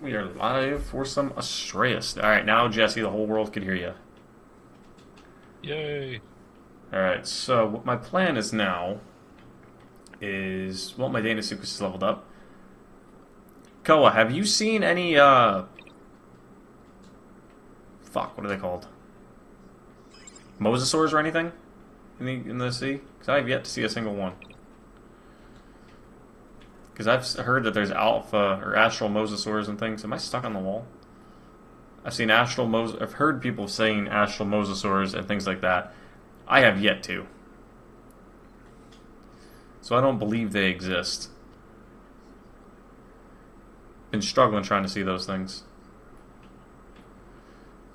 We are live for some Astraeos. Alright, now, Jesse, the whole world could hear you. Yay! Alright, so what my plan is now is... Well, my Dana Sucus is leveled up. Koa, have you seen any, Fuck, what are they called? Mosasaurs or anything? In the sea? Because I have yet to see a single one. Because I've heard that there's alpha or astral mosasaurs and things. Am I stuck on the wall? I've heard people saying astral mosasaurs and things like that. I have yet to. So I don't believe they exist. Been struggling trying to see those things.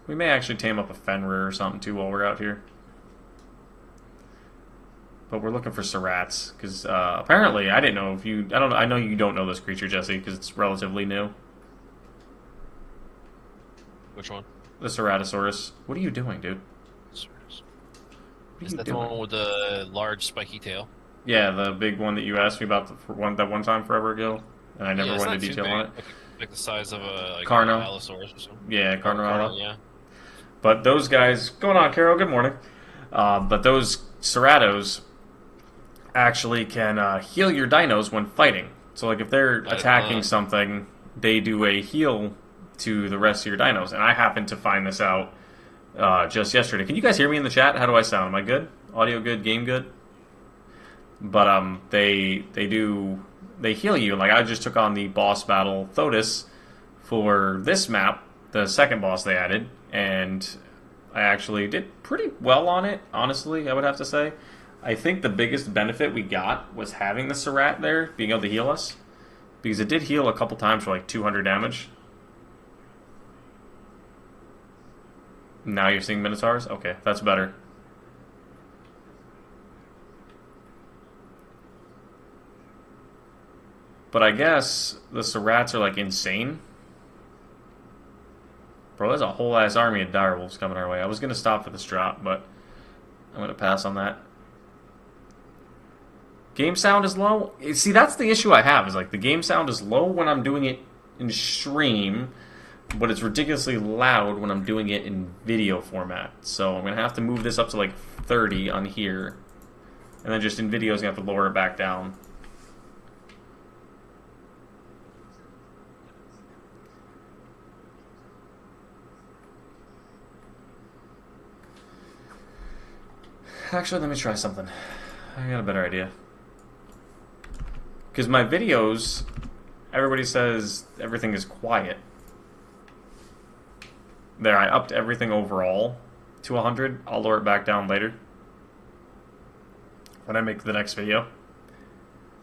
We may actually tame up a Fenrir or something too while we're out here. But we're looking for Serats, because apparently, I didn't know if you... I don't know, I know you don't know this creature, Jesse, because it's relatively new. Which one? The Ceratosaurus. What are you doing, dude? What are Is you that the doing? one with the large spiky tail? Yeah, the big one that you asked me about that one time forever ago, and I never Yeah, it's went not into too detail big. on it. Like the size of a Carno. Allosaurus or something. Yeah, Or Carnorella. yeah. But those guys... Going on, Carol. Good morning. But those Ceratos actually can heal your dinos when fighting. So, like, if they're I didn't know attacking that. something, they do a heal to the rest of your dinos. And I happened to find this out just yesterday. Can you guys hear me in the chat? How do I sound? Am I good? Audio good? Game good? But they heal you. Like, I just took on the boss battle Thotis for this map, the second boss they added, and I actually did pretty well on it, honestly, I would have to say. I think the biggest benefit we got was having the Serat there, being able to heal us. Because it did heal a couple times for like 200 damage. Now you're seeing Minotaurs? Okay, that's better. But I guess the Serats are like insane. Bro, there's a whole ass army of direwolves coming our way. I was gonna stop for this drop, but I'm gonna pass on that. Game sound is low. See, that's the issue I have. Is like the game sound is low when I'm doing it in stream, but it's ridiculously loud when I'm doing it in video format. So I'm gonna have to move this up to like 30 on here, and then just in videos, I have to lower it back down. Actually, let me try something. I got a better idea. Because my videos, everybody says everything is quiet. There, I upped everything overall to 100. I'll lower it back down later when I make the next video.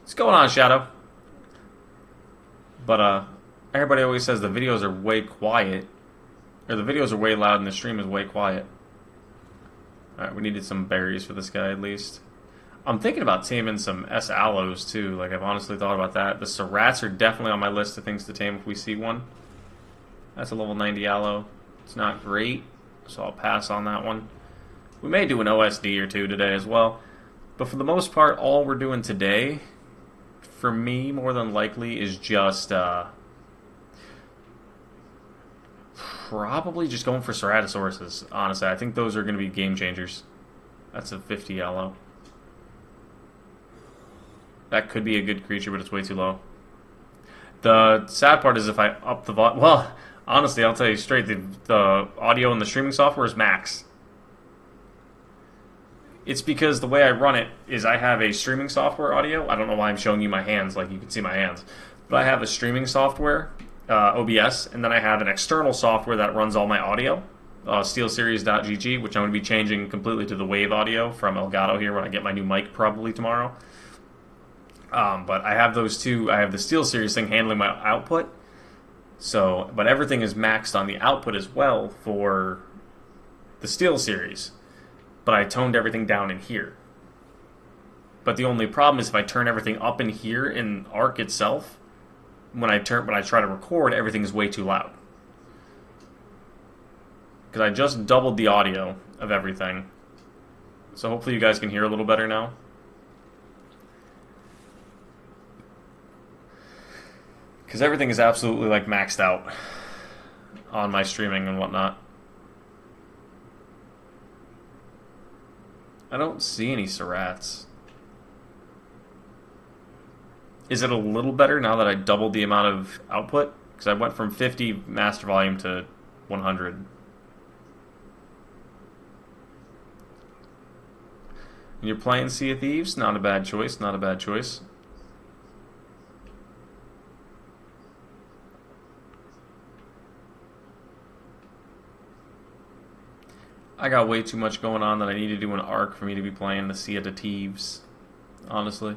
What's going on, Shadow? But, everybody always says the videos are way quiet. Or the videos are way loud and the stream is way quiet. Alright, we needed some berries for this guy at least. I'm thinking about taming some S-Allos too. Like, I've honestly thought about that. The Serats are definitely on my list of things to tame if we see one. That's a level 90 Allo. It's not great, so I'll pass on that one. We may do an OSD or two today as well. But for the most part, all we're doing today, for me, more than likely, is just, probably just going for Ceratosauruses, honestly. I think those are going to be game changers. That's a 50 Allo. That could be a good creature, but it's way too low. The sad part is if I up the volume... Well, honestly, I'll tell you straight, the audio in the streaming software is max. It's because the way I run it is I have a streaming software audio. I don't know why I'm showing you my hands like you can see my hands. But I have a streaming software, OBS, and then I have an external software that runs all my audio, steelseries.gg, which I'm going to be changing completely to the Wave audio from Elgato here when I get my new mic probably tomorrow. But I have those two. I have the SteelSeries thing handling my output. So, but everything is maxed on the output as well for the SteelSeries. But I toned everything down in here. But the only problem is if I turn everything up in here in Arc itself, when I try to record, everything is way too loud. Because I just doubled the audio of everything. So hopefully you guys can hear a little better now. Because everything is absolutely like maxed out on my streaming and whatnot. I don't see any Syrats. Is it a little better now that I doubled the amount of output? Because I went from 50 master volume to 100. And you're playing Sea of Thieves? Not a bad choice, not a bad choice. I got way too much going on that I need to do an arc for me to be playing the Sea of the Thieves, honestly.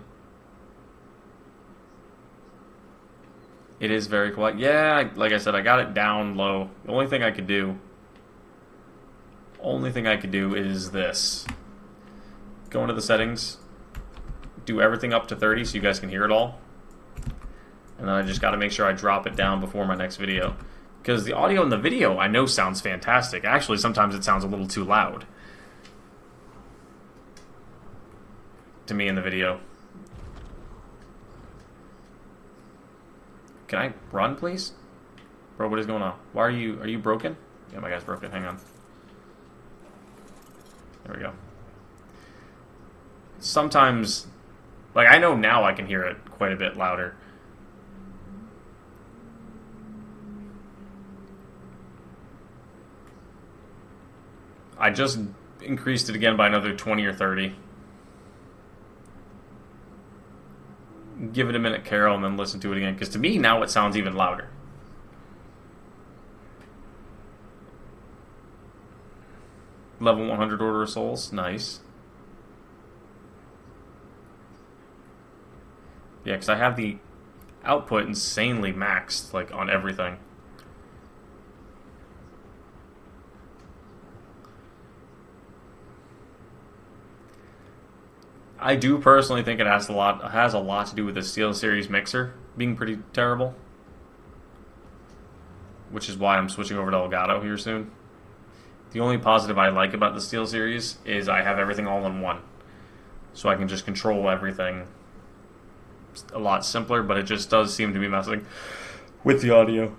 It is very quiet. Yeah, like I said, I got it down low. The only thing I could do is this. Go into the settings, do everything up to 30 so you guys can hear it all. And then I just got to make sure I drop it down before my next video. Because the audio in the video I know sounds fantastic. Actually, sometimes it sounds a little too loud to me in the video. Can I run, please? Bro, what is going on? Why are you broken? Yeah, my guy's broken. Hang on. There we go. Sometimes, like, I know now I can hear it quite a bit louder. I just increased it again by another 20 or 30. Give it a minute, Carol, and then listen to it again. Because to me, now it sounds even louder. Level 100 Order of Souls. Nice. Yeah, because I have the output insanely maxed, like, on everything. I do personally think it has a lot to do with the SteelSeries mixer being pretty terrible, which is why I'm switching over to Elgato here soon. The only positive I like about the SteelSeries is I have everything all in one, so I can just control everything a lot simpler, but it just does seem to be messing with the audio.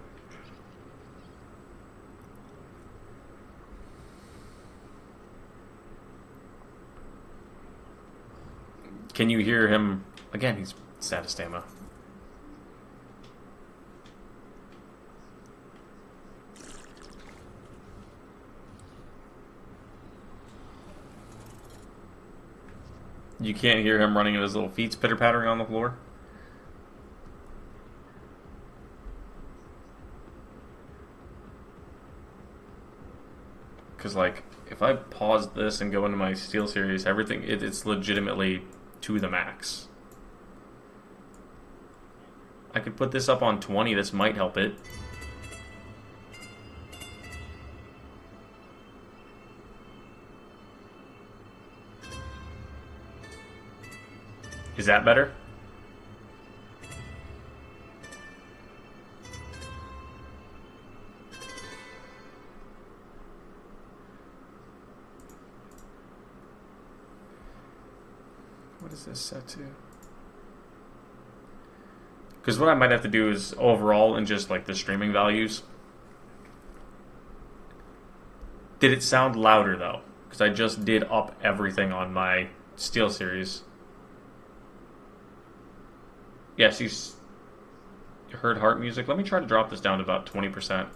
Can you hear him? Again, he's sad stamina. You can't hear him running at his little feet pitter-pattering on the floor? Because, like, if I pause this and go into my SteelSeries, everything, it's legitimately to the max. I could put this up on 20, this might help it. Is that better? What is this set to? Because what I might have to do is overall and just like the streaming values. Did it sound louder though? Because I just did up everything on my SteelSeries. Yes, you heard heart music. Let me try to drop this down to about 20%.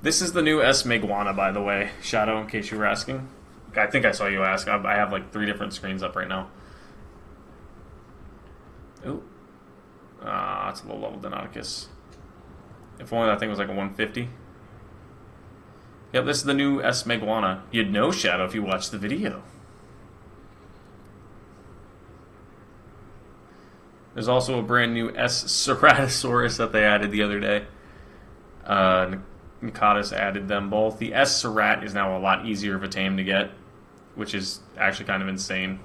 This is the new S-Miguana, by the way, Shadow, in case you were asking. I think I saw you ask. I have like 3 different screens up right now. Ooh. That's a low level Deinonychus. If only that thing was like a 150. Yep, this is the new S-Miguana. You'd know, Shadow, if you watched the video. There's also a brand new S-Ceratosaurus that they added the other day. Nakatis added them both. The S-Cerat is now a lot easier of a tame to get, which is actually kind of insane.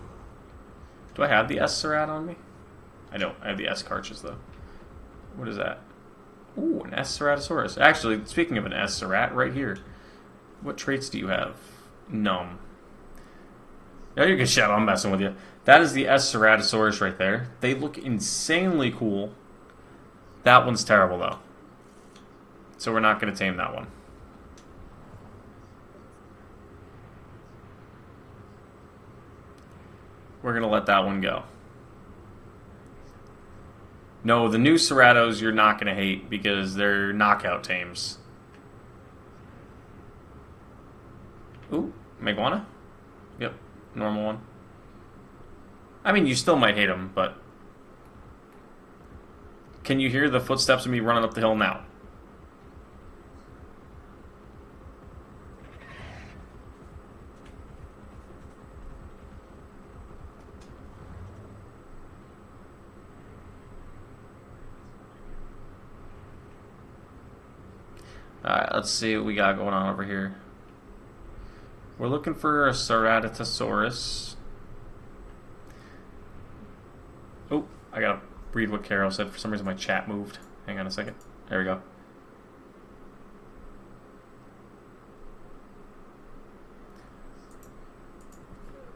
Do I have the S-Cerat on me? I don't. I have the S-Carches, though. What is that? Ooh, an S-Ceratosaurus. Actually, speaking of an S-Cerat, right here. What traits do you have? Numb. No, you're good, Shadow. I'm messing with you. That is the S-Ceratosaurus right there. They look insanely cool. That one's terrible, though. So we're not going to tame that one. We're going to let that one go. No, the new Ceratos you're not going to hate because they're knockout tames. Ooh, Meguana? Yep, normal one. I mean, you still might hate them, but... Can you hear the footsteps of me running up the hill now? Alright, let's see what we got going on over here. We're looking for a Ceratosaurus. Oh, I gotta read what Carol said. For some reason my chat moved. Hang on a second. There we go.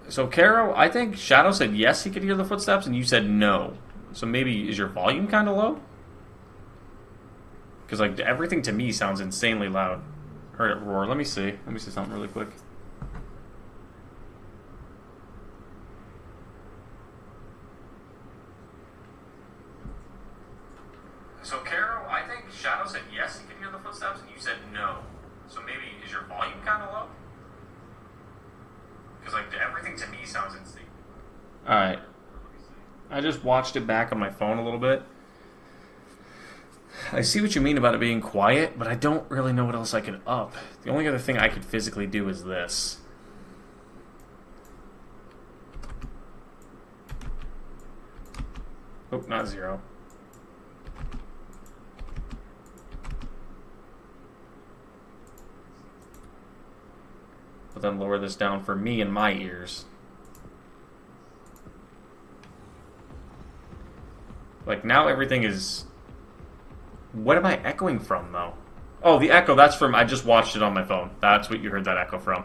So, Caro, I think Shadow said yes, he could hear the footsteps, and you said no. So maybe, is your volume kind of low? Because, like, everything to me sounds insanely loud. Heard it roar. Let me see. Let me see something really quick. So, Caro, I think Shadow said yes, he could hear the footsteps, and you said no. So maybe, is your volume kind of low? Because, like, everything to me sounds insane. Alright. I just watched it back on my phone a little bit. I see what you mean about it being quiet, but I don't really know what else I could up. The only other thing I could physically do is this. Oh, not 0. But then lower this down for me and my ears. Like, now everything is... What am I echoing from, though? Oh, the echo, that's from... I just watched it on my phone. That's what you heard that echo from.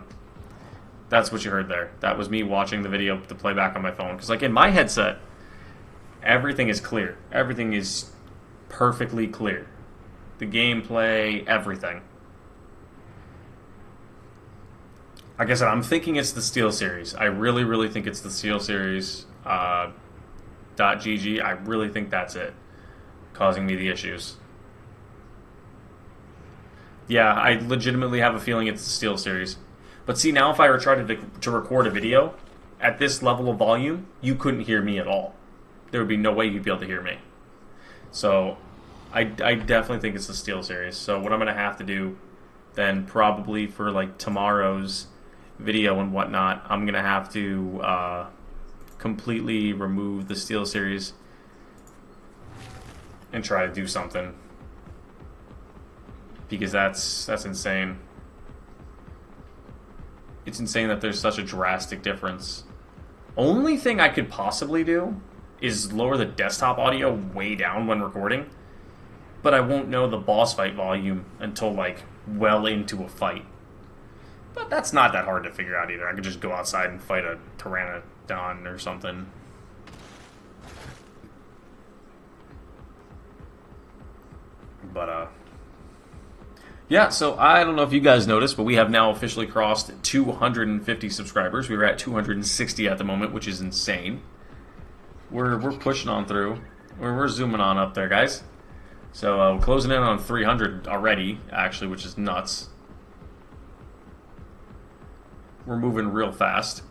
That's what you heard there. That was me watching the video, the playback on my phone. Because, like, in my headset, everything is clear. Everything is perfectly clear. The gameplay, everything. Like I said, I'm thinking it's the Steel Series. I really, really think it's the Steel Series .gg. I really think that's it, causing me the issues. Yeah, I legitimately have a feeling it's the Steel Series. But see, now if I were trying to record a video at this level of volume, you couldn't hear me at all. There would be no way you'd be able to hear me. So, I definitely think it's the Steel Series. So what I'm going to have to do then, probably for like tomorrow's video and whatnot, I'm going to have to completely remove the Steel Series and try to do something. Because that's insane. It's insane that there's such a drastic difference. Only thing I could possibly do is lower the desktop audio way down when recording, but I won't know the boss fight volume until, like, well into a fight. But that's not that hard to figure out either. I could just go outside and fight a Pteranodon or something. But, yeah, so I don't know if you guys noticed, but we have now officially crossed 250 subscribers. We were at 260 at the moment, which is insane. We're pushing on through. We're zooming on up there, guys. So we're closing in on 300 already, actually, which is nuts. We're moving real fast.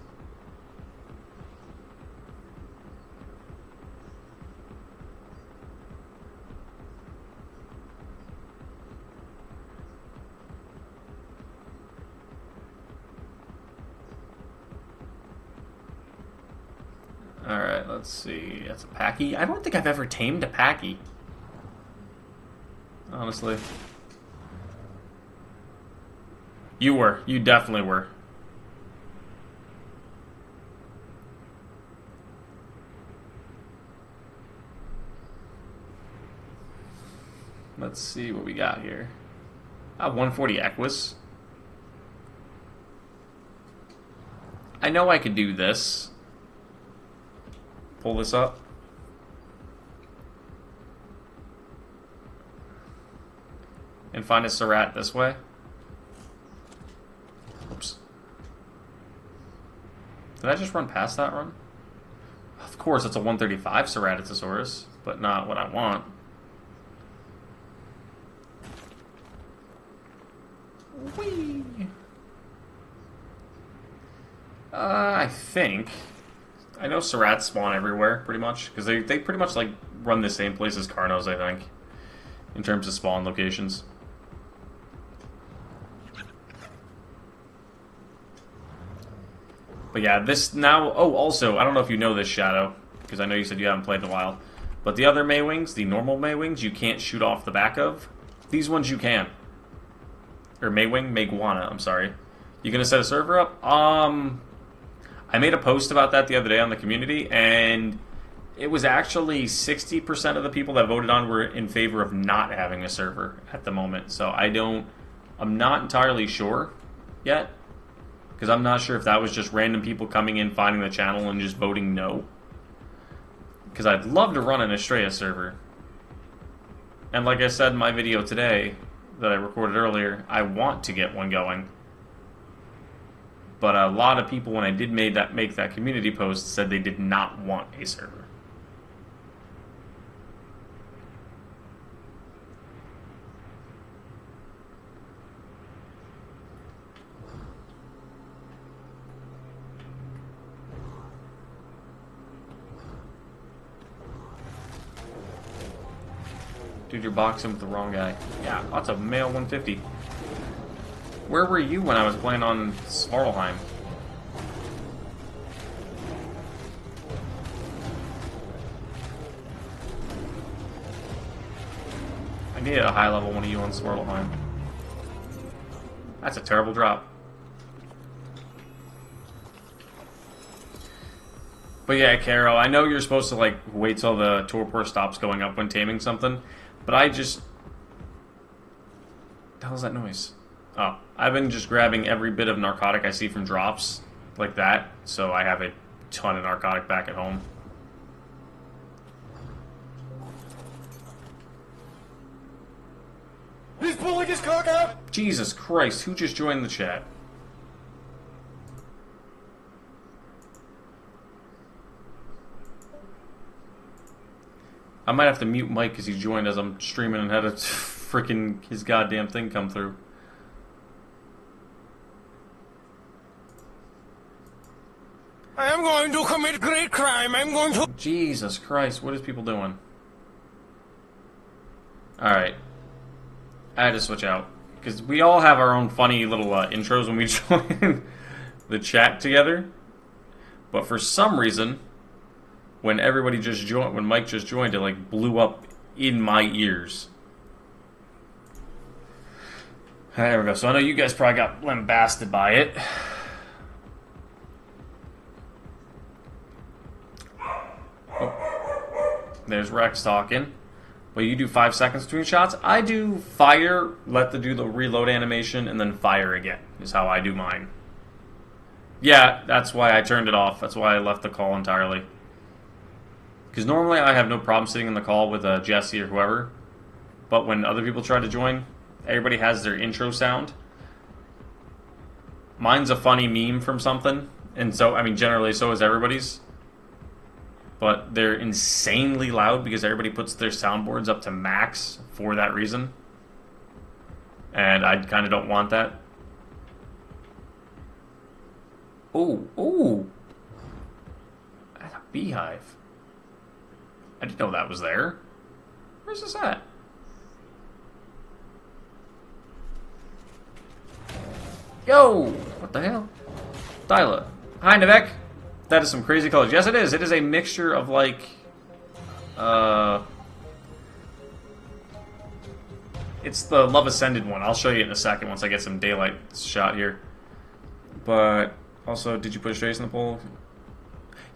Alright, let's see. That's a Packy. I don't think I've ever tamed a Packy. Honestly. You were. You definitely were. Let's see what we got here. 140 Equus. I know I could do this. Pull this up. and find a Surratt this way. Oops. Did I just run past that run? Of course, it's a 135 Ceratitosaurus, but not what I want. Whee! I think. I know Surratts spawn everywhere, pretty much, because they pretty much like run the same place as Carnos, I think, in terms of spawn locations. But yeah, this now... Oh, also, I don't know if you know this, Shadow, because I know you said you haven't played in a while, but the other Maywings, the normal Maywings, you can't shoot off the back of. These ones you can. Or Mayguana, I'm sorry. You gonna set a server up? I made a post about that the other day on the community, and it was actually 60% of the people that voted on were in favor of not having a server at the moment. So I'm not entirely sure yet, because I'm not sure if that was just random people coming in, finding the channel, and just voting no. Because I'd love to run an Astraeos server. And like I said in my video today, that I recorded earlier, I want to get one going. But a lot of people, when I did make that community post, said they did not want a server. Dude, you're boxing with the wrong guy. Yeah, lots of male 150. Where were you when I was playing on Svartalheim? I needed a high level one of you on Svartalheim. That's a terrible drop. But yeah, Caro, I know you're supposed to like wait till the torpor stops going up when taming something, but I just... What the hell is that noise? Oh, I've been just grabbing every bit of narcotic I see from drops, like that, so I have a ton of narcotic back at home. He's pulling his cock out! Jesus Christ, who just joined the chat? I might have to mute Mike because he joined as I'm streaming and had a freaking his goddamn thing come through. I am going to commit great crime. I'm going to... Jesus Christ, what is people doing? Alright. I had to switch out. Because we all have our own funny little intros when we join the chat together. But for some reason, when everybody just joined, when Mike just joined, it like blew up in my ears. There we go. So I know you guys probably got lambasted by it. There's Rex talking. Well, you do 5 seconds between shots. I do fire, do the reload animation, and then fire again, is how I do mine. Yeah, that's why I turned it off. That's why I left the call entirely. Because normally I have no problem sitting in the call with Jesse or whoever. But when other people try to join, everybody has their intro sound. Mine's a funny meme from something. And so, I mean, generally so is everybody's. But they're insanely loud because everybody puts their soundboards up to max for that reason. And I kind of don't want that. Ooh, ooh. That's a beehive. I didn't know that was there. Where's this at? Yo! What the hell? Dyla. Hi, Nivek. That is some crazy colors. Yes, it is. It is a mixture of, like... It's the Love Ascended one. I'll show you in a second once I get some daylight shot here. But, also, did you put Astraeos in the poll?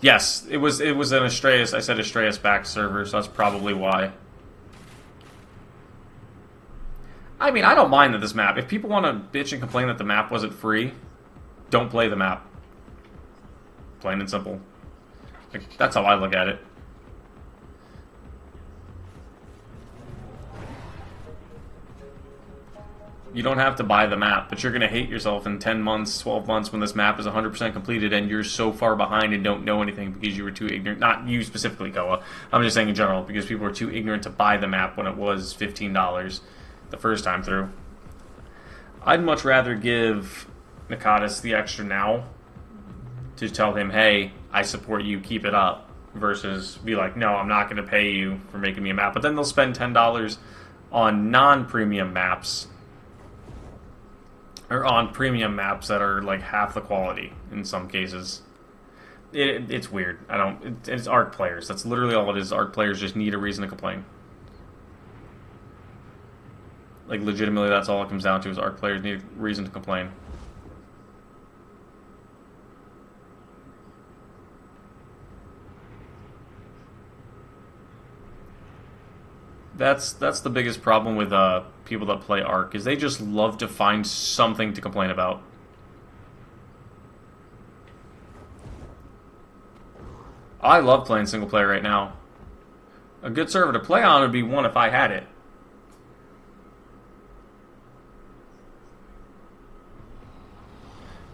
Yes, it was an Astraeos. I said Astraeos back server, so that's probably why. I mean, I don't mind that this map. If people want to bitch and complain that the map wasn't free, don't play the map. Plain and simple. Like, that's how I look at it. You don't have to buy the map, but you're going to hate yourself in 10 months, 12 months when this map is 100% completed and you're so far behind and don't know anything because you were too ignorant. Not you specifically, Koa. I'm just saying in general, because people were too ignorant to buy the map when it was $15 the first time through. I'd much rather give Nakatis the extra now to tell him, hey, I support you, keep it up, versus be like, no, I'm not going to pay you for making me a map. But then they'll spend $10 on non-premium maps, or on premium maps that are like half the quality in some cases. It's weird. It's ARC players. That's literally all it is. ARC players just need a reason to complain. Like, legitimately, that's all it comes down to, is ARC players need a reason to complain. That's the biggest problem with people that play ARC, is they just love to find something to complain about. I love playing single player right now. A good server to play on would be one if I had it.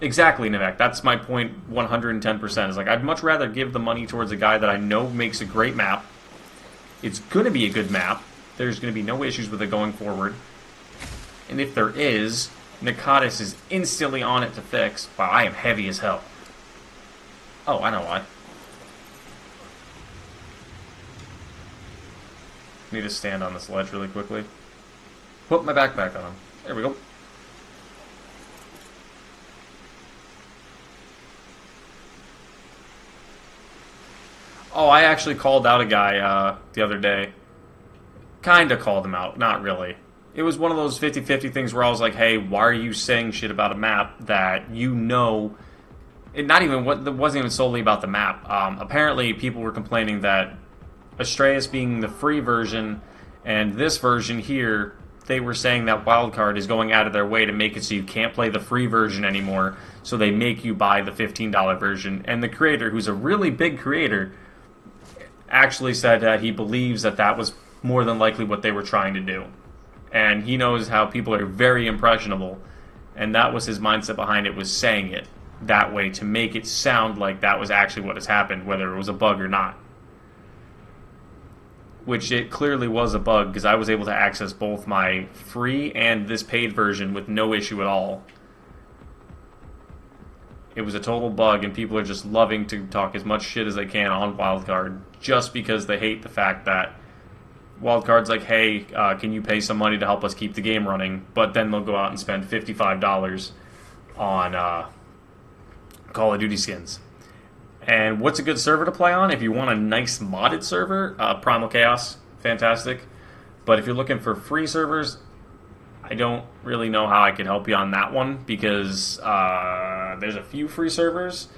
Exactly, Nivek. That's my point 110%. Is like, I'd much rather give the money towards a guy that I know makes a great map. It's going to be a good map. There's going to be no issues with it going forward. And if there is, Nakatis is instantly on it to fix. Wow, I am heavy as hell. Oh, I know why. Need to stand on this ledge really quickly. Put my backpack on. There we go. Oh, I actually called out a guy the other day. Kinda called him out, not really. It was one of those 50-50 things where I was like, hey, why are you saying shit about a map that you know... It wasn't even solely about the map. Apparently, people were complaining that Astraeos being the free version and this version here, they were saying that Wildcard is going out of their way to make it so you can't play the free version anymore, so they make you buy the $15 version. And the creator, who's a really big creator, actually said that he believes that that was more than likely what they were trying to do. And he knows how people are very impressionable, and that was his mindset behind it, was saying it that way to make it sound like that was actually what has happened, whether it was a bug or not. Which it clearly was a bug, because I was able to access both my free and this paid version with no issue at all. It was a total bug, and people are just loving to talk as much shit as they can on Wildcard, just because they hate the fact that Wildcard's like, hey, can you pay some money to help us keep the game running? But then they'll go out and spend $55 on Call of Duty skins. And what's a good server to play on? If you want a nice modded server, Primal Chaos, fantastic. But if you're looking for free servers, I don't really know how I can help you on that one, because there's a few free servers.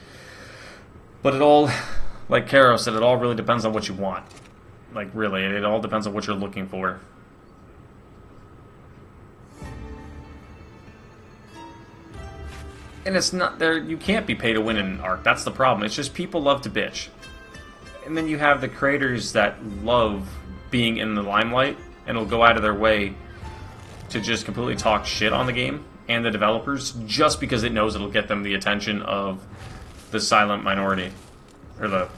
But it all, like Karo said, it all really depends on what you want. Like, really, it all depends on what you're looking for. And it's not there. You can't be pay to win in ARC. That's the problem. It's just people love to bitch. And then you have the creators that love being in the limelight and will go out of their way to just completely talk shit on the game and the developers just because it knows it'll get them the attention of the silent minority. Or the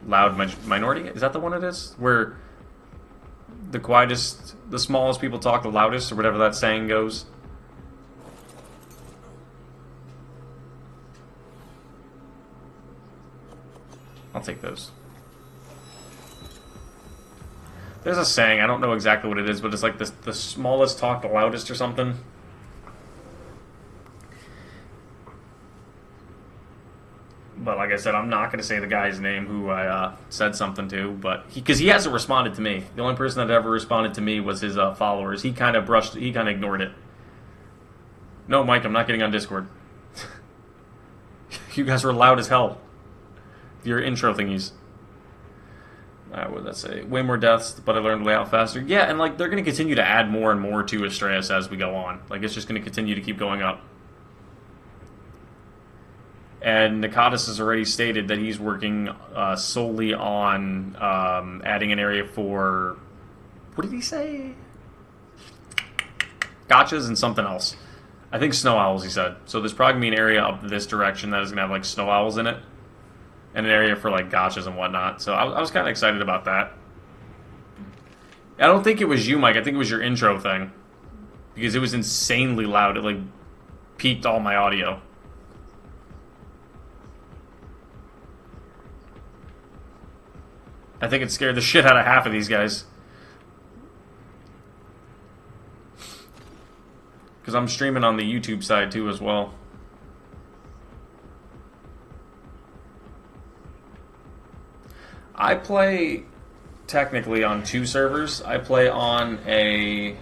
loud minority? Is that the one it is? Where the quietest, the smallest people talk the loudest, or whatever that saying goes. I'll take those. There's a saying, I don't know exactly what it is, but it's like the smallest talk the loudest or something. But like I said, I'm not going to say the guy's name who I said something to, but because he hasn't responded to me. The only person that ever responded to me was his followers. He kind of ignored it. No, Mike, I'm not getting on Discord. You guys were loud as hell. Your intro thingies. What did that say? Way more deaths, but I learned way out faster. Yeah, and like they're going to continue to add more and more to Astraeos as we go on. Like, it's just going to continue to keep going up. And Nakatis has already stated that he's working solely on adding an area for... What did he say? Gotchas and something else. I think snow owls, he said. So there's probably going to be an area up this direction that is going to have, like, snow owls in it. And an area for, like, gotchas and whatnot. So I was kind of excited about that. I don't think it was you, Mike. I think it was your intro thing. Because it was insanely loud. It, like, peaked all my audio. I think it scared the shit out of half of these guys. Because I'm streaming on the YouTube side too as well. I play technically on 2 servers. I play on a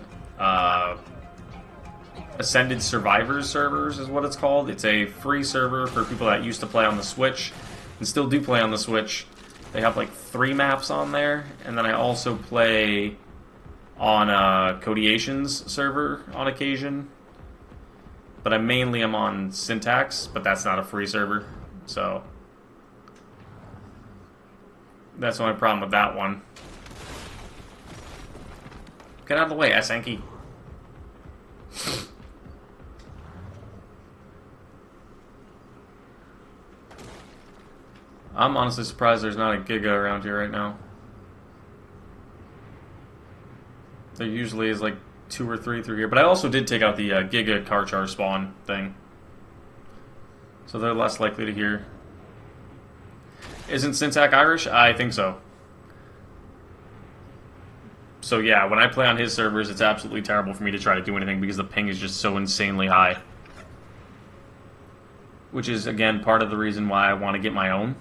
Ascended Survivors servers is what it's called. It's a free server for people that used to play on the Switch and still do play on the Switch. They have like 3 maps on there, and then I also play on Codiation's server on occasion. But I mainly am on Syntax, but that's not a free server, so that's the only problem with that one. Get out of the way, S-Enki. I'm honestly surprised there's not a Giga around here right now. There usually is like 2 or 3 through here, but I also did take out the Giga Karchar spawn thing, so they're less likely to hear. Isn't Syntax Irish? I think so. So yeah, when I play on his servers, it's absolutely terrible for me to try to do anything because the ping is just so insanely high. Which is, again, part of the reason why I want to get my own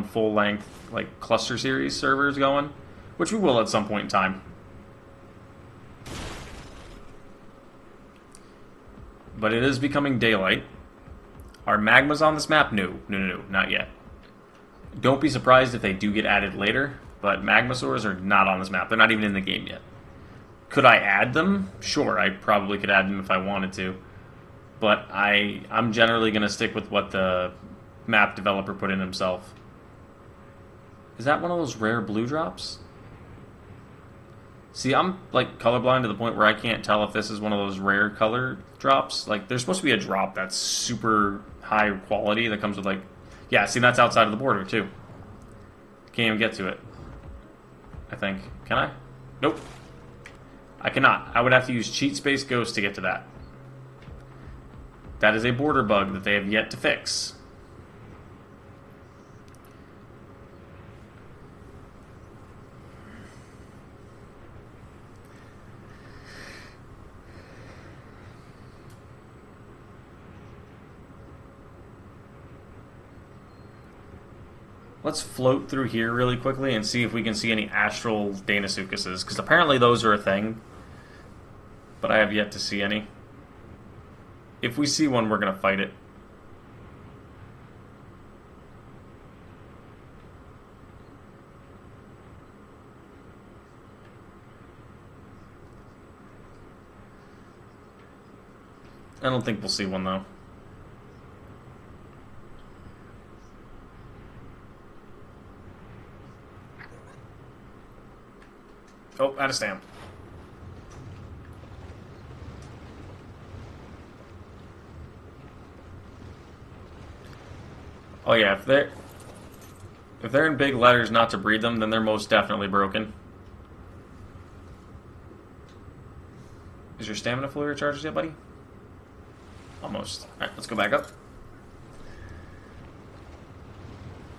full-length, like, cluster series servers going, which we will at some point in time. But it is becoming daylight. Are magmas on this map? No, not yet. Don't be surprised if they do get added later, but magmasaurs are not on this map. They're not even in the game yet. Could I add them? Sure, I probably could add them if I wanted to. But I'm generally going to stick with what the map developer put in himself. Is that one of those rare blue drops? See, I'm, like, colorblind to the point where I can't tell if this is one of those rare color drops. Like, there's supposed to be a drop that's super high quality that comes with, like... Yeah, see, that's outside of the border, too. Can't even get to it. I think. Can I? Nope. I cannot. I would have to use Cheat Space Ghost to get to that. That is a border bug that they have yet to fix. Let's float through here really quickly and see if we can see any astral Deinosuchuses, because apparently those are a thing, but I have yet to see any. If we see one, we're going to fight it. I don't think we'll see one, though. Oh, out of stamp. Oh yeah, if they're in big letters not to breed them, then they're most definitely broken. Is your stamina fully recharged yet, buddy? Almost. Alright, let's go back up.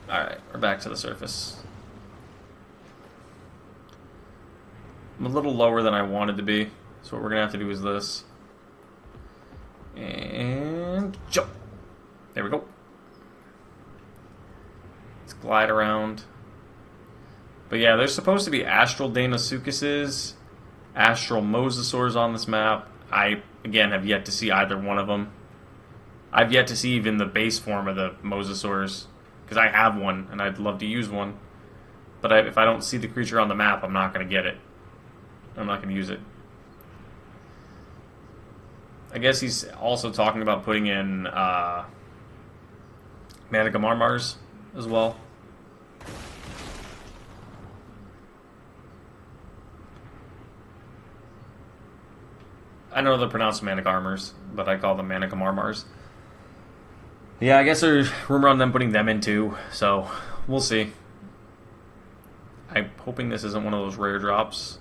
Alright, we're back to the surface. I'm a little lower than I wanted to be, so what we're going to have to do is this. And jump. There we go. Let's glide around. But yeah, there's supposed to be astral Deinosuchuses, astral mosasaurs on this map. I, again, have yet to see either one of them. I've yet to see even the base form of the mosasaurs, because I have one, and I'd love to use one. But if I don't see the creature on the map, I'm not going to get it. I'm not going to use it. I guess he's also talking about putting in Managamarmars as well. I know they're pronounced Manic Armors, but I call them Manic Marmars. Yeah, I guess there's rumor on them putting them in too, so we'll see. I'm hoping this isn't one of those rare drops.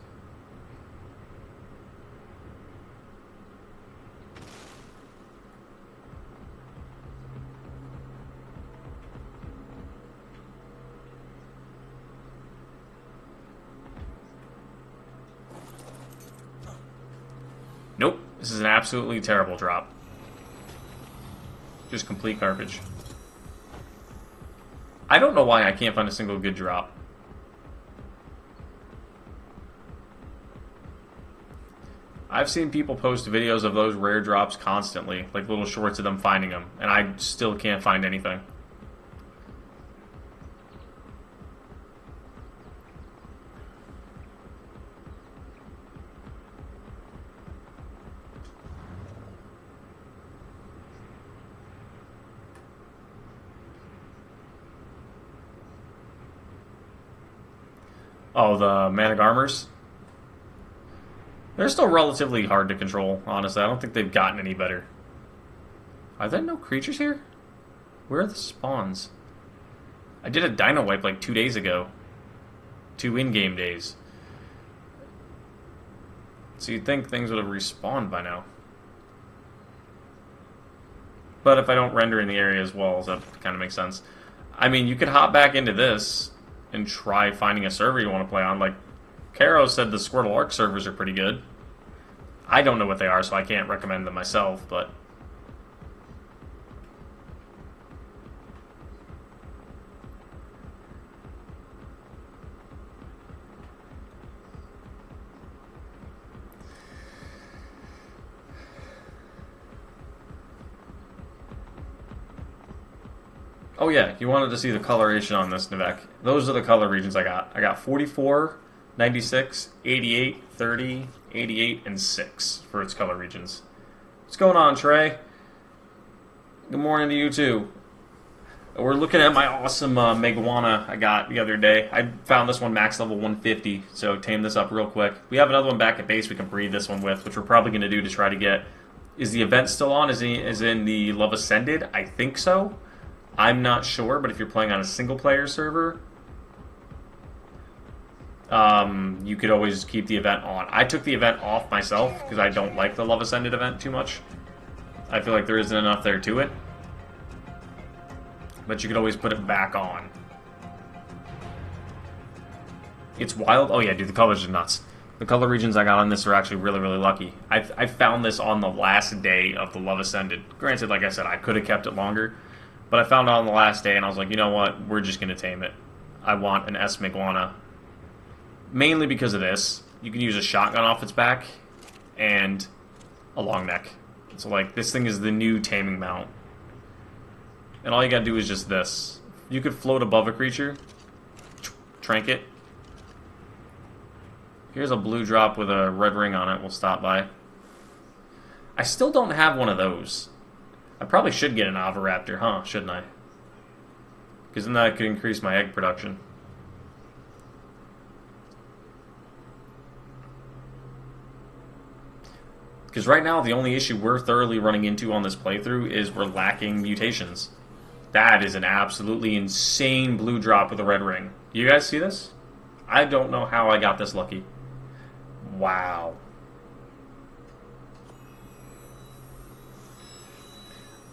Nope, this is an absolutely terrible drop. Just complete garbage. I don't know why I can't find a single good drop. I've seen people post videos of those rare drops constantly, like little shorts of them finding them, and I still can't find anything. Oh, the Manic Armors? They're still relatively hard to control, honestly. I don't think they've gotten any better. Are there no creatures here? Where are the spawns? I did a Dino wipe like 2 days ago. 2 in-game days. So you'd think things would have respawned by now. But if I don't render in the area as well, that kind of makes sense. I mean, you could hop back into this and try finding a server you want to play on. Like, Caro said the Squirtle Arc servers are pretty good. I don't know what they are, so I can't recommend them myself, but... Oh yeah, you wanted to see the coloration on this, Nivek. Those are the color regions I got. I got 44, 96, 88, 30, 88, and 6 for its color regions. What's going on, Trey? Good morning to you, too. We're looking at my awesome Megawana I got the other day. I found this one max level 150, so tame this up real quick. We have another one back at base we can breed this one with, which we're probably going to do to try to get... Is the event still on? Is in the Love Ascended? I think so. I'm not sure, but if you're playing on a single-player server, you could always keep the event on. I took the event off myself because I don't like the Love Ascended event too much. I feel like there isn't enough there to it. But you could always put it back on. It's wild. Oh yeah, dude, the colors are nuts. The color regions I got on this are actually really, really lucky. I found this on the last day of the Love Ascended. Granted, like I said, I could have kept it longer. But I found it on the last day, and I was like, you know what? We're just going to tame it. I want an S-Meguana. Mainly because of this. You can use a shotgun off its back and a long neck. So, like, this thing is the new taming mount. And all you got to do is just this. You could float above a creature. Trinket. Here's a blue drop with a red ring on it. We'll stop by. I still don't have one of those. I probably should get an Oviraptor, huh? Shouldn't I? Because then that could increase my egg production. Because right now, the only issue we're thoroughly running into on this playthrough is we're lacking mutations. That is an absolutely insane blue drop with a red ring. You guys see this? I don't know how I got this lucky. Wow.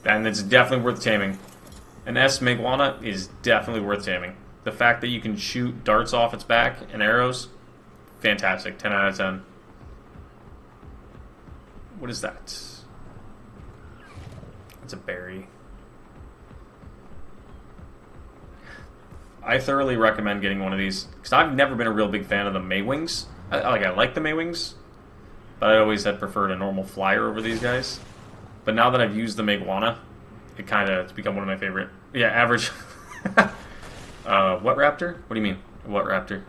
And it's definitely worth taming. An S-Meguana is definitely worth taming. The fact that you can shoot darts off its back and arrows, fantastic. 10 out of 10. What is that? It's a berry. I thoroughly recommend getting one of these. Because I've never been a real big fan of the Maywings. I like the Maywings. But I always had preferred a normal flyer over these guys. But now that I've used the Meguana, it's become one of my favorite. Yeah, average. What raptor? What do you mean? What raptor?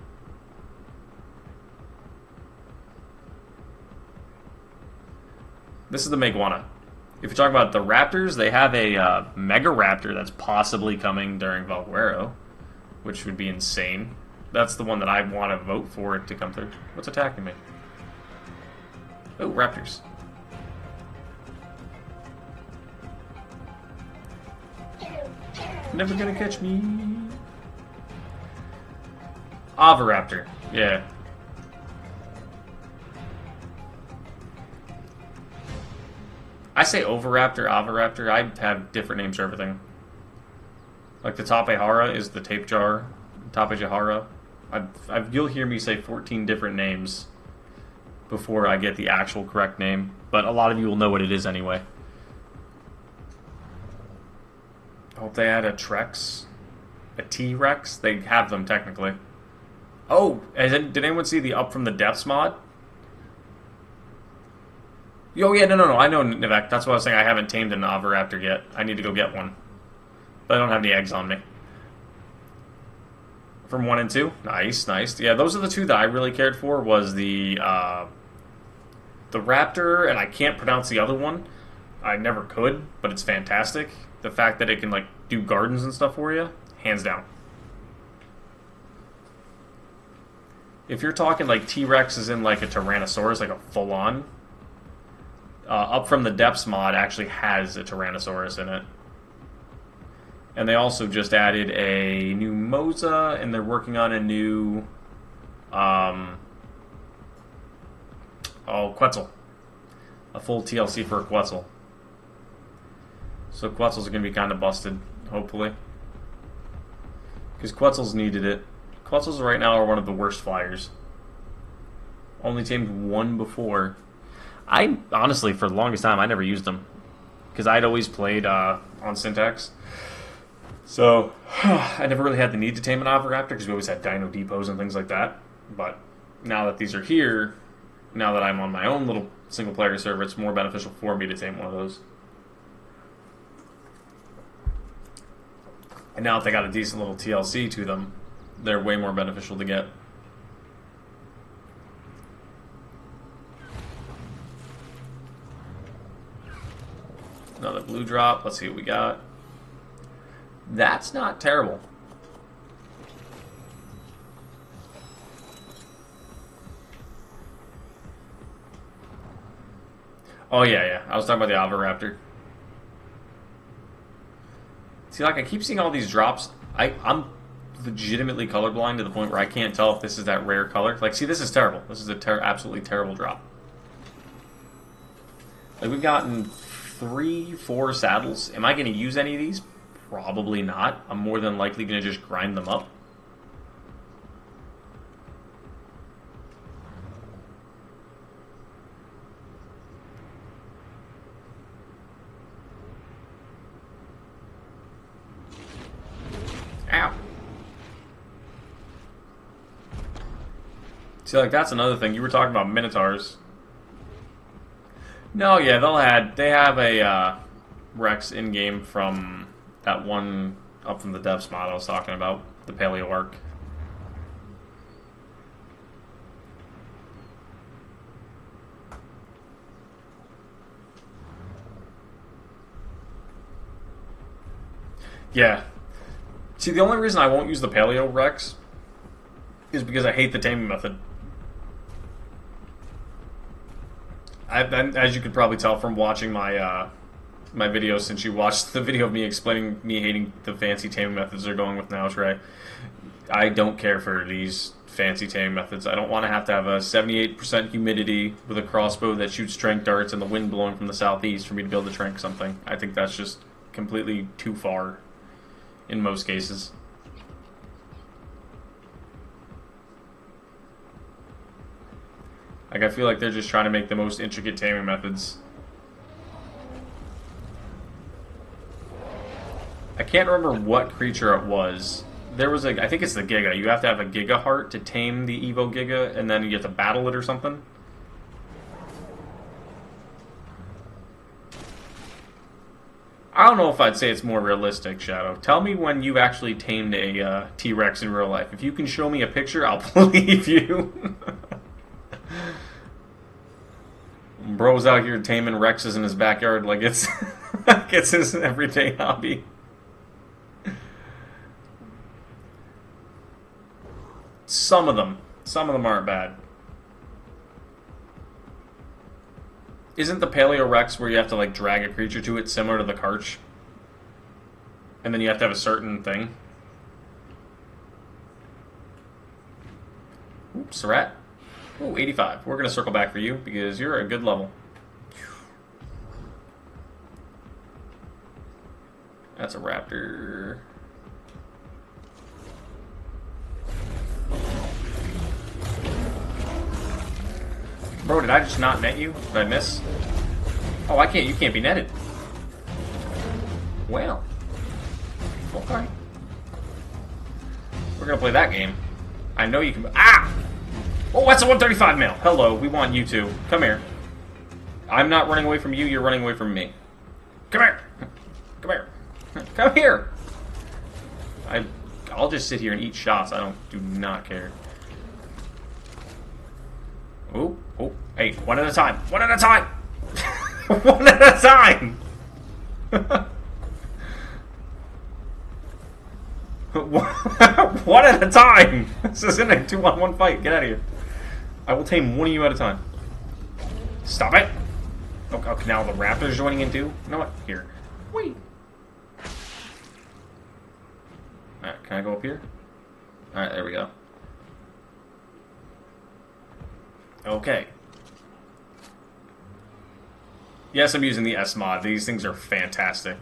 This is the Meguana. If you're talking about the raptors, they have a Mega Raptor that's possibly coming during Valguero, which would be insane. That's the one that I want to vote for it to come through. What's attacking me? Oh, raptors. Never gonna catch me. Oviraptor. Yeah. I say Oviraptor, Oviraptor. I have different names for everything. Like the Tapehara is the tape jar. Tapejahara. You'll hear me say 14 different names before I get the actual correct name, but a lot of you will know what it is anyway. I hope they add a Trex. A T-Rex? They have them, technically. Oh! Did anyone see the Up from the Depths mod? Oh, yeah, no. I know, Nivek. That's what I was saying. I haven't tamed an Oviraptor yet. I need to go get one. But I don't have any eggs on me. From 1 and 2? Nice. Yeah, those are the two that I really cared for, was the Raptor, and I can't pronounce the other one. I never could, but it's fantastic. The fact that it can, like, do gardens and stuff for you, hands down. If you're talking, like, T-Rex is in, like, a Tyrannosaurus, like a full-on, Up from the Depths mod actually has a Tyrannosaurus in it. And they also just added a new Moza, and they're working on a new, Quetzal. A full TLC for a Quetzal. So Quetzals are going to be kind of busted, hopefully. Because Quetzals needed it. Quetzals right now are one of the worst flyers. Only tamed one before. I, honestly, for the longest time, I never used them. Because I'd always played on Syntax. So, I never really had the need to tame an Oviraptor, because we always had Dino Depots and things like that. But now that these are here, now that I'm on my own little single-player server, it's more beneficial for me to tame one of those. And now that they got a decent little TLC to them, they're way more beneficial to get. Another blue drop. Let's see what we got. That's not terrible. Oh, yeah. I was talking about the Oviraptor. See, like, I keep seeing all these drops. I'm legitimately colorblind to the point where I can't tell if this is that rare color. Like, see, this is terrible. This is a absolutely terrible drop. Like, we've gotten 3, 4 saddles. Am I going to use any of these? Probably not. I'm more than likely going to just grind them up. Ow. See, like, that's another thing. You were talking about Minotaurs. No, yeah, they have a Rex in-game from that one Up from the Depths mod I was talking about, the Paleo Arc. Yeah. See, the only reason I won't use the Paleo Rex is because I hate the taming method. As you could probably tell from watching my my videos, since you watched the video of me explaining me hating the fancy taming methods they're going with now, Trey, I don't care for these fancy taming methods. I don't want to have a 78% humidity with a crossbow that shoots trank darts and the wind blowing from the southeast for me to be able to trank something. I think that's just completely too far in most cases. Like, I feel like they're just trying to make the most intricate taming methods. I can't remember what creature it was. There was I think it's the Giga. You have to have a Giga heart to tame the Evo Giga, and then you get to battle it or something. I don't know if I'd say it's more realistic, Shadow. Tell me when you've actually tamed a T-Rex in real life. If you can show me a picture, I'll believe you. Bro's out here taming Rexes in his backyard like it's it's his everyday hobby. Some of them aren't bad. Isn't the Paleo Rex where you have to like drag a creature to it similar to the Karch? And then you have to have a certain thing. Oops, rat. Ooh, 85. We're going to circle back for you because you're a good level. That's a raptor. Bro, did I just not net you? Did I miss? Oh, I can't. You can't be netted. Well. Okay. We're gonna play that game. I know you can. Ah! Oh, that's a 135 mil. Hello, we want you two. Come here. I'm not running away from you. You're running away from me. Come here. Come here. Come here. I'll just sit here and eat shots. I do not care. Oh, oh, hey, one at a time. One at a time. One at a time. One at a time. This isn't a 2-on-1 fight. Get out of here. I will tame one of you at a time. Stop it. Okay, now the raptor's joining in too. You know what? Here. Wait. Alright, can I go up here? Alright, there we go. Okay. Yes, I'm using the S mod. These things are fantastic.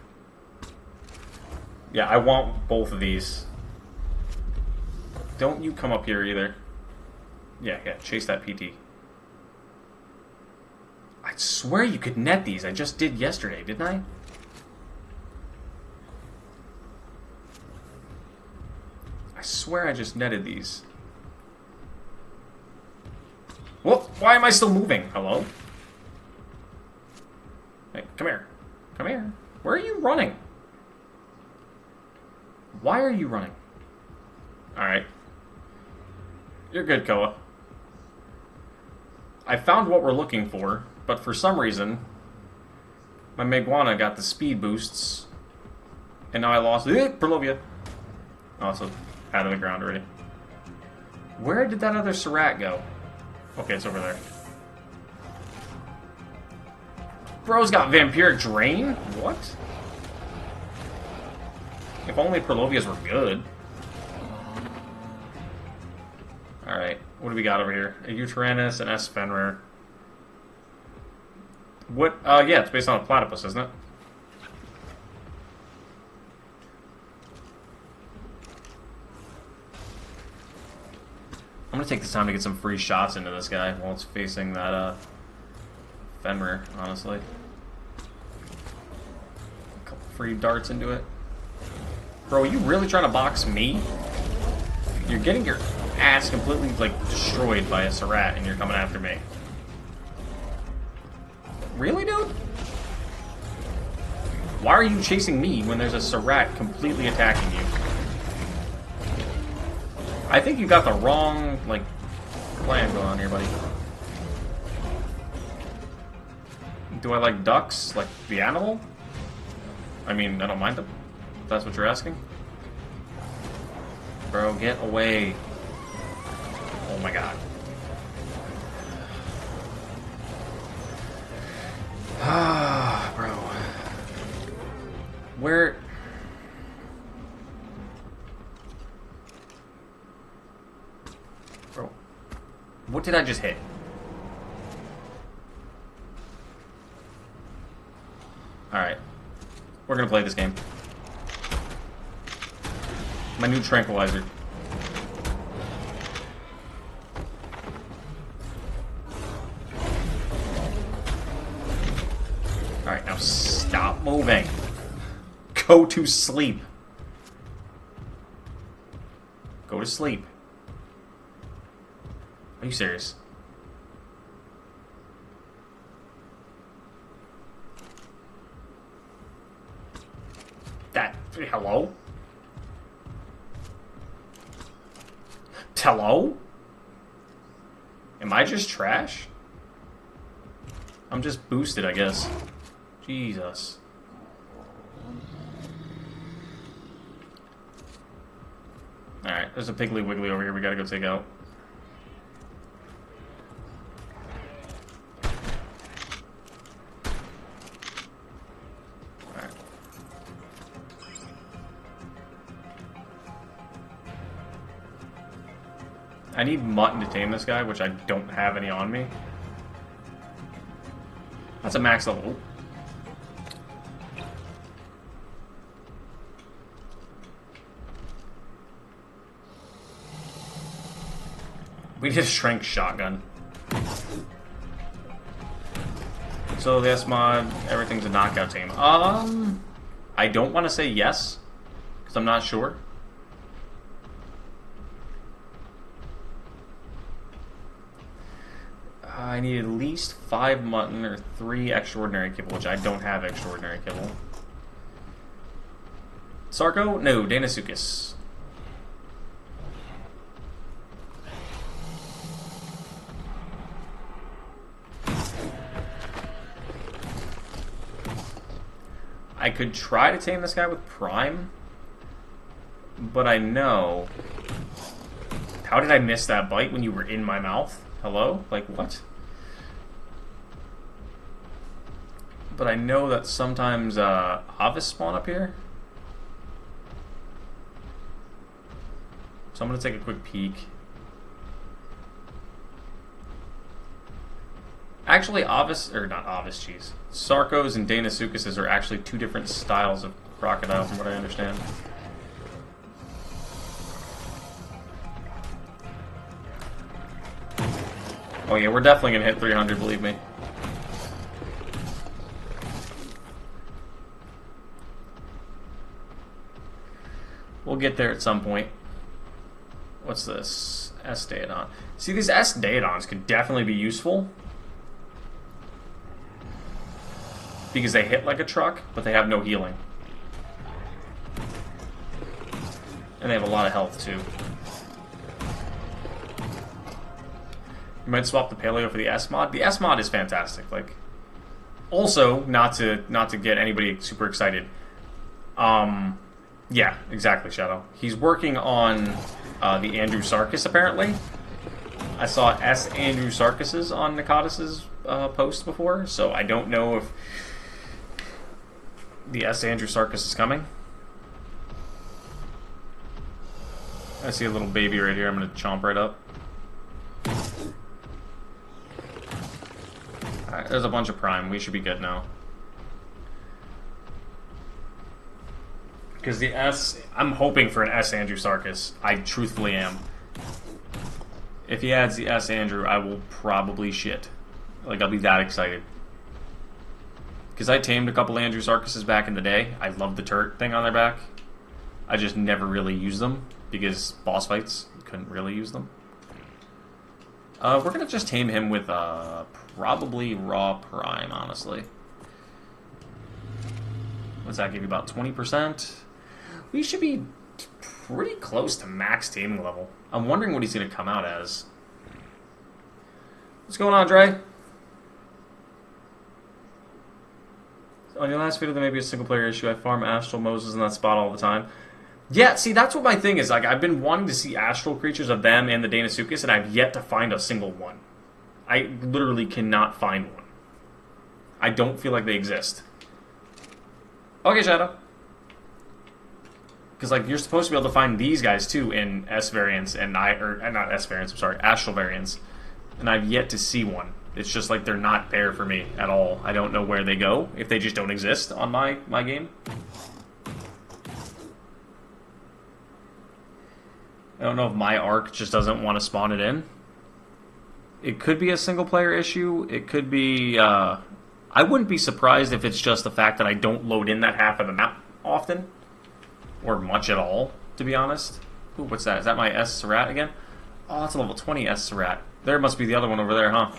Yeah, I want both of these. Don't you come up here either. Yeah, chase that PT. I swear you could net these. I just did yesterday, didn't I? I swear I just netted these. Whoop! Why am I still moving? Hello? Hey, come here. Come here. Where are you running? Why are you running? Alright. You're good, Koa. I found what we're looking for, but for some reason, my Meguana got the speed boosts, and now I lost it. Perlovia. Oh, it's out of the ground already. Where did that other Surratt go? Okay, it's over there. Bro's got Vampiric Drain? What? If only Perlovias were good. Alright, what do we got over here? A Utyrannus, an S Fenrir. What? Yeah, it's based on a platypus, isn't it? I'm gonna take this time to get some free shots into this guy while it's facing that, Fenrir, honestly. A couple free darts into it. Bro, are you really trying to box me? You're getting your ass completely, like, destroyed by a Surratt and you're coming after me. Really, dude? Why are you chasing me when there's a Surratt completely attacking you? I think you got the wrong, like, plan going on here, buddy. Do I like ducks? Like the animal? I mean, I don't mind them. If that's what you're asking. Bro, get away. Oh my god. Ah, bro. Where... Bro. What did I just hit? Alright. We're gonna play this game. My new tranquilizer. Alright, now stop moving. Go to sleep. Go to sleep. Are you serious? Hello? Hello? Am I just trash? I'm just boosted, I guess. Jesus. Alright, there's a Piggly Wiggly over here we gotta go take out. need mutton to tame this guy, which I don't have any on me. That's a max level. We need a strength shotgun. So the S-mod, everything's a knockout team. I don't want to say yes, because I'm not sure. I need at least 5 mutton or 3 extraordinary kibble, which I don't have extraordinary kibble. Sarko? No, Deinosuchus. I could try to tame this guy with Prime, but I know... How did I miss that bite when you were in my mouth? Hello? Like, what? But I know that sometimes Avis spawn up here. So I'm going to take a quick peek. Actually, Avis, or not Avis, jeez. Sarkos and Deinosuchuses are actually 2 different styles of crocodile, from what I understand. Oh yeah, we're definitely gonna hit 300, believe me. We'll get there at some point. What's this? S-Daedon. See, these S-Daedons could definitely be useful. Because they hit like a truck, but they have no healing. And they have a lot of health, too. You might swap the Paleo for the S-Mod. The S-Mod is fantastic. Like, also, not to get anybody super excited. Yeah, exactly, Shadow. He's working on the Andrew Sarkis, apparently. I saw S. Andrew Sarkis's on Nicotis's post before, so I don't know if the S. Andrew Sarkis is coming. I see a little baby right here. I'm going to chomp right up. Alright, there's a bunch of Prime. We should be good now. Because the S... I'm hoping for an S. Andrew Sarkis. I truthfully am. If he adds the S. Andrew, I will probably shit. Like, I'll be that excited. Because I tamed a couple Andrew Sarkises back in the day. I loved the turret thing on their back. I just never really used them. Because boss fights, couldn't really use them. We're going to just tame him with probably raw Prime, honestly. What's that give you? About 20%? We should be pretty close to max taming level. I'm wondering what he's going to come out as. What's going on, Dre? On your last video, there may be a single player issue. I farm Astral Moses in that spot all the time. Yeah, see, that's what my thing is. Like, I've been wanting to see astral creatures of them and the Deinosuchus, and I've yet to find a single one. I literally cannot find one. I don't feel like they exist. Okay, Shadow. Because, like, you're supposed to be able to find these guys, too, in S variants, and not S variants, I'm sorry, astral variants. And I've yet to see one. It's just like they're not there for me at all. I don't know where they go, if they just don't exist on my game. I don't know if my arc just doesn't want to spawn it in. It could be a single player issue. It could be... I wouldn't be surprised if it's just the fact that I don't load in that half of the map often. Or much at all, to be honest. Ooh, what's that? Is that my S Surratt again? Oh, that's a level 20 S Surratt. There must be the other one over there, huh?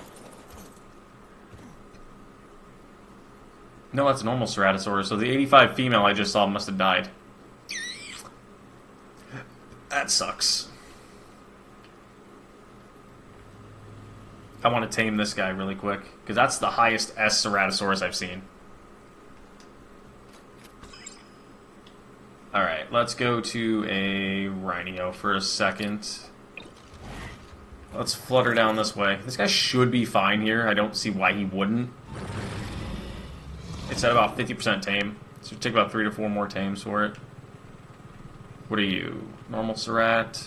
No, that's a normal Ceratosaurus. So the 85 female I just saw must have died. That sucks. I want to tame this guy really quick, because that's the highest S Ceratosaurus I've seen. Alright, let's go to a Rhino for a second. Let's flutter down this way. This guy should be fine here. I don't see why he wouldn't. It's at about 50% tame, so it'll take about 3 to 4 more tames for it. What are you? Normal Surratt.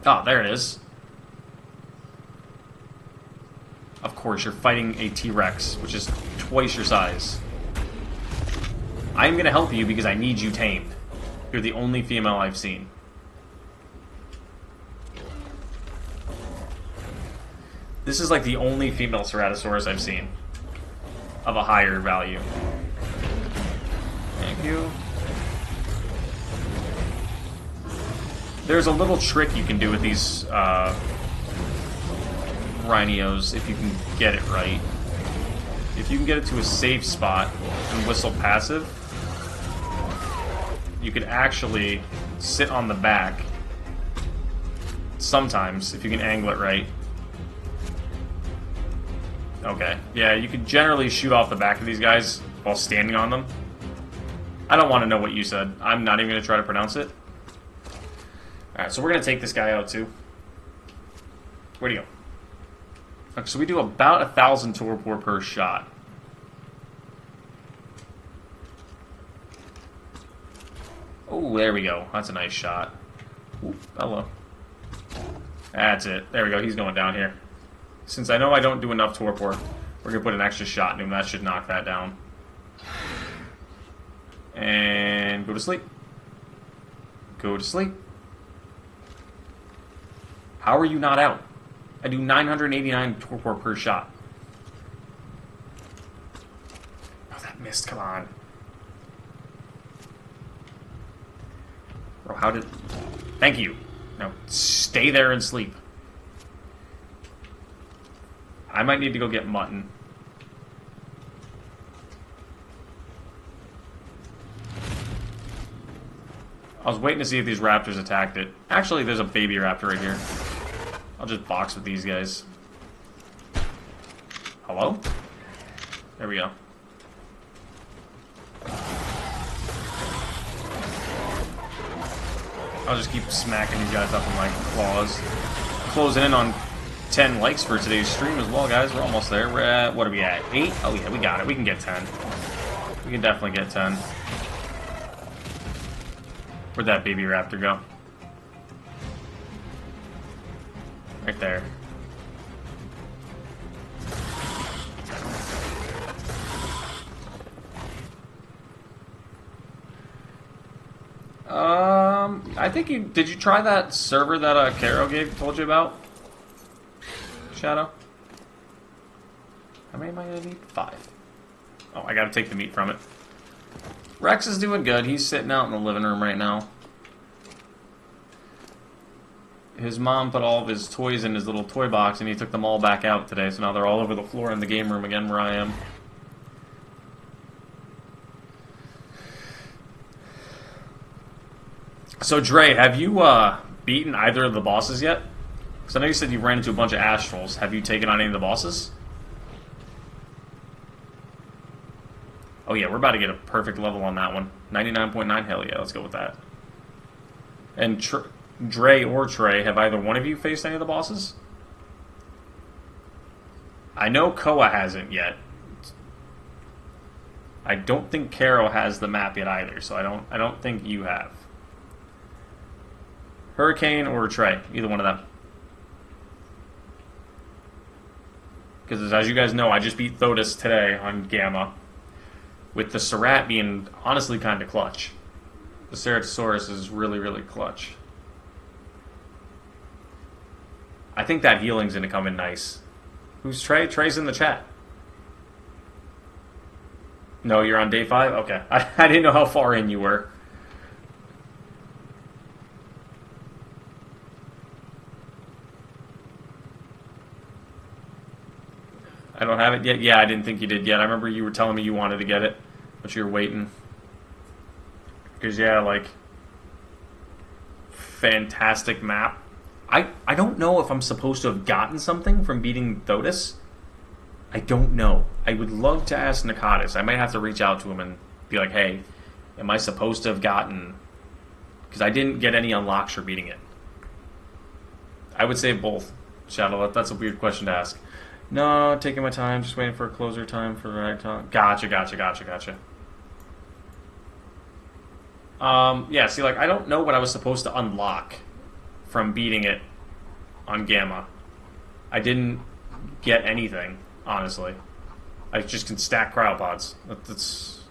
Oh, there it is. Of course, you're fighting a T-Rex, which is twice your size. I'm going to help you because I need you tamed. You're the only female I've seen. This is like the only female Ceratosaurus I've seen of a higher value. Thank you. There's a little trick you can do with these rhinos if you can get it right. If you can get it to a safe spot and whistle passive, you could actually sit on the back sometimes if you can angle it right. Okay, yeah, you can generally shoot off the back of these guys while standing on them. I don't want to know what you said. I'm not even going to try to pronounce it. Alright, so we're going to take this guy out too. Where'd he go? Okay, so we do about 1,000 torpor per shot. Oh, there we go. That's a nice shot. Ooh, hello. That's it. There we go. He's going down here. Since I know I don't do enough torpor, we're going to put an extra shot in him. That should knock that down. And go to sleep. Go to sleep. How are you not out? I do 989 torpor per shot. Oh, that missed. Come on. Bro, how did... Thank you. Now, stay there and sleep. I might need to go get mutton. I was waiting to see if these raptors attacked it. Actually, there's a baby raptor right here. I'll just box with these guys. Hello? There we go. I'll just keep smacking these guys up in my claws. Closing in on 10 likes for today's stream as well, guys. We're almost there. We're at, what are we at? 8? Oh, yeah, we got it. We can get 10. We can definitely get 10. Where'd that baby raptor go? Right there. I think you... Did you try that server that Caro told you about? Shadow? How many am I going to need? 5. Oh, I got to take the meat from it. Rex is doing good. He's sitting out in the living room right now. His mom put all of his toys in his little toy box, and he took them all back out today, so now they're all over the floor in the game room again where I am. So, Dre, have you beaten either of the bosses yet? Because I know you said you ran into a bunch of Astrals. Have you taken on any of the bosses? Oh yeah, we're about to get a perfect level on that one. 99.9, hell yeah, let's go with that. And Dre or Trey, have either one of you faced any of the bosses? I know Koa hasn't yet. I don't think Caro has the map yet either, so I don't think you have. Hurricane or Trey, either one of them. Because as you guys know, I just beat Thotis today on Gamma. With the Cerat being honestly kind of clutch. The Ceratosaurus is really, really clutch. I think that healing's going to come in nice. Who's Trey? Trey's in the chat. No, you're on day 5? Okay. I didn't know how far in you were. I don't have it yet? Yeah, I didn't think you did yet. I remember you were telling me you wanted to get it, but you were waiting. Because, yeah, like, fantastic map. I don't know if I'm supposed to have gotten something from beating Thotis. I don't know. I would love to ask Nakatis. I might have to reach out to him and be like, hey, am I supposed to have gotten... Because I didn't get any unlocks for beating it. I would say both. Shadow, that's a weird question to ask. No, taking my time, just waiting for a closer time for the right time. Gotcha. Yeah, see, like, I don't know what I was supposed to unlock from beating it on Gamma. I didn't get anything, honestly. I just can stack cryopods. That's...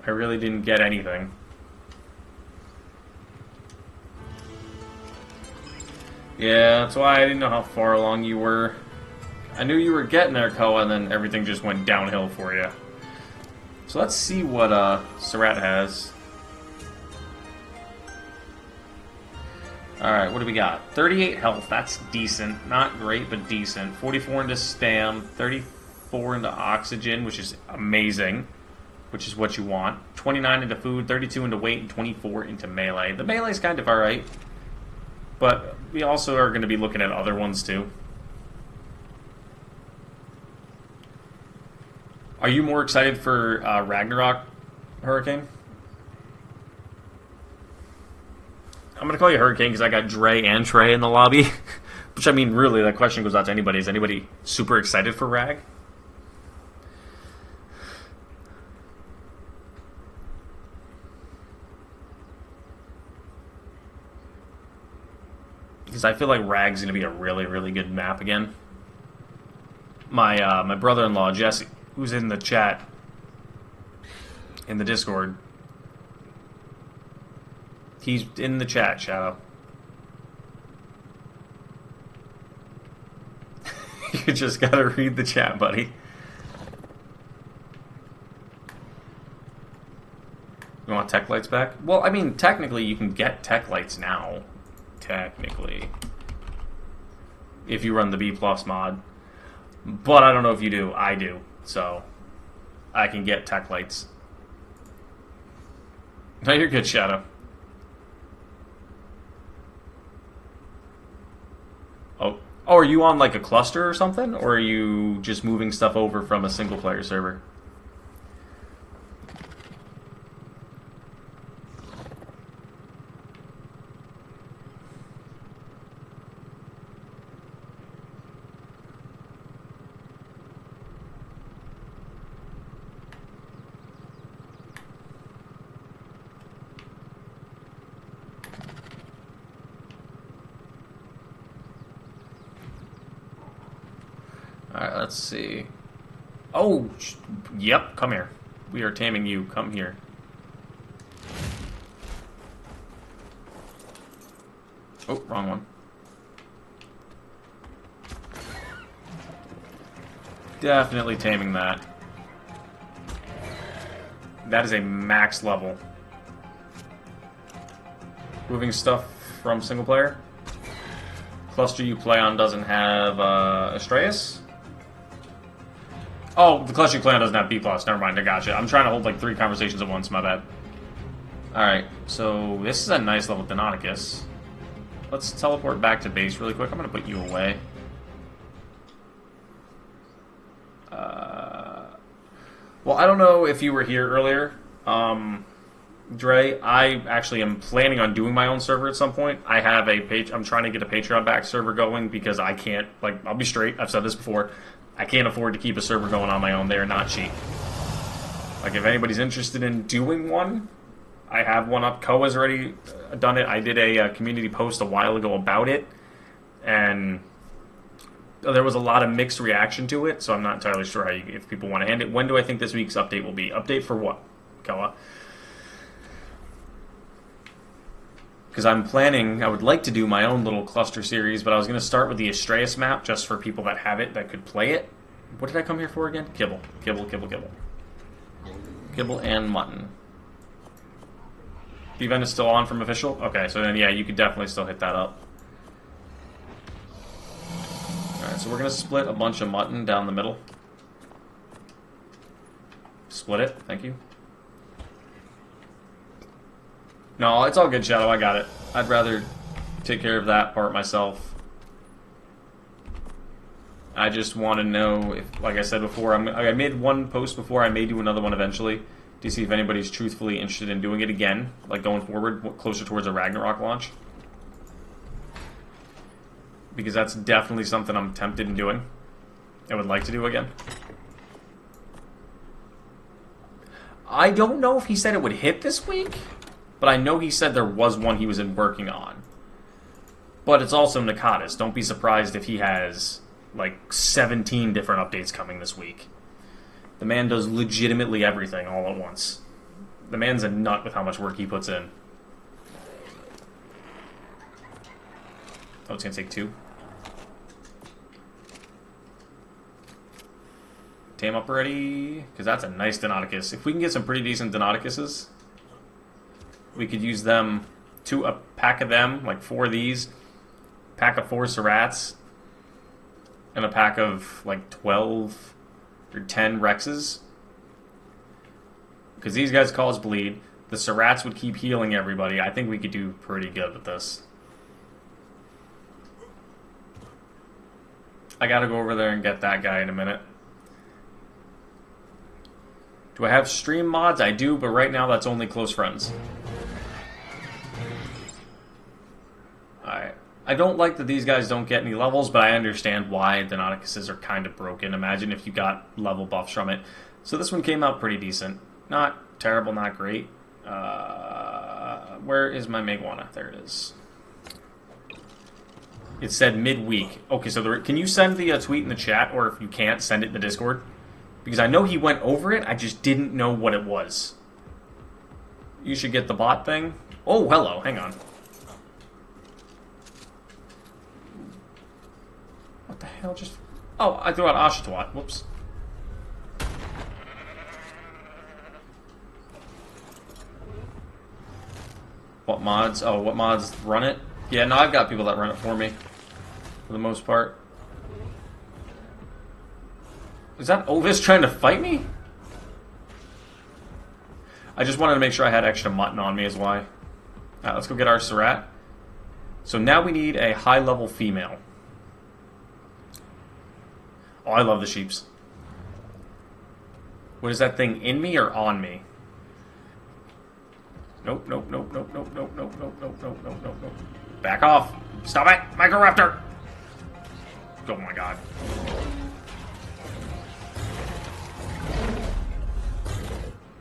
I really didn't get anything. Yeah, that's why I didn't know how far along you were. I knew you were getting there, Koa, and then everything just went downhill for you. So let's see what Surat has. Alright, what do we got? 38 health, that's decent. Not great, but decent. 44 into stam, 34 into oxygen, which is amazing. Which is what you want. 29 into food, 32 into weight, and 24 into melee. The melee's kind of alright. But we also are going to be looking at other ones too. Are you more excited for Ragnarok, Hurricane? I'm going to call you Hurricane because I got Dre and Trey in the lobby. Which, I mean, really, that question goes out to anybody. Is anybody super excited for Rag? Because I feel like Rag's going to be a really, really good map again. My brother-in-law, Jesse, who's in the chat, in the Discord. He's in the chat, Shadow. You just gotta read the chat, buddy. You want tech lights back? Well, I mean, technically you can get tech lights now. Technically. If you run the B+ mod. But I don't know if you do. I do. So, I can get tech lights. No, you're good, Shadow. Oh, are you on like a cluster or something? Or are you just moving stuff over from a single player server? Alright, let's see. Oh, yep, come here. We are taming you. Come here. Oh, wrong one. Definitely taming that. That is a max level. Moving stuff from single player. Cluster you play on doesn't have Astraeos. Oh, the cluster you play on doesn't have B+. Never mind, I gotcha. I'm trying to hold like 3 conversations at once, my bad. Alright, so this is a nice level Deinonychus. Let's teleport back to base really quick. I'm going to put you away. Well, I don't know if you were here earlier. Dre, I actually am planning on doing my own server at some point. I have a page. I'm trying to get a Patreon back server going because I can't, like, I'll be straight. I've said this before. I can't afford to keep a server going on my own. They're not cheap. Like, if anybody's interested in doing one, I have one up. Koa's already done it. I did a community post a while ago about it, and there was a lot of mixed reaction to it, so I'm not entirely sure if people want to hand it. When do I think this week's update will be? Update for what, Koa? Because I'm planning, I would like to do my own little cluster series, but I was going to start with the Astraeos map, just for people that have it, that could play it. What did I come here for again? Kibble. Kibble, kibble, kibble. Kibble and mutton. The event is still on from official? Okay, so then, yeah, you could definitely still hit that up. Alright, so we're going to split a bunch of mutton down the middle. Split it, thank you. No, it's all good, Shadow. I got it. I'd rather take care of that part myself. I just want to know if, like I said before, I made one post before. I may do another one eventually to see if anybody's truthfully interested in doing it again, like going forward, closer towards a Ragnarok launch. Because that's definitely something I'm tempted in doing. I would like to do again. I don't know if he said it would hit this week. But I know he said there was one he was working on. But it's also Nakatis. Don't be surprised if he has like 17 different updates coming this week. The man does legitimately everything all at once. The man's a nut with how much work he puts in. Oh, it's going to take 2. Tame up already? Because that's a nice Dinodicus. If we can get some pretty decent Dinodicuses, we could use them, a pack of them, like 4 of these, pack of 4 Serats, and a pack of like 12 or 10 Rexes. Because these guys cause bleed. The Serats would keep healing everybody. I think we could do pretty good with this. I gotta go over there and get that guy in a minute. Do I have stream mods? I do, but right now that's only close friends. Alright. I don't like that these guys don't get any levels, but I understand why Dinodicuses are kind of broken. Imagine if you got level buffs from it. So this one came out pretty decent. Not terrible, not great. Where is my Megawana? There it is. It said midweek. Okay, so can you send the tweet in the chat, or if you can't, send it in the Discord? Because I know he went over it, I just didn't know what it was. You should get the bot thing. Oh, hello, hang on. What the hell just... Oh, I threw out Ashatwat. Whoops. What mods? Oh, what mods run it? Yeah, no, I've got people that run it for me. For the most part. Is that Ovis trying to fight me? I just wanted to make sure I had extra mutton on me is why. Alright, let's go get our Serat. So now we need a high-level female. Oh, I love the sheeps. What is that thing, in me or on me? Nope, nope, nope, nope, nope, nope, nope, nope, nope, nope, nope, nope, nope. Back off! Stop it! Microraptor! Oh my god.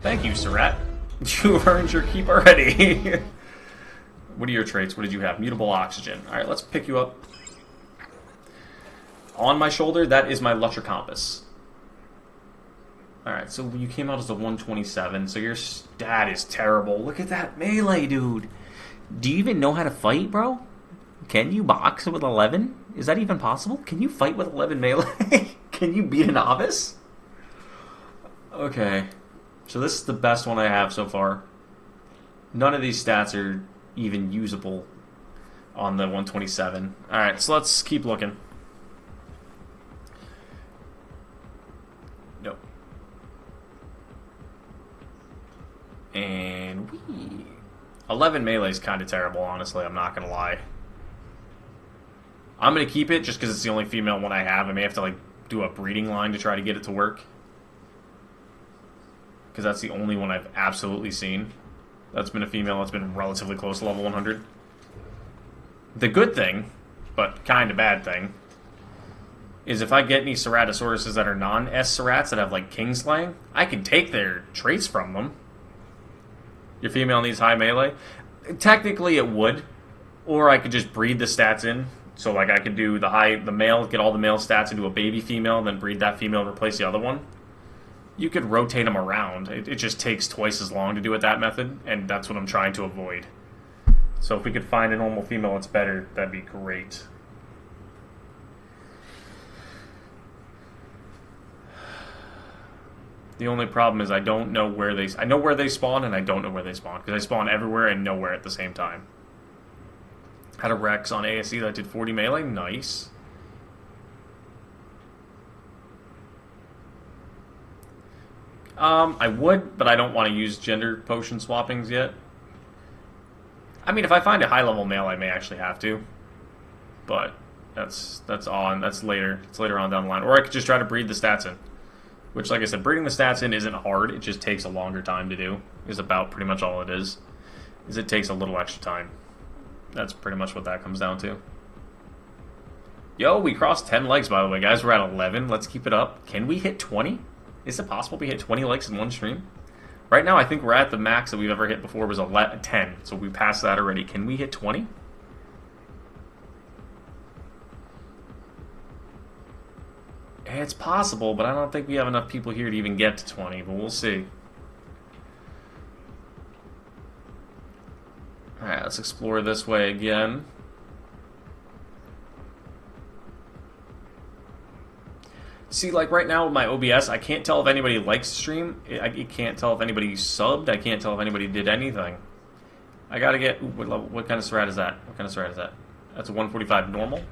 Thank you, Serat. You earned your keep already. What are your traits? What did you have? Mutable oxygen. Alright, let's pick you up. On my shoulder, that is my Lutricampus. Alright, so you came out as a 127, so your stat is terrible. Look at that melee, dude. Do you even know how to fight, bro? Can you box with 11? Is that even possible? Can you fight with 11 melee? Can you beat a novice? Okay. So this is the best one I have so far. None of these stats are even usable on the 127. Alright, so let's keep looking. Nope. And 11 melee is kind of terrible, honestly. I'm not going to lie. I'm going to keep it just because it's the only female one I have. I may have to like do a breeding line to try to get it to work. Because that's the only one I've absolutely seen. That's been a female that's been relatively close to level 100. The good thing, but kind of bad thing, is if I get any Ceratosauruses that are non-S Cerats that have like Kingslaying, I can take their traits from them. Your female needs high melee. Technically it would. Or I could just breed the stats in. So like I could do the male, get all the male stats into a baby female, then breed that female and replace the other one. You could rotate them around. It just takes twice as long to do it that method, and that's what I'm trying to avoid. So if we could find a normal female that's better, that'd be great. The only problem is I don't know where they... I know where they spawn, and I don't know where they spawn, because I spawn everywhere and nowhere at the same time. Had a Rex on ASE that did 40 melee. Nice. I would, but I don't want to use gender potion swappings yet. I mean, if I find a high-level male, I may actually have to. But that's later. It's later on down the line. Or I could just try to breed the stats in. Which, like I said, breeding the stats in isn't hard. It just takes a longer time to do. Is about pretty much all it is. It takes a little extra time. That's pretty much what that comes down to. Yo, we crossed 10 likes, by the way, guys. We're at 11. Let's keep it up. Can we hit 20? Is it possible we hit 20 likes in one stream? Right now, I think we're at the max that we've ever hit before was 10. So we passed that already. Can we hit 20? It's possible, but I don't think we have enough people here to even get to 20, but we'll see. Alright, let's explore this way again. See, like right now with my OBS, I can't tell if anybody likes the stream. I can't tell if anybody subbed. I can't tell if anybody did anything. I gotta get... Ooh, what kind of Cerat is that? What kind of Cerat is that? That's a 145 normal.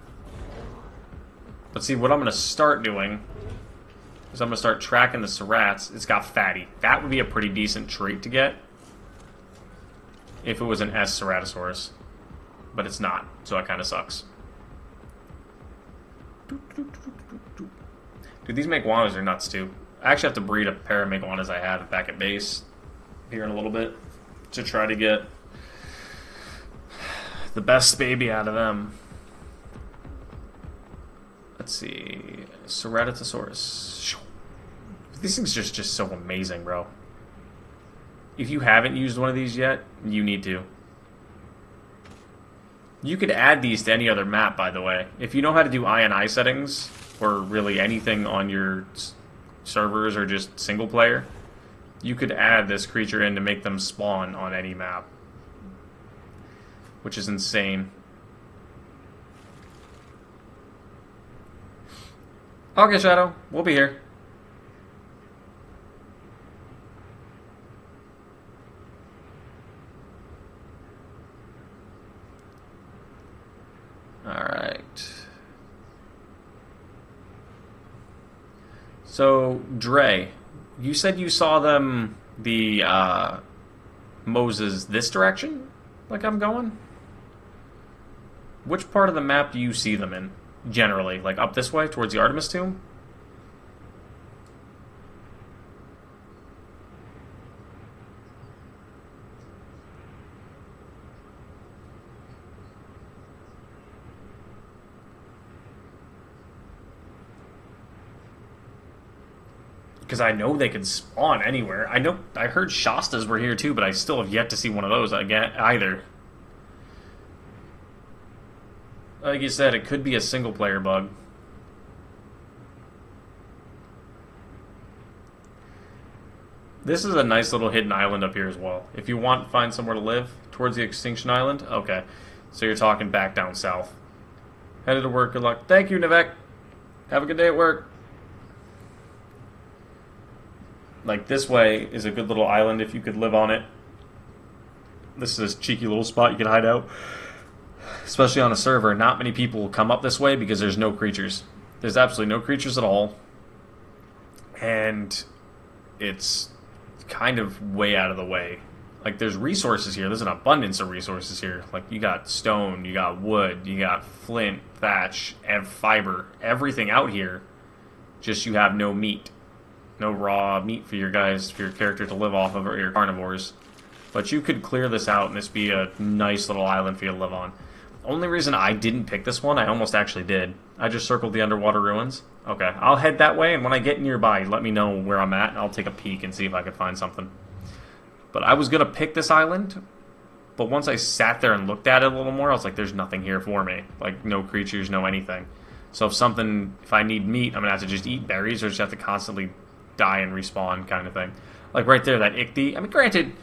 But see, what I'm going to start doing is I'm going to start tracking the Cerats. It's got fatty. That would be a pretty decent trait to get if it was an S Ceratosaurus. But it's not, so that kind of sucks. Dude, these Meguanas are nuts, too. I actually have to breed a pair of Meguanas I have back at base here in a little bit to try to get the best baby out of them. Let's see. Ceratosaurus. These things are just so amazing, bro. If you haven't used one of these yet, you need to. You could add these to any other map, by the way. If you know how to do I&I settings, or really anything on your servers or just single player, you could add this creature in to make them spawn on any map. Which is insane. Okay, Shadow. We'll be here. Alright. So, Dre, you said you saw them, the, Moses, this direction? Like I'm going? Which part of the map do you see them in? Generally, like up this way towards the Artemis tomb? Because I know they can spawn anywhere. I heard Shastas were here too, but I still have yet to see one of those again either. Like you said, it could be a single-player bug. This is a nice little hidden island up here as well. If you want to find somewhere to live towards the Extinction Island, okay. So you're talking back down south. Headed to work, good luck. Thank you, Nivek. Have a good day at work. Like, this way is a good little island if you could live on it. This is a cheeky little spot you can hide out. Especially on a server, not many people will come up this way because there's no creatures. There's absolutely no creatures at all. And it's kind of way out of the way. Like, there's resources here. There's an abundance of resources here. Like, you got stone, you got wood, you got flint, thatch, and fiber. Everything out here. Just you have no meat. No raw meat for your guys, for your character to live off of, or your carnivores. But you could clear this out and this be a nice little island for you to live on. Only reason I didn't pick this one, I almost actually did. I just circled the underwater ruins. Okay, I'll head that way, and when I get nearby, let me know where I'm at, and I'll take a peek and see if I can find something. But I was going to pick this island, but once I sat there and looked at it a little more, I was like, there's nothing here for me. Like, no creatures, no anything. So if I need meat, I'm going to have to just eat berries, or just have to constantly die and respawn kind of thing. Like right there, that ichthy. I mean, granted,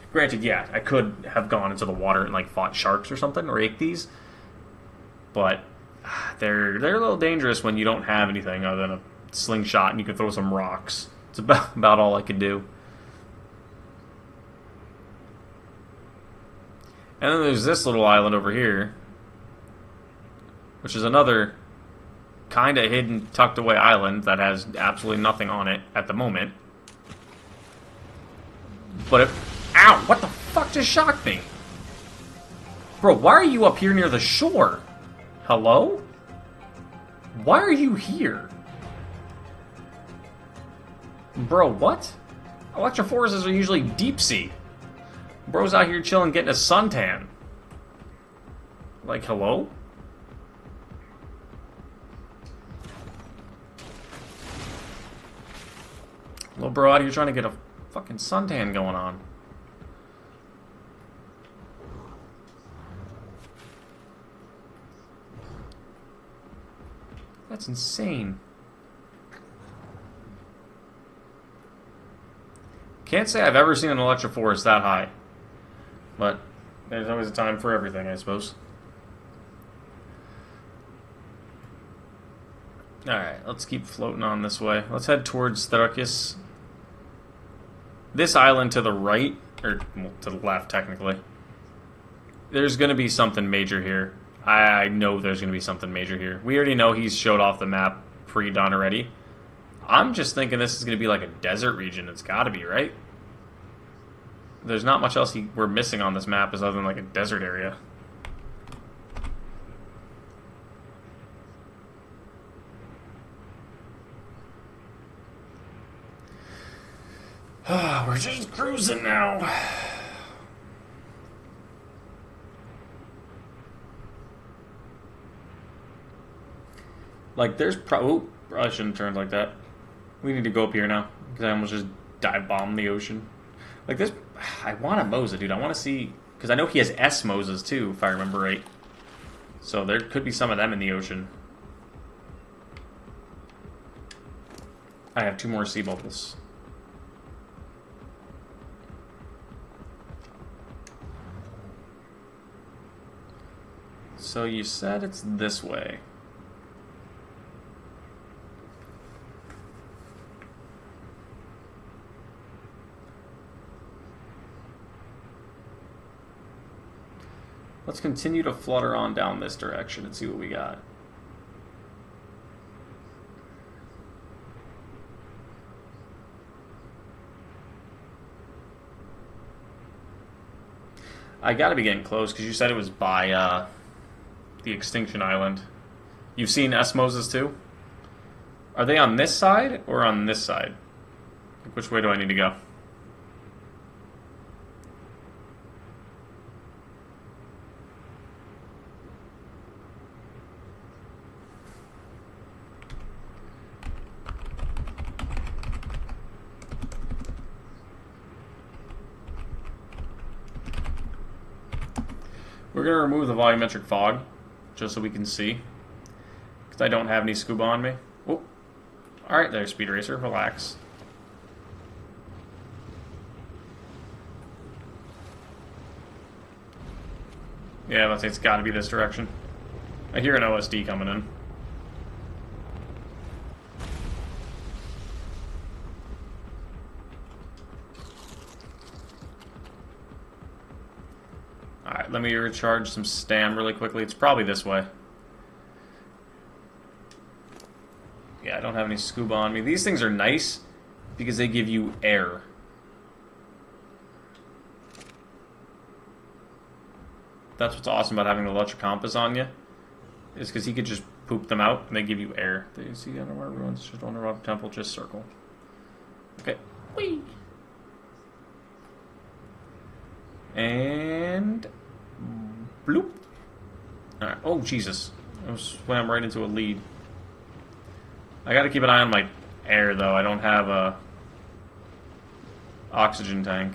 yeah, I could have gone into the water and like fought sharks or something, or ichthyes. But they're a little dangerous when you don't have anything other than a slingshot and you can throw some rocks. It's about all I could do. And then there's this little island over here, which is another kind of hidden, tucked away island that has absolutely nothing on it at the moment. But ow! What the fuck just shocked me? Bro, why are you up here near the shore? Hello? Why are you here? Bro, what? Electrophorus are usually deep sea. Bro's out here chilling, getting a suntan. Like, hello? Little bro out here trying to get a fucking suntan going on. That's insane. Can't say I've ever seen an electroforest that high. But there's always a time for everything, I suppose. Alright, let's keep floating on this way. Let's head towards Therukis. This island to the right, or well, to the left, technically. There's going to be something major here. I know there's going to be something major here. We already know he's showed off the map pre-done already. I'm just thinking this is going to be like a desert region. It's got to be, right? There's not much else we're missing on this map other than like a desert area. We're just cruising now. Like, there's probably shouldn't turn like that. We need to go up here now because I almost just dive bombed the ocean. Like this, I want a Mosa, dude. I want to see because I know he has S Mosas too, if I remember right. So there could be some of them in the ocean. I have 2 more sea bubbles. So you said it's this way. Let's continue to flutter on down this direction and see what we got. I gotta be getting close because you said it was by the Extinction Island. You've seen S-Moses too? Are they on this side or on this side? Like, which way do I need to go? We're going to remove the volumetric fog, just so we can see. Because I don't have any scuba on me. Oh, alright there, Speed Racer. Relax. Yeah, let's say it's got to be this direction. I hear an OSD coming in. Alright, let me recharge some stam really quickly. It's probably this way. Yeah, I don't have any scuba on me. These things are nice because they give you air. That's what's awesome about having the Lutricampus on you. Is because he could just poop them out and they give you air. Do you see underwater ruins? Just underwater temple, just circle. Okay. Whee! And bloop. Alright. Oh, Jesus. I swam right into a lead. I gotta keep an eye on my air, though. I don't have a oxygen tank.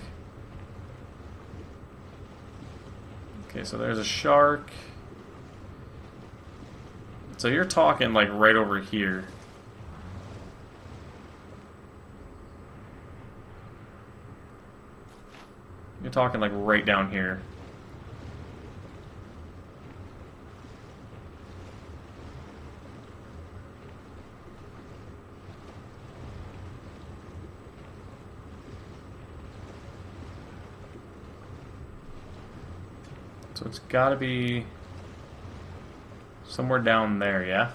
Okay, so there's a shark. So you're talking, like, right over here. You're talking, like, right down here. So it's gotta be somewhere down there, yeah?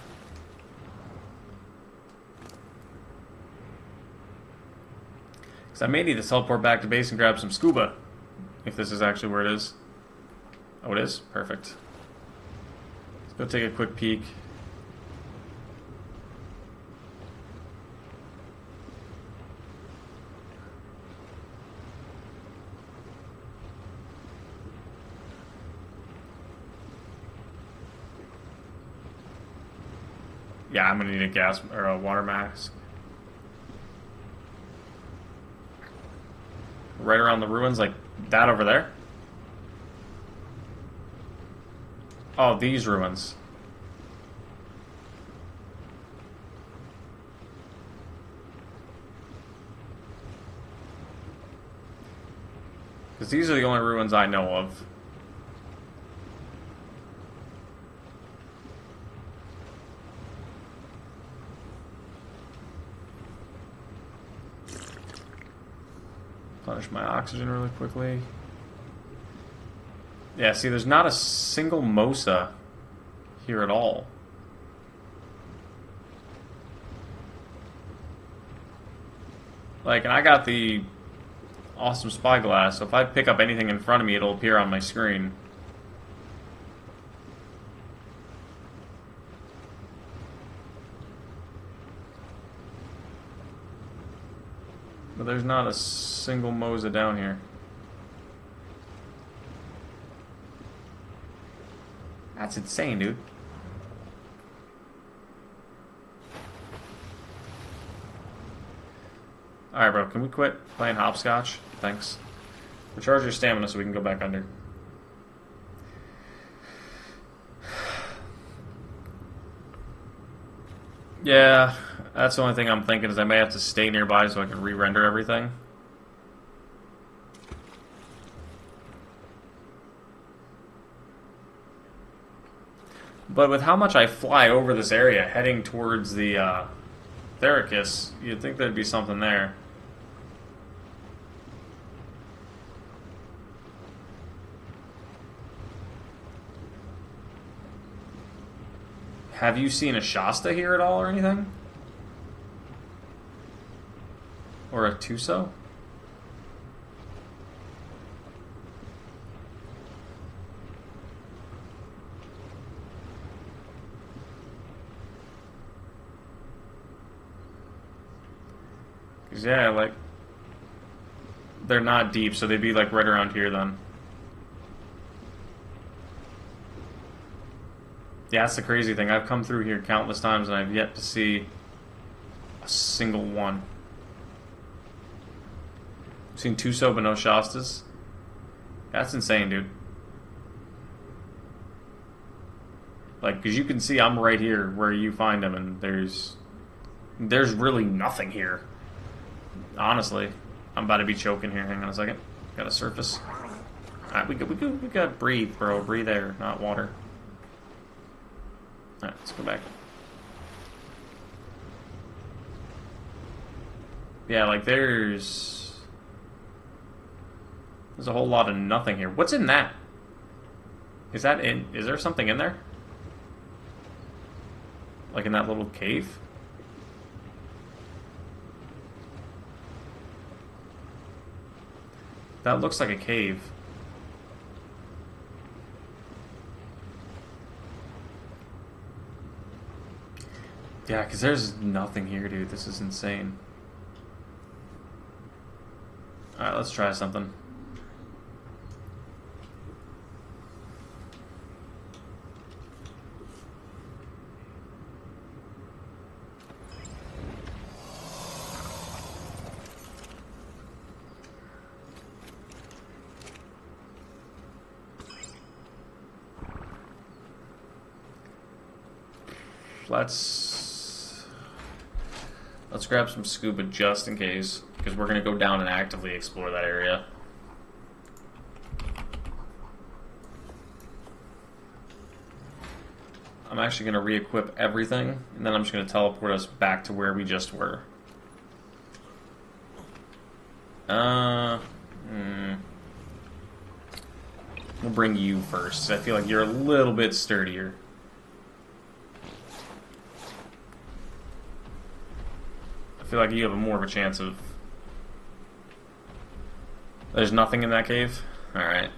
Because I may need to teleport back to base and grab some scuba. If this is actually where it is. Oh, it is? Perfect. Let's go take a quick peek. Yeah, I'm gonna need a gas or a water mask. Right around the ruins, like that over there. Oh, these ruins. Because these are the only ruins I know of. Replenish my oxygen really quickly. Yeah, see, there's not a single Mosa here at all. Like, and I got the awesome Spyglass, so if I pick up anything in front of me, it'll appear on my screen. But there's not a single Mosa down here. That's insane, dude. Alright, bro, can we quit playing hopscotch? Thanks. Recharge your stamina so we can go back under. Yeah, that's the only thing I'm thinking is I may have to stay nearby so I can re-render everything. But with how much I fly over this area heading towards the Thericus, you'd think there'd be something there. Have you seen a Shasta here at all or anything? Or a Tuso? Cause yeah, like they're not deep, so they'd be like right around here then. Yeah, that's the crazy thing. I've come through here countless times and I've yet to see a single one. I've seen Tuso but no Shastas. That's insane, dude. Like, because you can see I'm right here where you find them, and there's really nothing here. Honestly. I'm about to be choking here. Hang on a second. Got a surface. Alright, we gotta breathe, bro. Breathe air, not water. Alright, let's go back. Yeah, like there's a whole lot of nothing here. What's in that? Is there something in there? Like in that little cave? That looks like a cave. Yeah, because there's nothing here, dude. This is insane. Alright, let's try something. Let's grab some scuba just in case, because we're going to go down and actively explore that area. I'm actually going to re-equip everything, and then I'm just going to teleport us back to where we just were. We'll bring you first. I feel like you're a little bit sturdier. I feel like you have more of a chance of... There's nothing in that cave? Alright.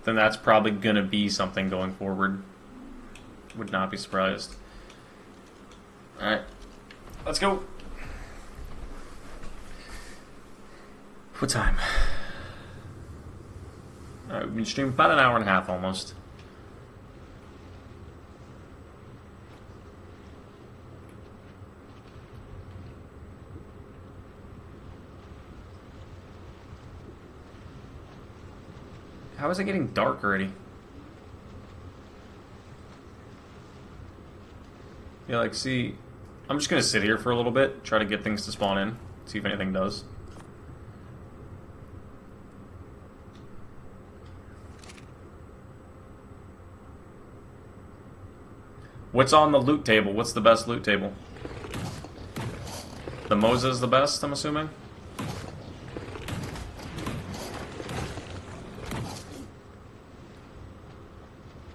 Then that's probably gonna be something going forward. Would not be surprised. Alright. Let's go! What time? Alright, we've been streaming about an hour and a half almost. How is it getting dark already? Yeah, like, see... I'm just gonna sit here for a little bit, try to get things to spawn in, see if anything does. What's on the loot table? What's the best loot table? The Mosa's the best, I'm assuming?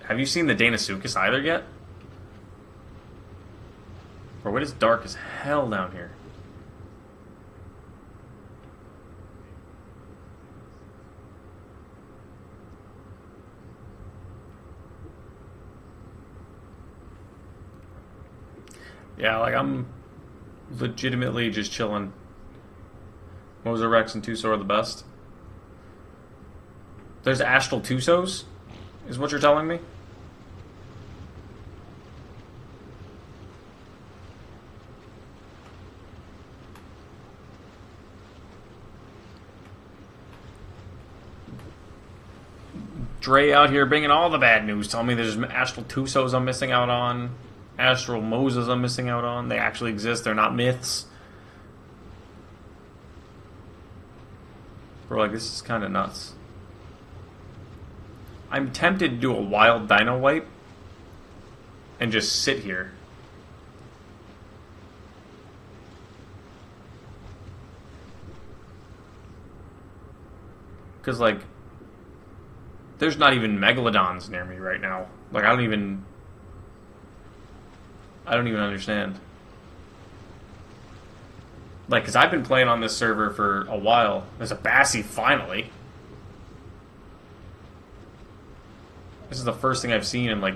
Have you seen the Deinosuchus either yet? Or what is dark as hell down here? Yeah, like I'm legitimately just chilling. Mosa Rex and Tuso are the best. There's Astral Tusos, is what you're telling me? Dre out here bringing all the bad news. Tell me there's Astral Tusos I'm missing out on. Astral Mosas I'm missing out on. They actually exist. They're not myths. Bro, like, this is kind of nuts. I'm tempted to do a wild dino wipe and just sit here. Because, like, there's not even megalodons near me right now. Like, I don't even understand. Like, because I've been playing on this server for a while. There's a Bassie, finally. This is the first thing I've seen in, like,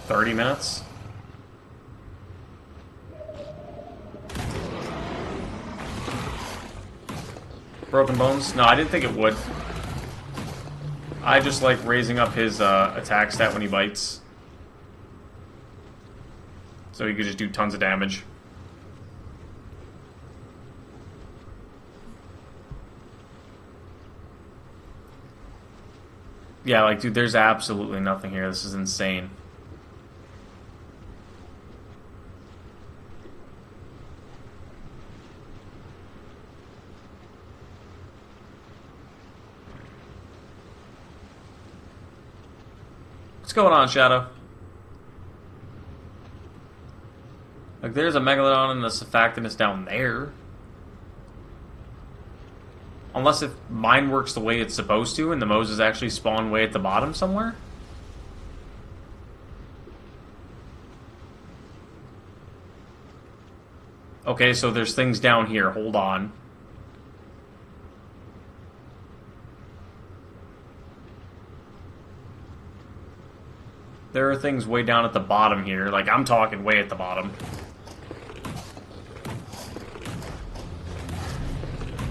30 minutes. Broken Bones? No, I didn't think it would. I just like raising up his attack stat when he bites. So he could just do tons of damage. Yeah, like, dude, there's absolutely nothing here. This is insane. What's going on, Shadow? Like, there's a Megalodon and the Surfactinus down there. Unless if mine works the way it's supposed to and the Moses actually spawn way at the bottom somewhere. Okay, so there's things down here. Hold on. There are things way down at the bottom here. Like, I'm talking way at the bottom.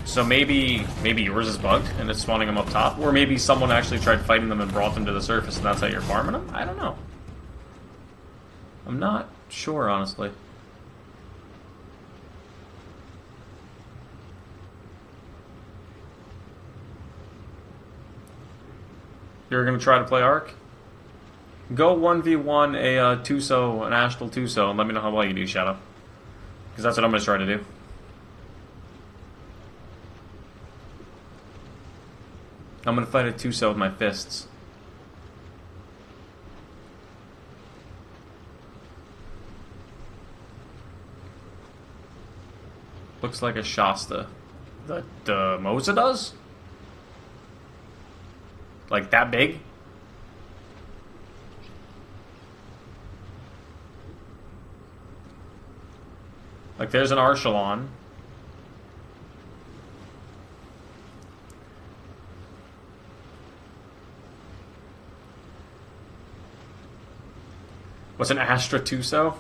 So maybe yours is bugged and it's spawning them up top. Or maybe someone actually tried fighting them and brought them to the surface and that's how you're farming them? I don't know. I'm not sure, honestly. You're going to try to play Ark? Go 1v1 a Tuso, an Astral Tuso, and let me know how well you do, Shadow. Because that's what I'm going to try to do. I'm going to fight a Tuso with my fists. Looks like a Shasta. The Mosa does? Like that big? Like, there's an Archelon. What's an Astra Tuso?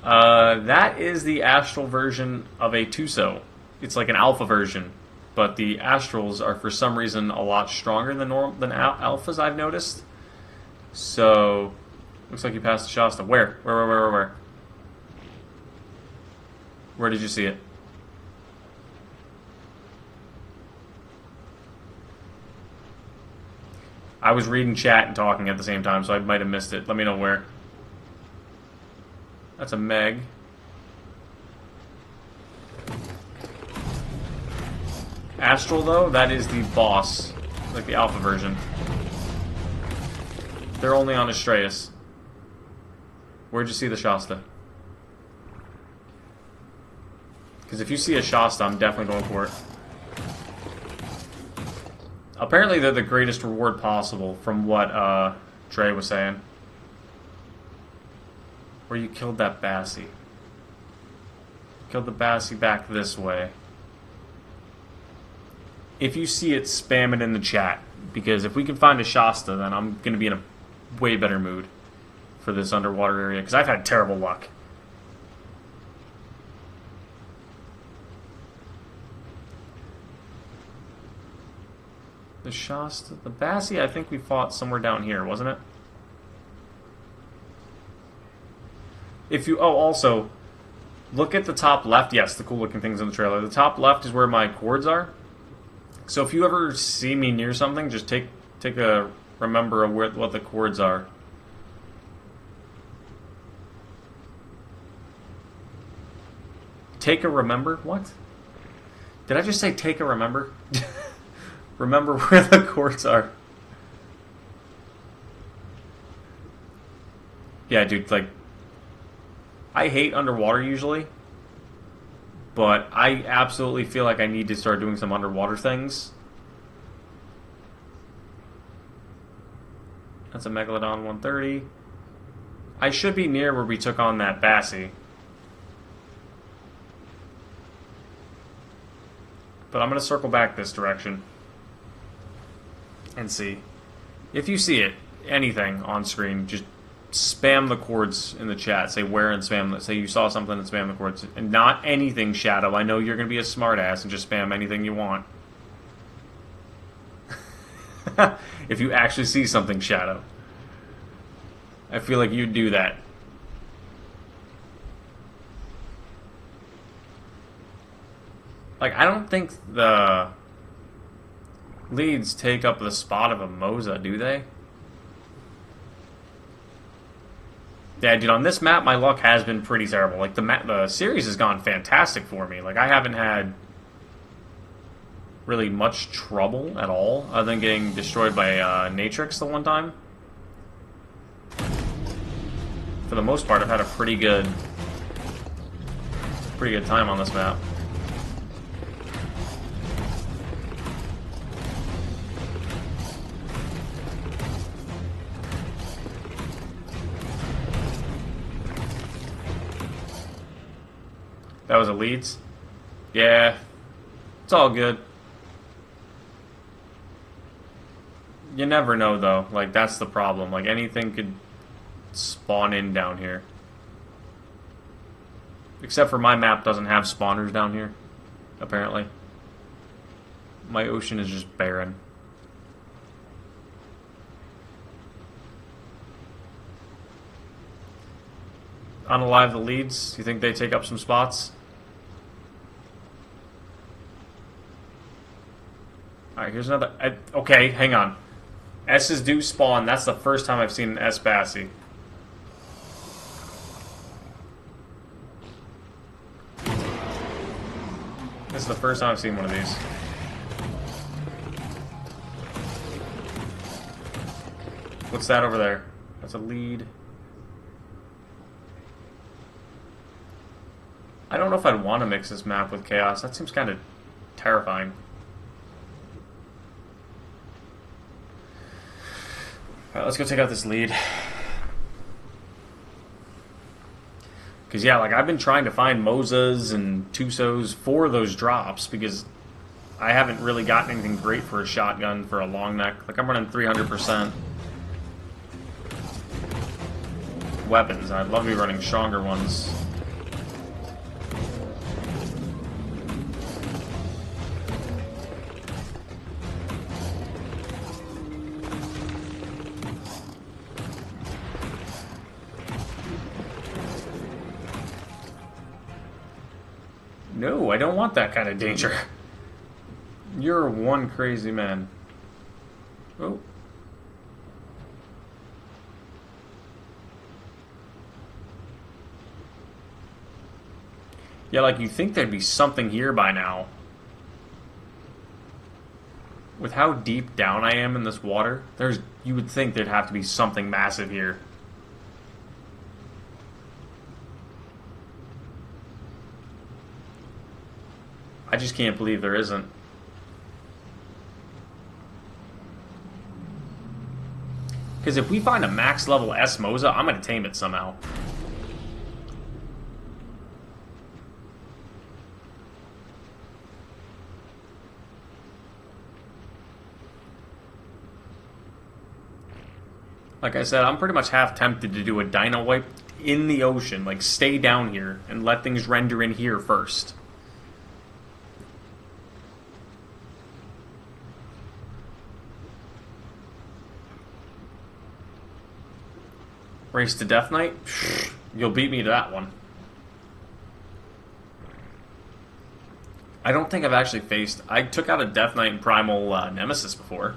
That is the astral version of a Tuso. It's like an alpha version. But the astrals are, for some reason, a lot stronger than alphas, I've noticed. So, looks like you passed the Shasta. Where? Where? Where did you see it? I was reading chat and talking at the same time, so I might have missed it. Let me know where. That's a Meg. Astral, though, that is the boss. Like the alpha version. They're only on Astraeos. Where'd you see the Shasta? Because if you see a Shasta, I'm definitely going for it. Apparently they're the greatest reward possible, from what Dre was saying. Where you killed that Bassie. Killed the Bassie back this way. If you see it, spam it in the chat. Because if we can find a Shasta, then I'm going to be in a way better mood for this underwater area. Because I've had terrible luck. The Shasta, the Bassie, I think we fought somewhere down here, wasn't it? If you, oh, also, look at the top left. Yes, the cool looking things in the trailer. The top left is where my cords are. So if you ever see me near something, just take a remember of what the cords are. Take a remember? What? Did I just say take a remember? Remember where the cords are. Yeah, dude, like, I hate underwater usually, but I absolutely feel like I need to start doing some underwater things. That's a Megalodon 130. I should be near where we took on that Bassie. But I'm going to circle back this direction and see. If you see it, anything on screen, just spam the chords in the chat. Say where and spam. Say you saw something and spam the chords. And not anything, Shadow. I know you're going to be a smartass and just spam anything you want. If you actually see something, Shadow. I feel like you'd do that. Like, I don't think the leads take up the spot of a Moza, do they? Yeah, dude, on this map, my luck has been pretty terrible. Like, the series has gone fantastic for me. Like, I haven't had really much trouble at all, other than getting destroyed by Natrix the one time. For the most part, I've had a pretty good time on this map. That was a Leeds? Yeah. It's all good. You never know, though. Like, that's the problem. Like, anything could spawn in down here. Except for my map doesn't have spawners down here, apparently. My ocean is just barren. Unalive the Leeds. You think they take up some spots? Alright, here's another... okay, hang on. S's do spawn. That's the first time I've seen an S Bassie. This is the first time I've seen one of these. What's that over there? That's a lead. I don't know if I'd want to mix this map with Chaos. That seems kind of terrifying. Alright, let's go take out this lead. Because, yeah, like, I've been trying to find Mozas and Tusos for those drops, because I haven't really gotten anything great for a shotgun for a long neck. Like, I'm running 300% weapons, and I'd love to be running stronger ones. No, I don't want that kind of danger. You're one crazy man. Oh. Yeah, like, you think there'd be something here by now. With how deep down I am in this water, you would think there'd have to be something massive here. I just can't believe there isn't. Because if we find a max level S Moza, I'm going to tame it somehow. Like I said, I'm pretty much half tempted to do a Dino wipe in the ocean. Like, stay down here and let things render in here first. Race to Death Knight? You'll beat me to that one. I don't think I've actually faced... I took out a Death Knight and Primal Nemesis before.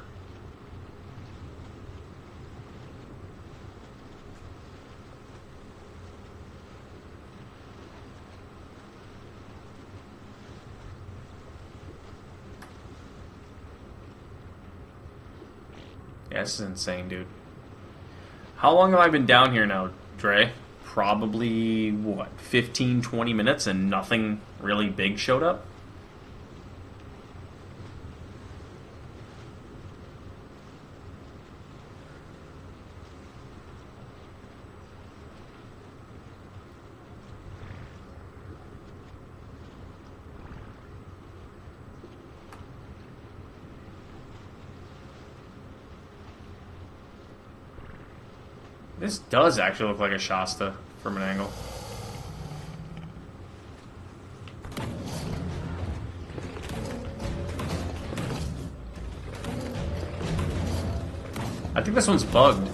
Yeah, this is insane, dude. How long have I been down here now, Dre? Probably, what, 15, 20 minutes and nothing really big showed up? This does actually look like a Shasta from an angle. I think this one's bugged.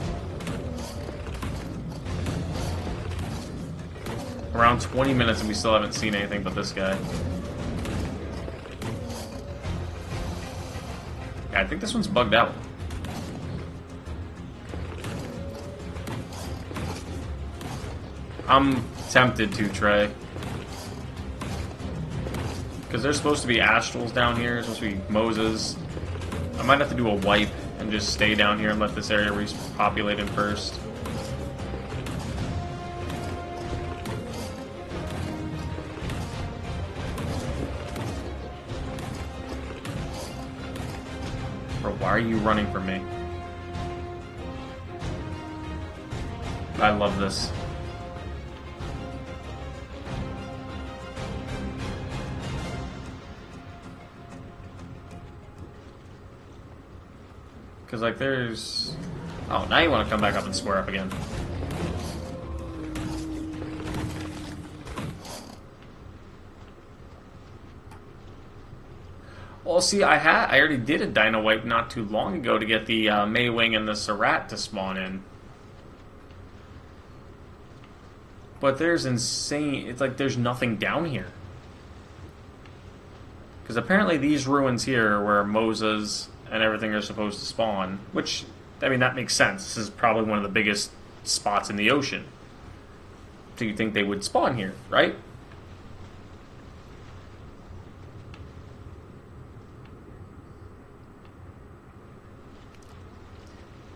Around 20 minutes and we still haven't seen anything but this guy. Yeah, I think this one's bugged out. I'm tempted to, Trey. Because there's supposed to be Astrals down here, there's supposed to be Moses. I might have to do a wipe and just stay down here and let this area repopulate in first. Bro, why are you running from me? I love this. Because, like, there's... Oh, now you want to come back up and square up again. Well, see, I already did a Dino wipe not too long ago to get the Maywing and the Surratt to spawn in. But there's insane... It's like there's nothing down here. Because apparently these ruins here are where Moses and everything are supposed to spawn. Which, I mean, that makes sense. This is probably one of the biggest spots in the ocean. So you think they would spawn here, right?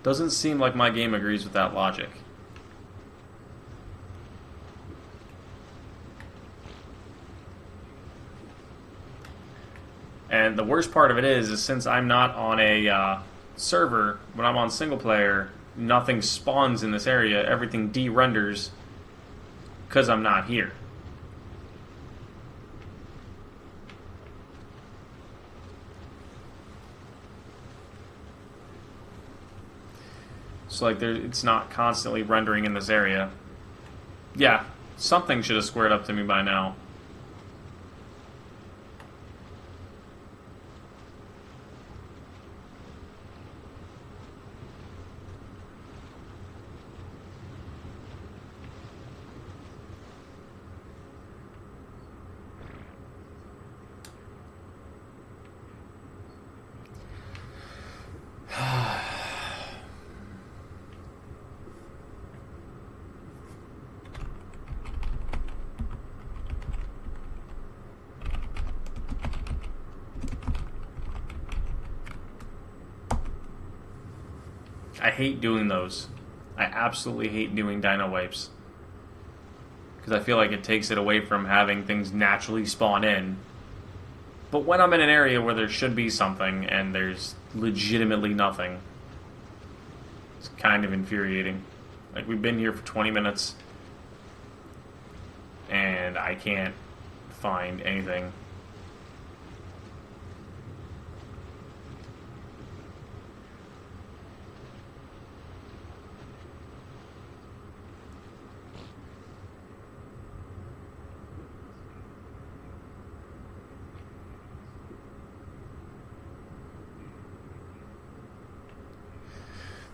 Doesn't seem like my game agrees with that logic. And the worst part of it is since I'm not on a server, when I'm on single player, nothing spawns in this area. Everything de-renders because I'm not here. So like it's not constantly rendering in this area. Yeah, something should have squared up to me by now. I hate doing those. I absolutely hate doing Dino wipes. Because I feel like it takes it away from having things naturally spawn in. But when I'm in an area where there should be something and there's legitimately nothing, it's kind of infuriating. Like, we've been here for 20 minutes and I can't find anything.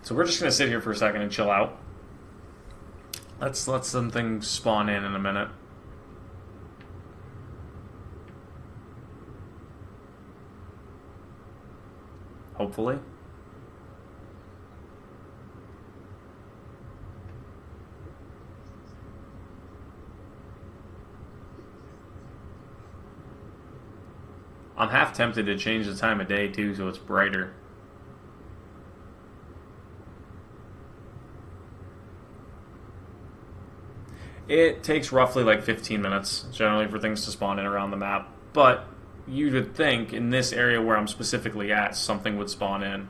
So we're just going to sit here for a second and chill out. Let's let some things spawn in a minute. Hopefully. I'm half tempted to change the time of day too so it's brighter. It takes roughly like 15 minutes, generally, for things to spawn in around the map. But you would think, in this area where I'm specifically at, something would spawn in.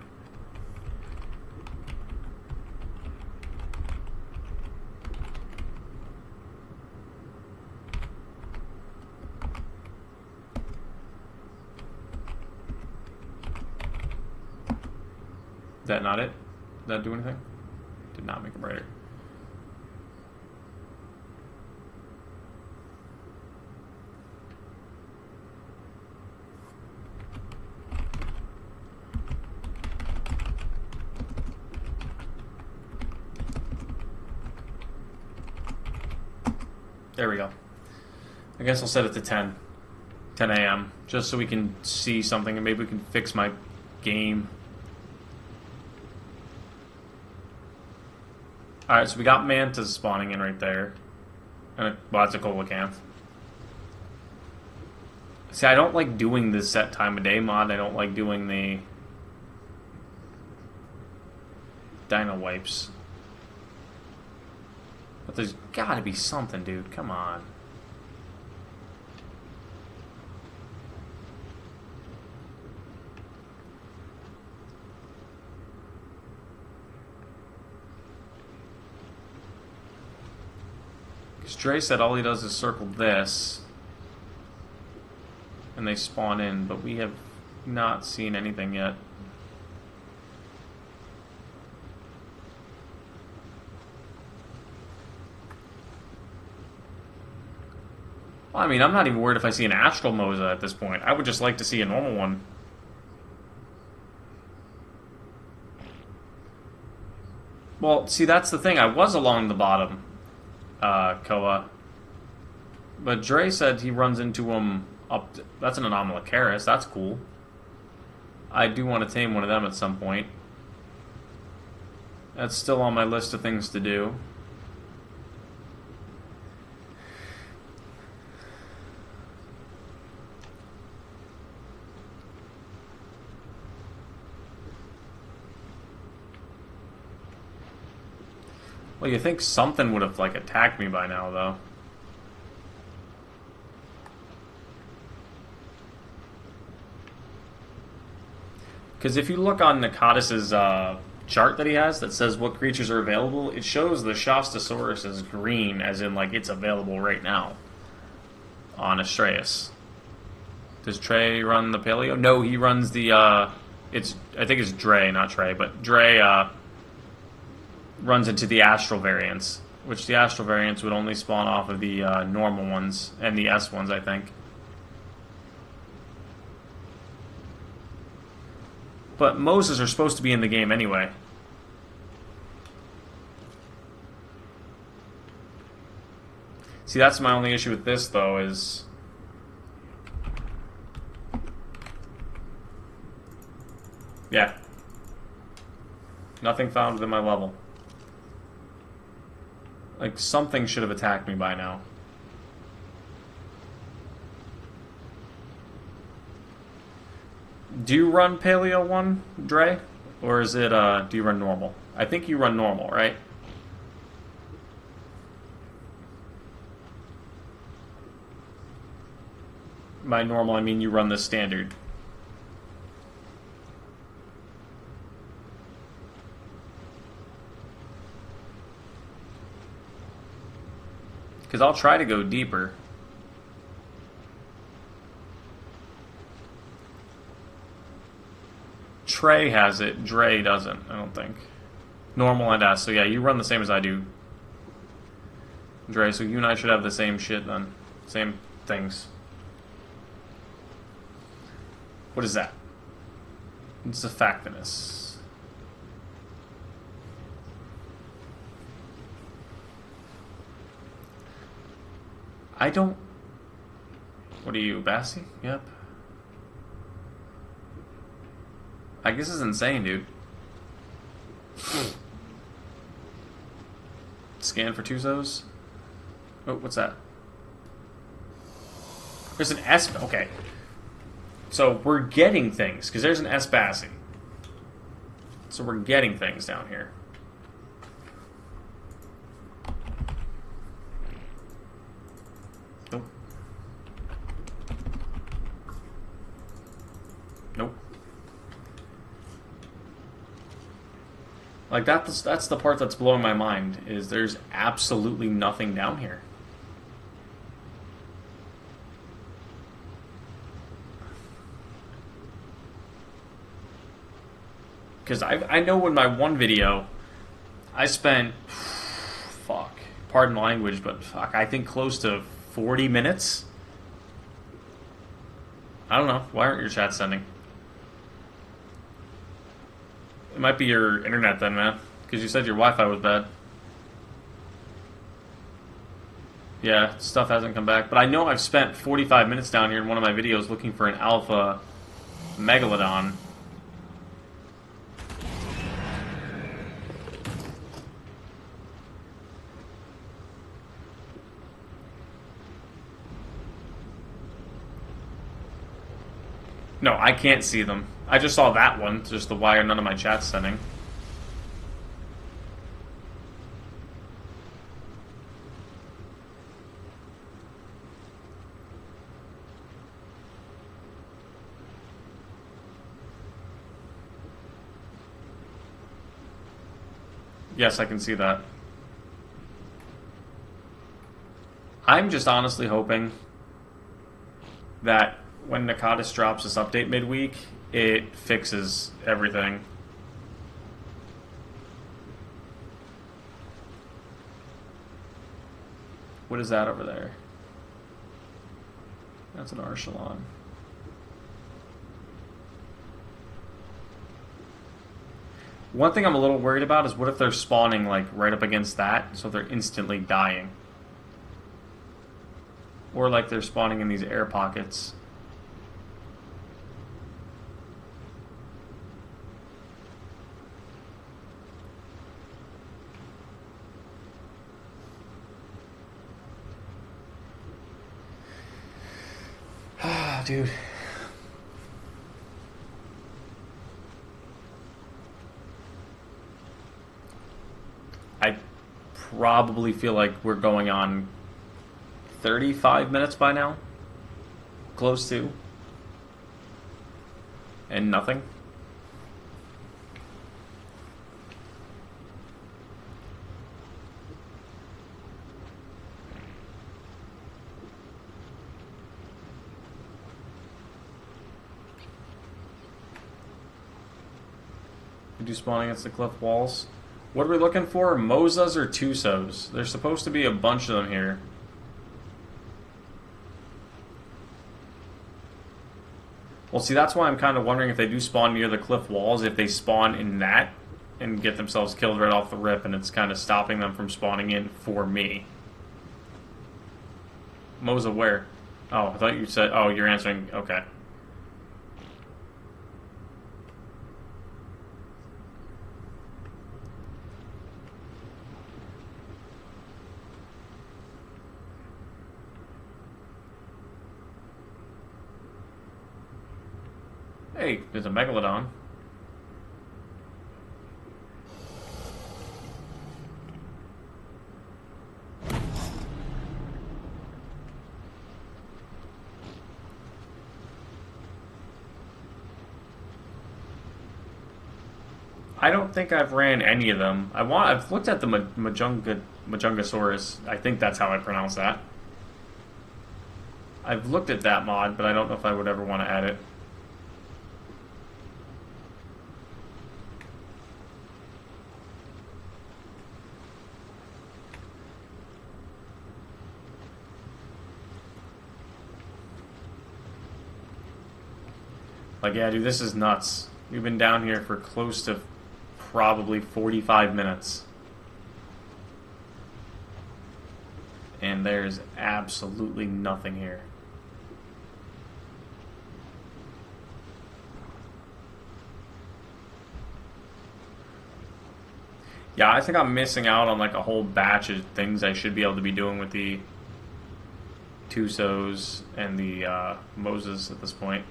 Is that not it? Did that do anything? Did not make it brighter. There we go. I guess I'll set it to 10 a.m. just so we can see something and maybe we can fix my game. Alright, so we got mantas spawning in right there. And well, that's a coelacanth. See, I don't like doing this set time of day mod. I don't like doing the dino wipes. But there's gotta be something, dude. Come on. Because Dre said all he does is circle this. And they spawn in, but we have not seen anything yet. Well, I mean, I'm not even worried if I see an astral mosa at this point. I would just like to see a normal one. Well, see, that's the thing. I was along the bottom, Koa. But Dre said he runs into him up... That's an Anomalocaris. That's cool. I do want to tame one of them at some point. That's still on my list of things to do. Well, you think something would have, like, attacked me by now, though. Because if you look on Nakatis's chart that he has that says what creatures are available, it shows the Shastasaurus is green, as in, like, it's available right now on Astraeos. Does Trey run the Paleo? No, he runs the, I think it's Dre, not Trey, but Dre, runs into the astral variants, which the astral variants would only spawn off of the normal ones and the S ones, I think. But Moses are supposed to be in the game anyway. See, that's my only issue with this, though, is... Yeah. Nothing found within my level. Like, something should have attacked me by now. Do you run Paleo 1, Dre? Or is it, do you run normal? I think you run normal, right? By normal, I mean you run the standard. Because I'll try to go deeper. Trey has it. Dre doesn't, I don't think. Normal and S. So yeah, you run the same as I do. Dre, so you and I should have the same shit then. Same things. What is that? It's a factinus. I don't... What are you, Bassie? Yep. I guess it's insane, dude. Scan for Tuzos. Oh, what's that? There's an S... Okay. So, we're getting things, because there's an S Bassie. So we're getting things down here. Nope. Nope. Like, that's the part that's blowing my mind, is there's absolutely nothing down here. Because I know in my one video, I spent, fuck, pardon the language, but fuck, I think close to 40 minutes? I don't know, why aren't your chats sending? It might be your internet then, man, because you said your Wi-Fi was bad. Yeah, stuff hasn't come back, but I know I've spent 45 minutes down here in one of my videos looking for an alpha megalodon. No, I can't see them. I just saw that one, just the wire none of my chat's sending. Yes, I can see that. I'm just honestly hoping that when Nakatis drops this update midweek, it fixes everything. What is that over there? That's an Archelon. One thing I'm a little worried about is what if they're spawning like right up against that, so they're instantly dying. Or like they're spawning in these air pockets. Dude. I probably feel like we're going on 35 minutes by now. Close to. And nothing. Do spawning against the cliff walls. What are we looking for? Mozas or Tusos? There's supposed to be a bunch of them here. Well, see, that's why I'm kind of wondering if they do spawn near the cliff walls, if they spawn in that and get themselves killed right off the rip, and it's kind of stopping them from spawning in for me. Moza where? Oh, I thought you said... Oh, you're answering... Okay. Hey, there's a Megalodon. I don't think I've ran any of them. I've looked at the Majungasaurus. I think that's how I pronounce that. I've looked at that mod, but I don't know if I would ever want to add it. Like, yeah, dude, this is nuts. We've been down here for close to probably 45 minutes. And there's absolutely nothing here. Yeah, I think I'm missing out on like a whole batch of things I should be able to be doing with the Tusos and the Moses at this point.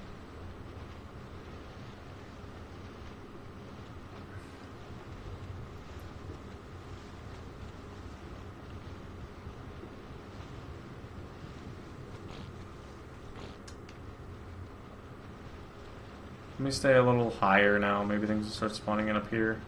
Let me stay a little higher now. Maybe things will start spawning in up here.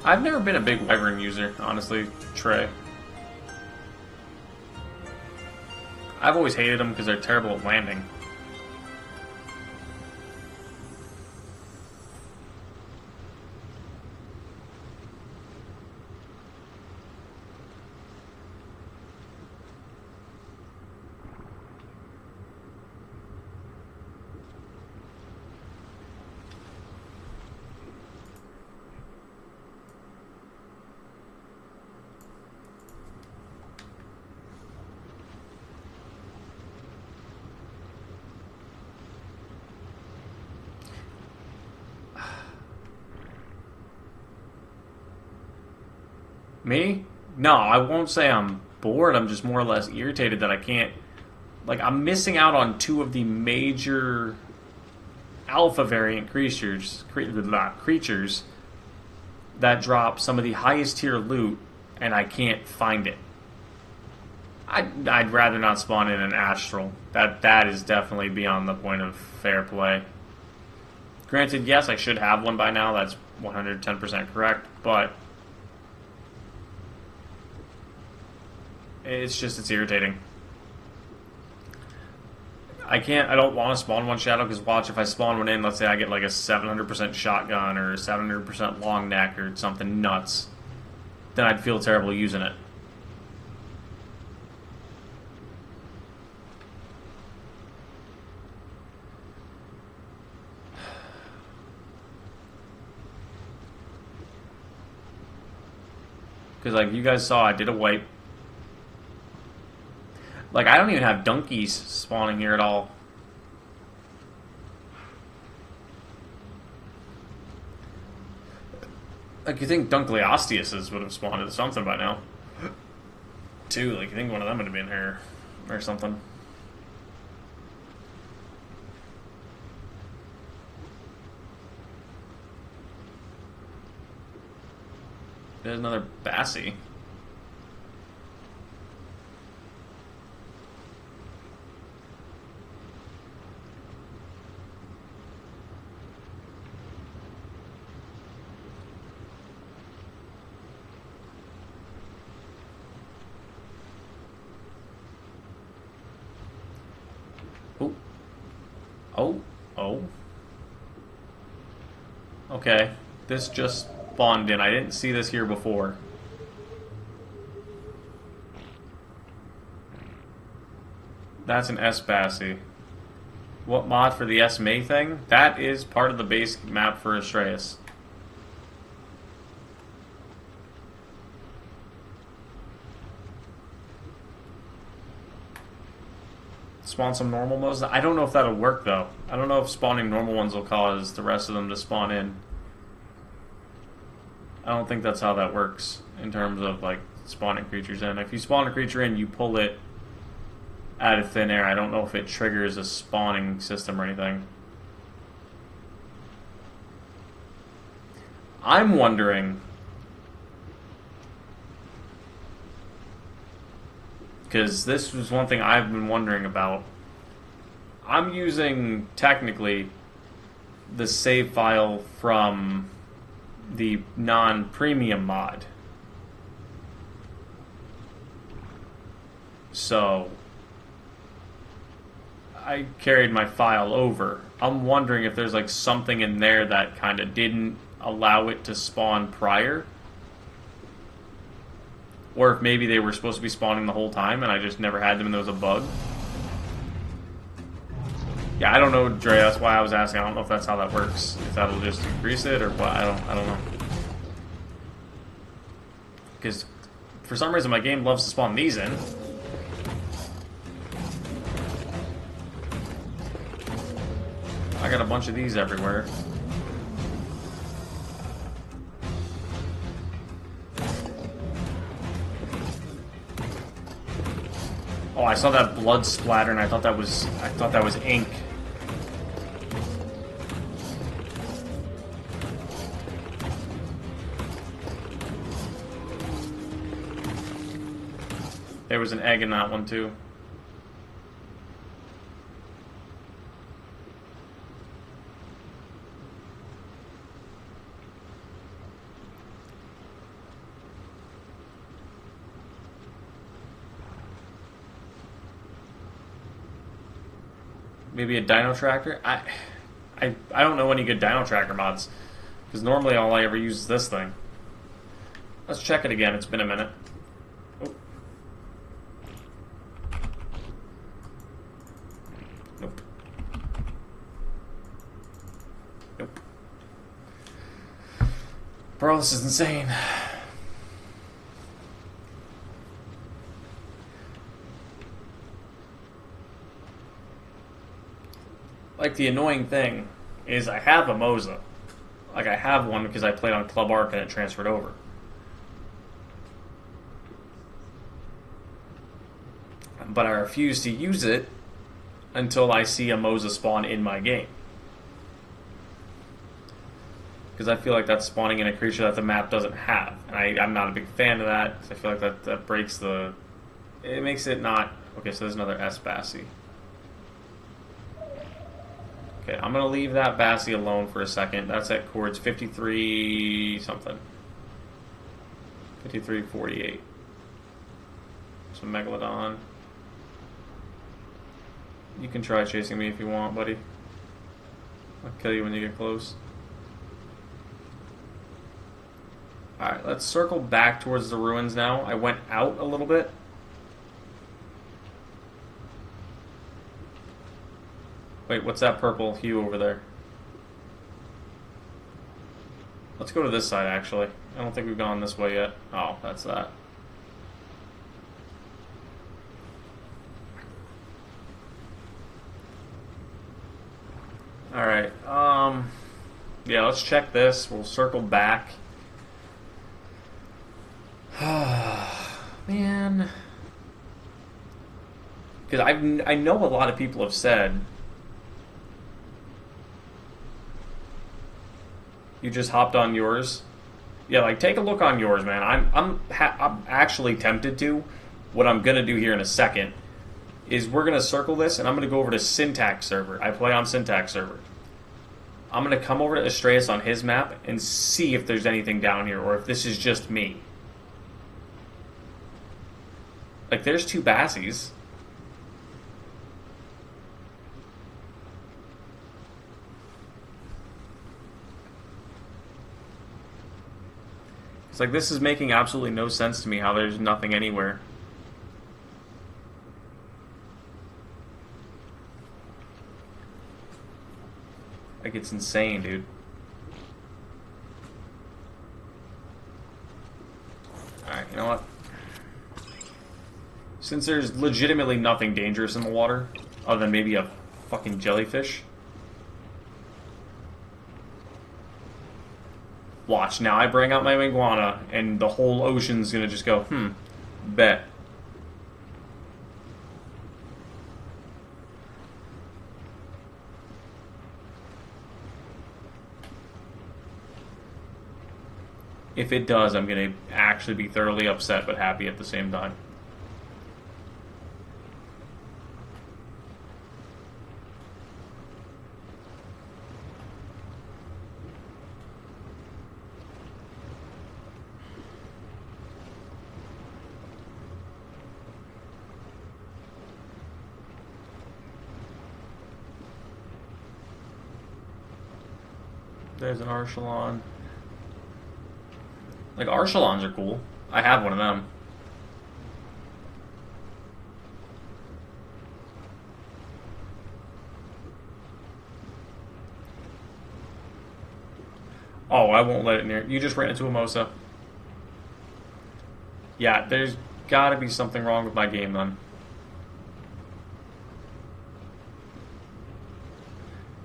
I've never been a big wyvern user, honestly, Trey. I've always hated them because they're terrible at landing. Me? No, I won't say I'm bored. I'm just more or less irritated that I can't... Like, I'm missing out on two of the major alpha variant creatures that drop some of the highest tier loot, and I can't find it. I'd rather not spawn in an Astral. That is definitely beyond the point of fair play. Granted, yes, I should have one by now. That's 110% correct, but... It's irritating. I don't want to spawn one shadow, because watch, if I spawn one in, let's say I get like a 700% shotgun or 700% long neck or something nuts, then I'd feel terrible using it. Because like you guys saw, I did a wipe. Like, I don't even have donkeys spawning here at all. Like, you think Dunkleosteus would have spawned at something by now. Too, like, you think one of them would have been here or something. There's another Bassie. Oh. Okay. This just spawned in. I didn't see this here before. That's an S-Bassie. What mod for the S-May thing? That is part of the base map for Astraeos. Spawn some normal modes. I don't know if that'll work, though. I don't know if spawning normal ones will cause the rest of them to spawn in. I don't think that's how that works in terms of, like, spawning creatures in. If you spawn a creature in, you pull it out of thin air. I don't know if it triggers a spawning system or anything. I'm wondering, because this was one thing I've been wondering about. I'm using, technically, the save file from the non-premium mod. So, I carried my file over. I'm wondering if there's like something in there that kind of didn't allow it to spawn prior. Or if maybe they were supposed to be spawning the whole time and I just never had them and there was a bug. Yeah, I don't know, Dre, that's why I was asking. I don't know if that's how that works. If that'll just increase it or what, I don't know. Because for some reason my game loves to spawn these in. I got a bunch of these everywhere. Oh, I saw that blood splatter and I thought that was ink. There was an egg in that one too. Maybe a Dino Tracker? I don't know any good Dino Tracker mods. Because normally all I ever use is this thing. Let's check it again. It's been a minute. Oh. Nope. Nope. Bro, this is insane. Like, the annoying thing is I have a Moza. Like, I have one because I played on Club Arc and it transferred over. But I refuse to use it until I see a Moza spawn in my game. Because I feel like that's spawning in a creature that the map doesn't have. And I'm not a big fan of that, because I feel like that breaks the... It makes it not... Okay, so there's another S-Bassi. Okay, I'm going to leave that Bassi alone for a second. That's at chords 53 something. 5348. Some Megalodon. You can try chasing me if you want, buddy. I'll kill you when you get close. Alright, let's circle back towards the ruins now. I went out a little bit. Wait, what's that purple hue over there? Let's go to this side, actually. I don't think we've gone this way yet. Oh, that's that. Alright, yeah, let's check this. We'll circle back. Man. Because I know a lot of people have said you just hopped on yours. Yeah, like, take a look on yours, man. I'm actually tempted to. What I'm gonna do here in a second is we're gonna circle this, and I'm gonna go over to Syntax server. I play on Syntax server. I'm gonna come over to Astraeos on his map and see if there's anything down here, or if this is just me. Like, there's two Bassies. It's like, this is making absolutely no sense to me how there's nothing anywhere. Like, it's insane, dude. Alright, you know what? Since there's legitimately nothing dangerous in the water, other than maybe a fucking jellyfish. Watch, now I bring out my iguana, and the whole ocean's gonna just go, bet. If it does, I'm going to actually be thoroughly upset but happy at the same time. There's an Archelon. Like, Archelons are cool. I have one of them. Oh, I won't let it near. You just ran into a Mosa. Yeah, there's gotta be something wrong with my game then.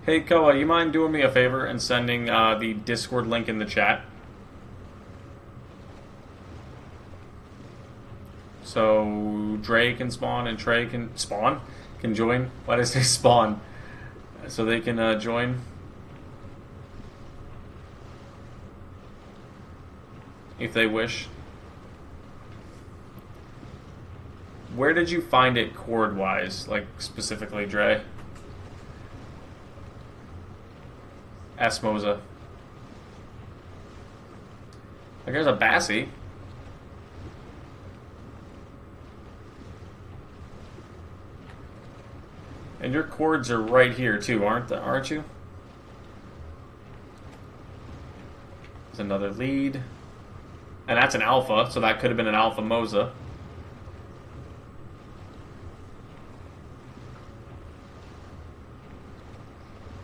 Hey, Koa, you mind doing me a favor and sending the Discord link in the chat? So Dre can spawn and Trey can spawn? Can join? Why did I say spawn? So they can join. If they wish. Where did you find it chord-wise? Like, specifically, Dre? Esmosa. Like, there's a Bassie. And your chords are right here too, aren't you? There's another lead. And that's an alpha, so that could have been an alpha Mosa.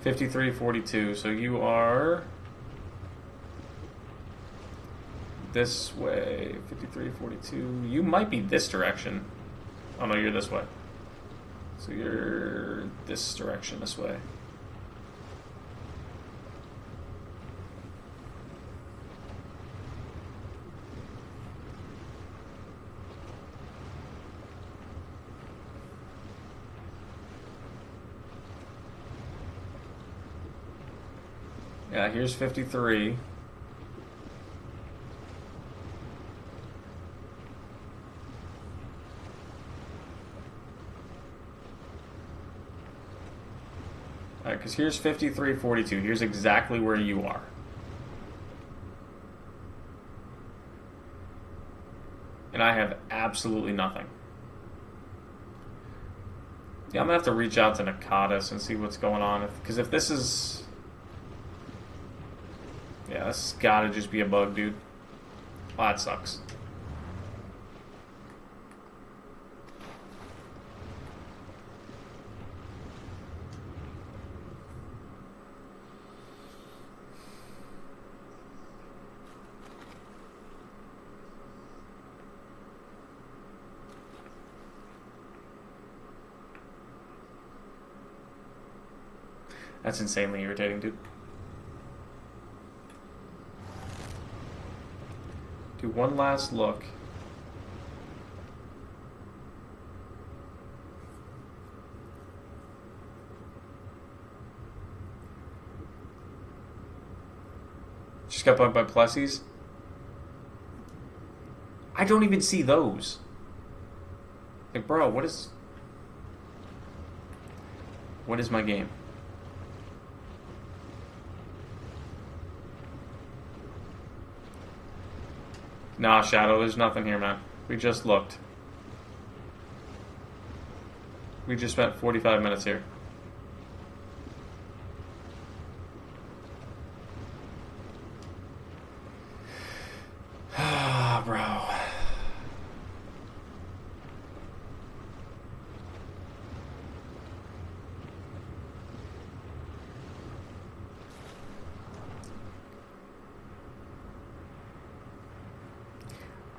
$53.42, so you are this way. $53.42. You might be this direction. Oh no, you're this way. So you're this direction, this way. Yeah, here's 53. Alright, because here's 53.42. Here's exactly where you are. And I have absolutely nothing. Yeah, I'm going to have to reach out to Nakatis and see what's going on. Because if this is... Yeah, this has got to just be a bug, dude. Well, that sucks. That's insanely irritating, dude. Do one last look. Just got bugged by Plessies. I don't even see those. Like, bro, what is my game? Nah, Shadow, there's nothing here, man. We just looked. We just spent 45 minutes here. Ah, bro.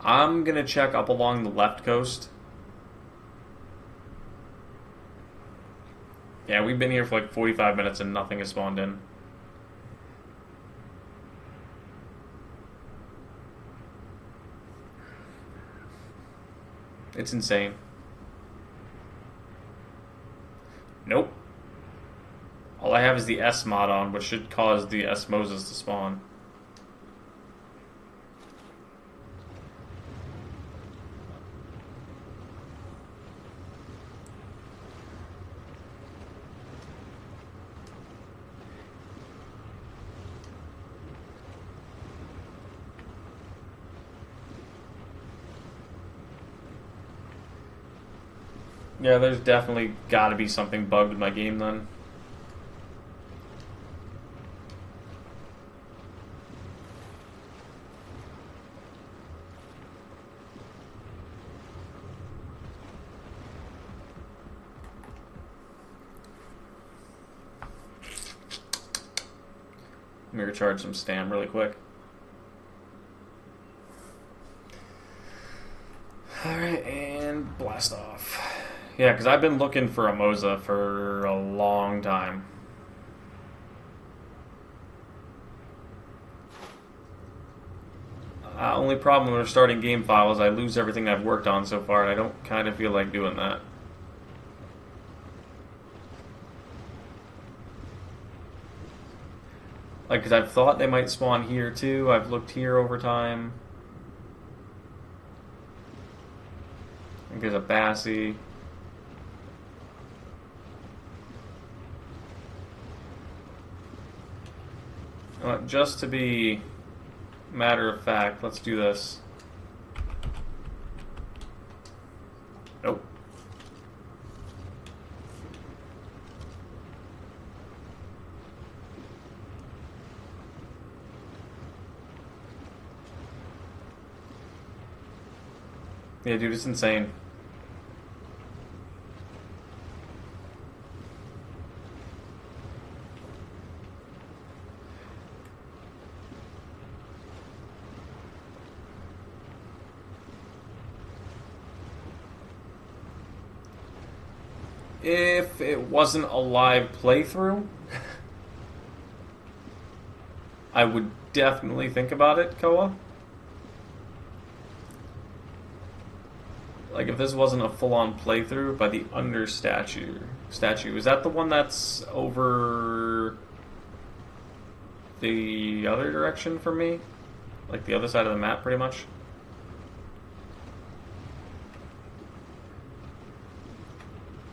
I'm gonna check up along the left coast. Yeah, we've been here for like 45 minutes and nothing has spawned in. It's insane. Nope. All I have is the S mod on, which should cause the S Moses to spawn. Yeah, there's definitely got to be something bugged in my game then. Let me recharge some stam really quick. Alright, and blast off. Yeah, because I've been looking for a Moza for a long time. Only problem with starting game file is I lose everything I've worked on so far, and I don't kind of feel like doing that. Like, because I've thought they might spawn here too. I've looked here over time. I think there's a Bassie. Just to be matter of fact, let's do this. Nope. Yeah, dude, it's insane. If it wasn't a live playthrough, I would definitely think about it, Koa. Like, if this wasn't a full-on playthrough by the Under statue. Is that the one that's over the other direction from me? Like, the other side of the map, pretty much?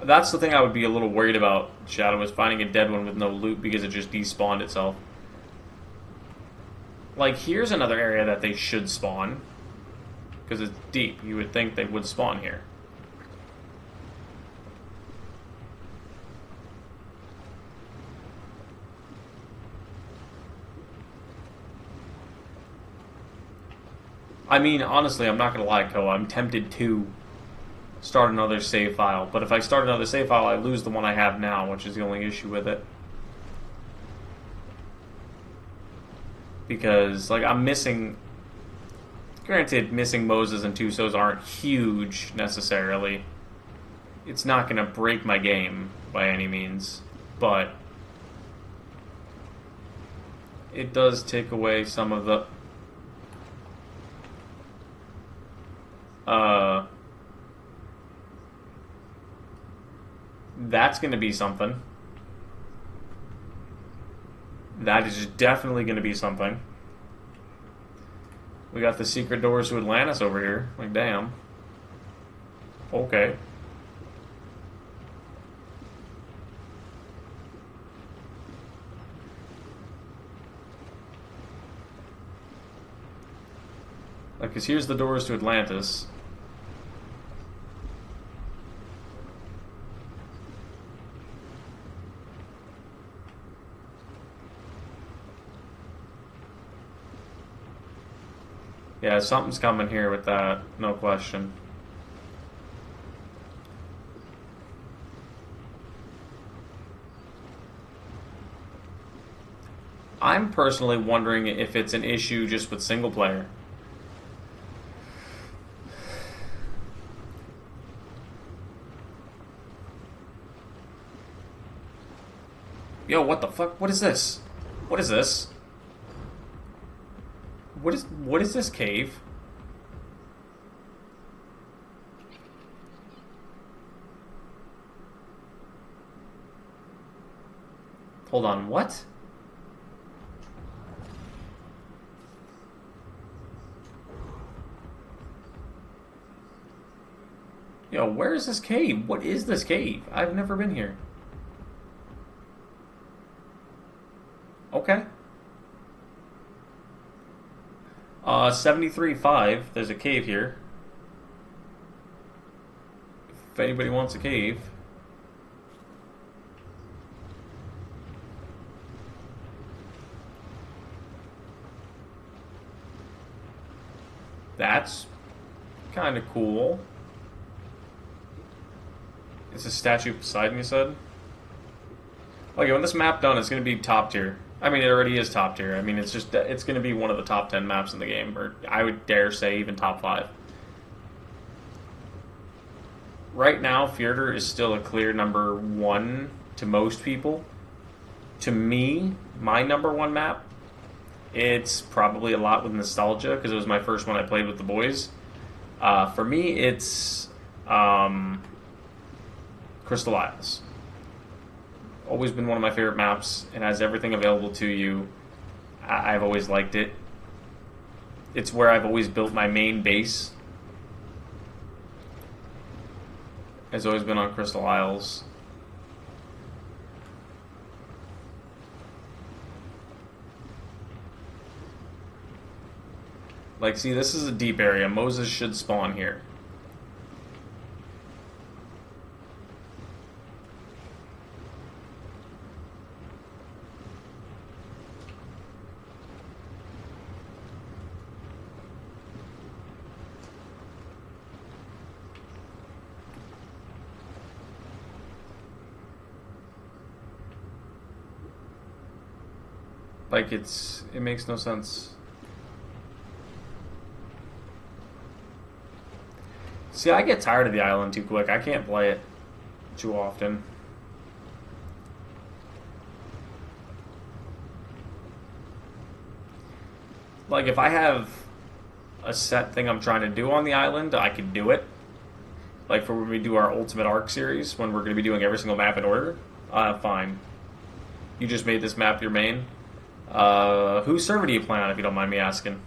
That's the thing I would be a little worried about, Shadow, is finding a dead one with no loot because it just despawned itself. Like, here's another area that they should spawn. Because it's deep. You would think they would spawn here. I mean, honestly, I'm not going to lie, Koa. I'm tempted to start another save file. But if I start another save file, I lose the one I have now, which is the only issue with it. Because, like, I'm missing... Granted, missing Moses and Tusos aren't huge, necessarily. It's not going to break my game, by any means. But... it does take away some of the... That's going to be something. That is definitely going to be something. We got the secret doors to Atlantis over here. Like, damn. Okay. Like, because here's the doors to Atlantis. Yeah, something's coming here with that, no question. I'm personally wondering if it's an issue just with single player. Yo, what the fuck? What is this? What is this? What is this cave? Hold on, what? Yo, where is this cave? What is this cave? I've never been here. Okay. 73.5. There's a cave here. If anybody wants a cave. That's kind of cool. It's a statue of Poseidon, you said? Okay, when this map done, it's going to be top tier. I mean, it already is top tier. I mean, it's going to be one of the top 10 maps in the game, or I would dare say even top 5. Right now, Fjordur is still a clear number 1 to most people. To me, my number 1 map, it's probably a lot with nostalgia, because it was my first one I played with the boys. For me, it's Crystal Isles. Always been one of my favorite maps. It has everything available to you. I've always liked it. It's where I've always built my main base. Has always been on Crystal Isles. Like, see, this is a deep area. Moses should spawn here. Like, it makes no sense. See, I get tired of the island too quick. I can't play it too often. Like, if I have a set thing I'm trying to do on the island, I could do it. Like, for when we do our Ultimate Arc series, when we're going to be doing every single map in order, fine. You just made this map your main. Whose server do you play on, if you don't mind me asking?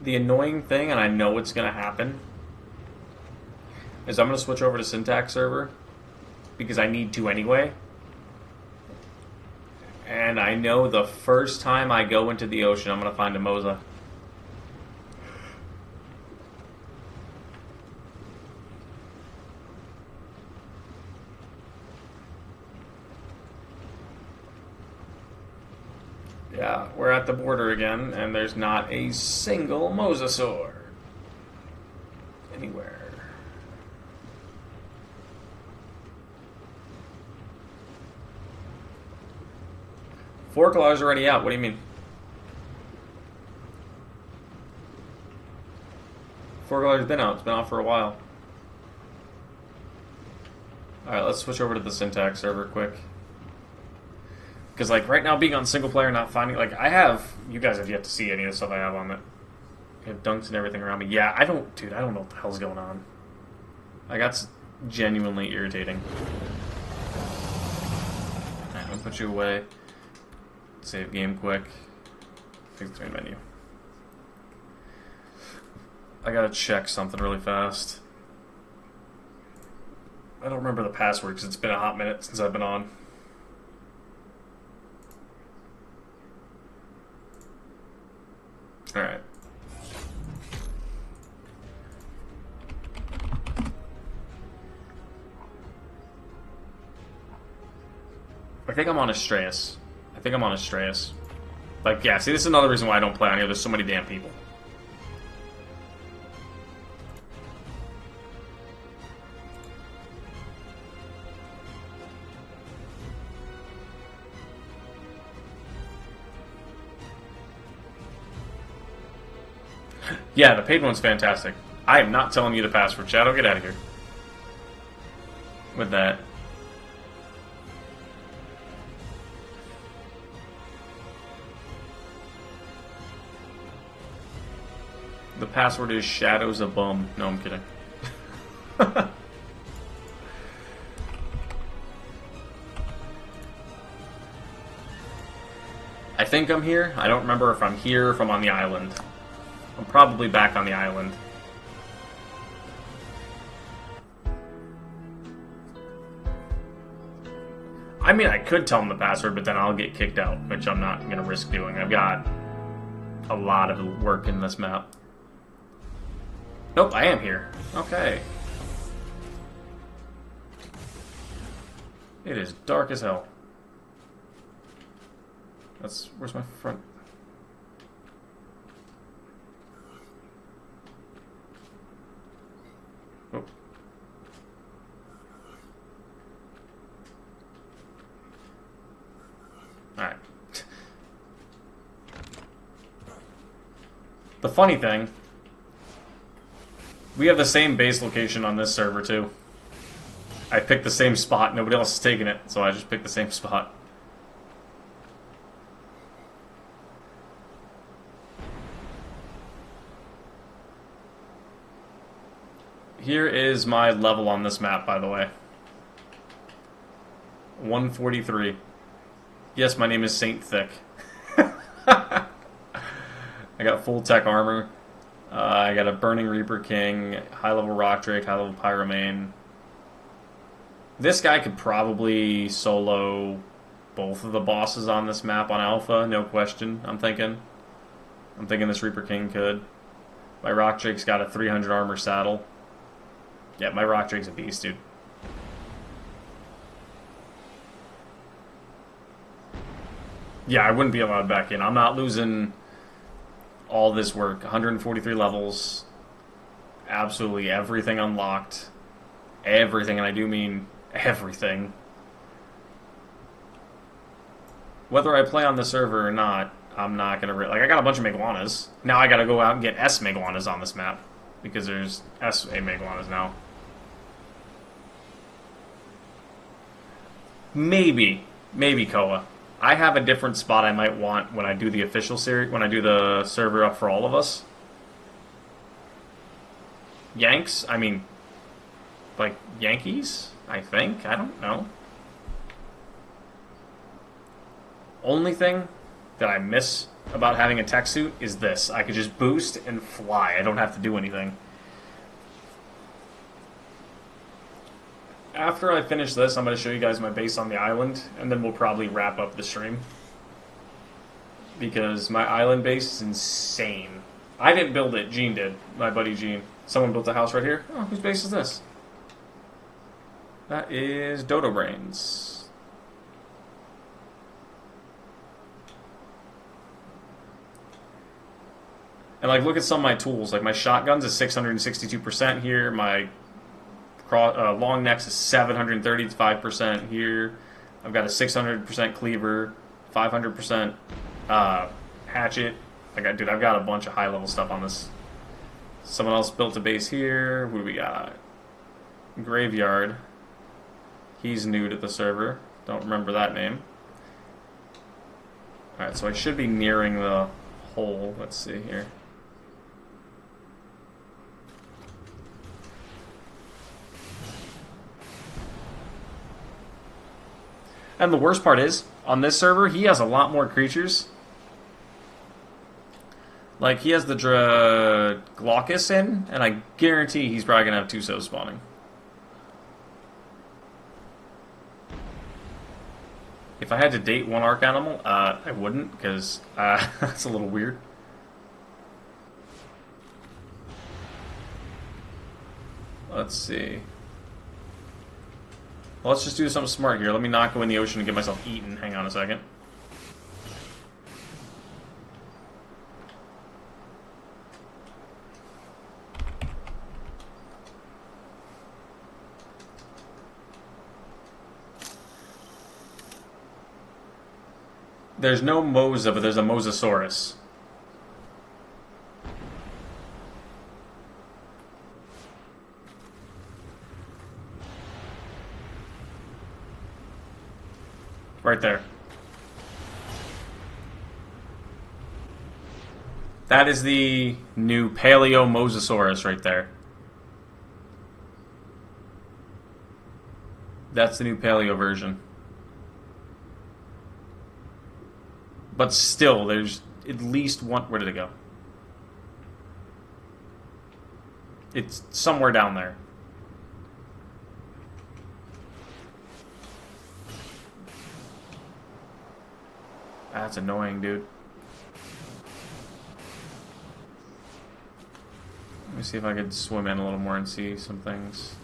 The annoying thing, and I know it's going to happen, is I'm going to switch over to Syntax server because I need to anyway. And I know the first time I go into the ocean, I'm going to find a Moza. Yeah, we're at the border again, and there's not a single mosasaur anywhere. Forklar's already out. What do you mean? Forklar's been out. It's been out for a while. Alright, let's switch over to the Syntax server quick. Because, like, right now, being on single player, not finding, like, you guys have yet to see any of the stuff I have on it. I have dunks and everything around me. Yeah, I don't know what the hell's going on. Like, that's genuinely irritating. Alright, I'm gonna put you away. Save game quick. Fix the main menu. I gotta check something really fast. I don't remember the password because it's been a hot minute since I've been on. Alright. I think I'm on Astraeos. Like, yeah, see, this is another reason why I don't play on here. There's so many damn people. Yeah, the paid one's fantastic. I am not telling you the password, Shadow. Get out of here. With that. The password is Shadow's a bum. No, I'm kidding. I think I'm here. I don't remember if I'm here or if I'm on the island. I'm probably back on the island. I mean, I could tell them the password, but then I'll get kicked out, which I'm not going to risk doing. I've got a lot of work in this map. Nope, I am here. Okay. It is dark as hell. Where's my front? Oh. Alright. The funny thing, we have the same base location on this server too. I picked the same spot, nobody else is taking it, so I just picked the same spot. Here is my level on this map, by the way. 143. Yes, my name is Saint Thick. I got full tech armor. I got a Burning Reaper King, high level Rock Drake, high level Pyromane. This guy could probably solo both of the bosses on this map on Alpha, no question, I'm thinking. I'm thinking this Reaper King could. My Rock Drake's got a 300 armor saddle. Yeah, my Rock Drake's a beast, dude. Yeah, I wouldn't be allowed back in. I'm not losing all this work. 143 levels. Absolutely everything unlocked. Everything, and I do mean everything. Whether I play on the server or not, I'm not gonna... Like, I got a bunch of Megaluanas. Now I gotta go out and get S Megaluanas on this map. Because there's S Megaluanas now. Maybe Koa. I have a different spot I might want when I do the official series, when I do the server up for all of us. Yanks? I mean, like Yankees? I think? I don't know. Only thing that I miss about having a tech suit is this. I could just boost and fly. I don't have to do anything. After I finish this, I'm going to show you guys my base on the island, and then we'll probably wrap up the stream. Because my island base is insane. I didn't build it, Gene did. My buddy Gene. Someone built a house right here. Oh, whose base is this? That is Dodo Brains. And like, look at some of my tools. Like my shotguns is 662% here. My long necks is 735% here. I've got a 600% cleaver, 500% hatchet. I've got a bunch of high level stuff on this. Someone else built a base here. Who do we got? Graveyard. He's new to the server. Don't remember that name. Alright, so I should be nearing the hole. Let's see here. And the worst part is, on this server, he has a lot more creatures. Like, he has the Glaucus in, and I guarantee he's probably going to have 2 Sos spawning. If I had to date one Arc Animal, I wouldn't, because that's a little weird. Let's see. Well, let's just do something smart here. Let me not go in the ocean and get myself eaten. Hang on a second. There's no Mosa, but there's a Mosasaurus. Right there. That is the new Paleo Mosasaurus right there. That's the new paleo version. But still, there's at least one... Where did it go? It's somewhere down there. That's annoying, dude. Let me see if I could swim in a little more and see some things.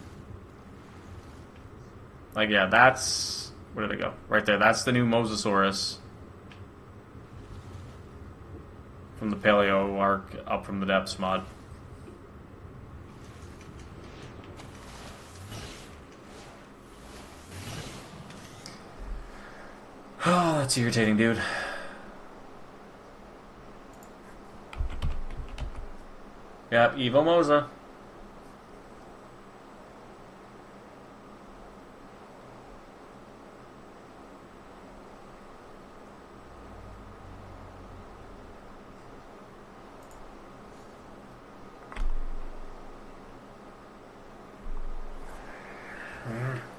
Like, yeah, that's... Where did it go? Right there. That's the new Mosasaurus. From the Paleo Arc up from the Depths mod. Oh, that's irritating, dude. Yep, Evo Mosa.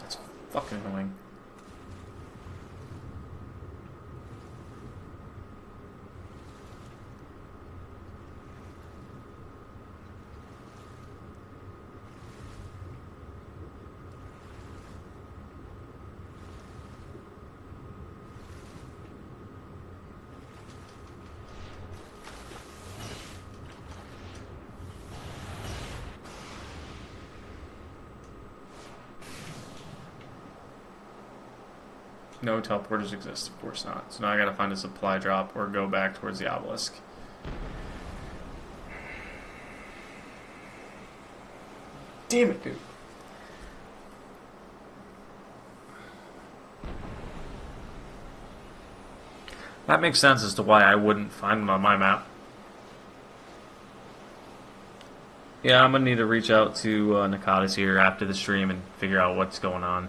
That's fucking annoying. No teleporters exist, of course not. So now I gotta find a supply drop or go back towards the obelisk. Damn it, dude. That makes sense as to why I wouldn't find them on my map. Yeah, I'm gonna need to reach out to Nakatis here after the stream and figure out what's going on.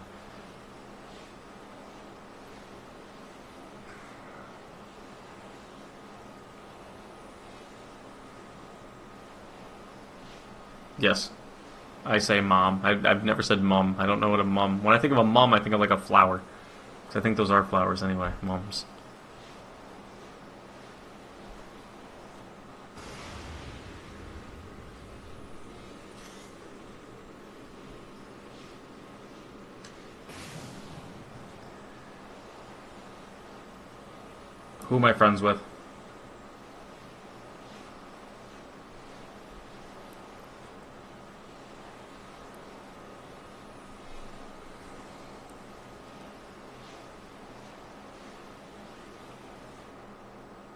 Yes. I say mom. I've never said mum. I don't know what a mum... When I think of a mum, I think of like a flower. Because I think those are flowers anyway. Mums. Who am I friends with?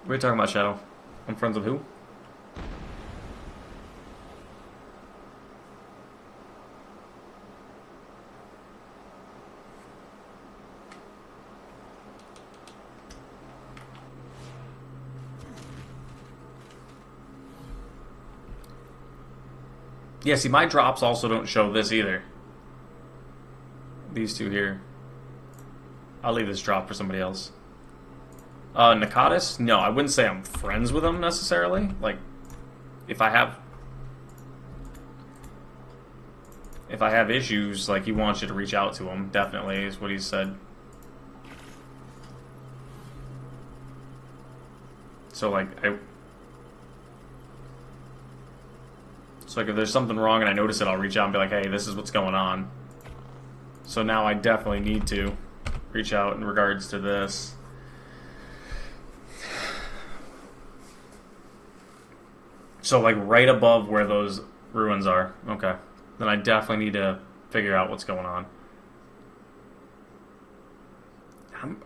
What are you talking about, Shadow? I'm friends with who? Yeah, see, my drops also don't show this either. These two here. I'll leave this drop for somebody else. Nakatis? No, I wouldn't say I'm friends with him necessarily. Like, if I have issues, like, he wants you to reach out to him, definitely, is what he said. So, like, So, like, if there's something wrong and I notice it, I'll reach out and be like, hey, this is what's going on. So now I definitely need to reach out in regards to this. So, like, right above where those ruins are. Okay. Then I definitely need to figure out what's going on.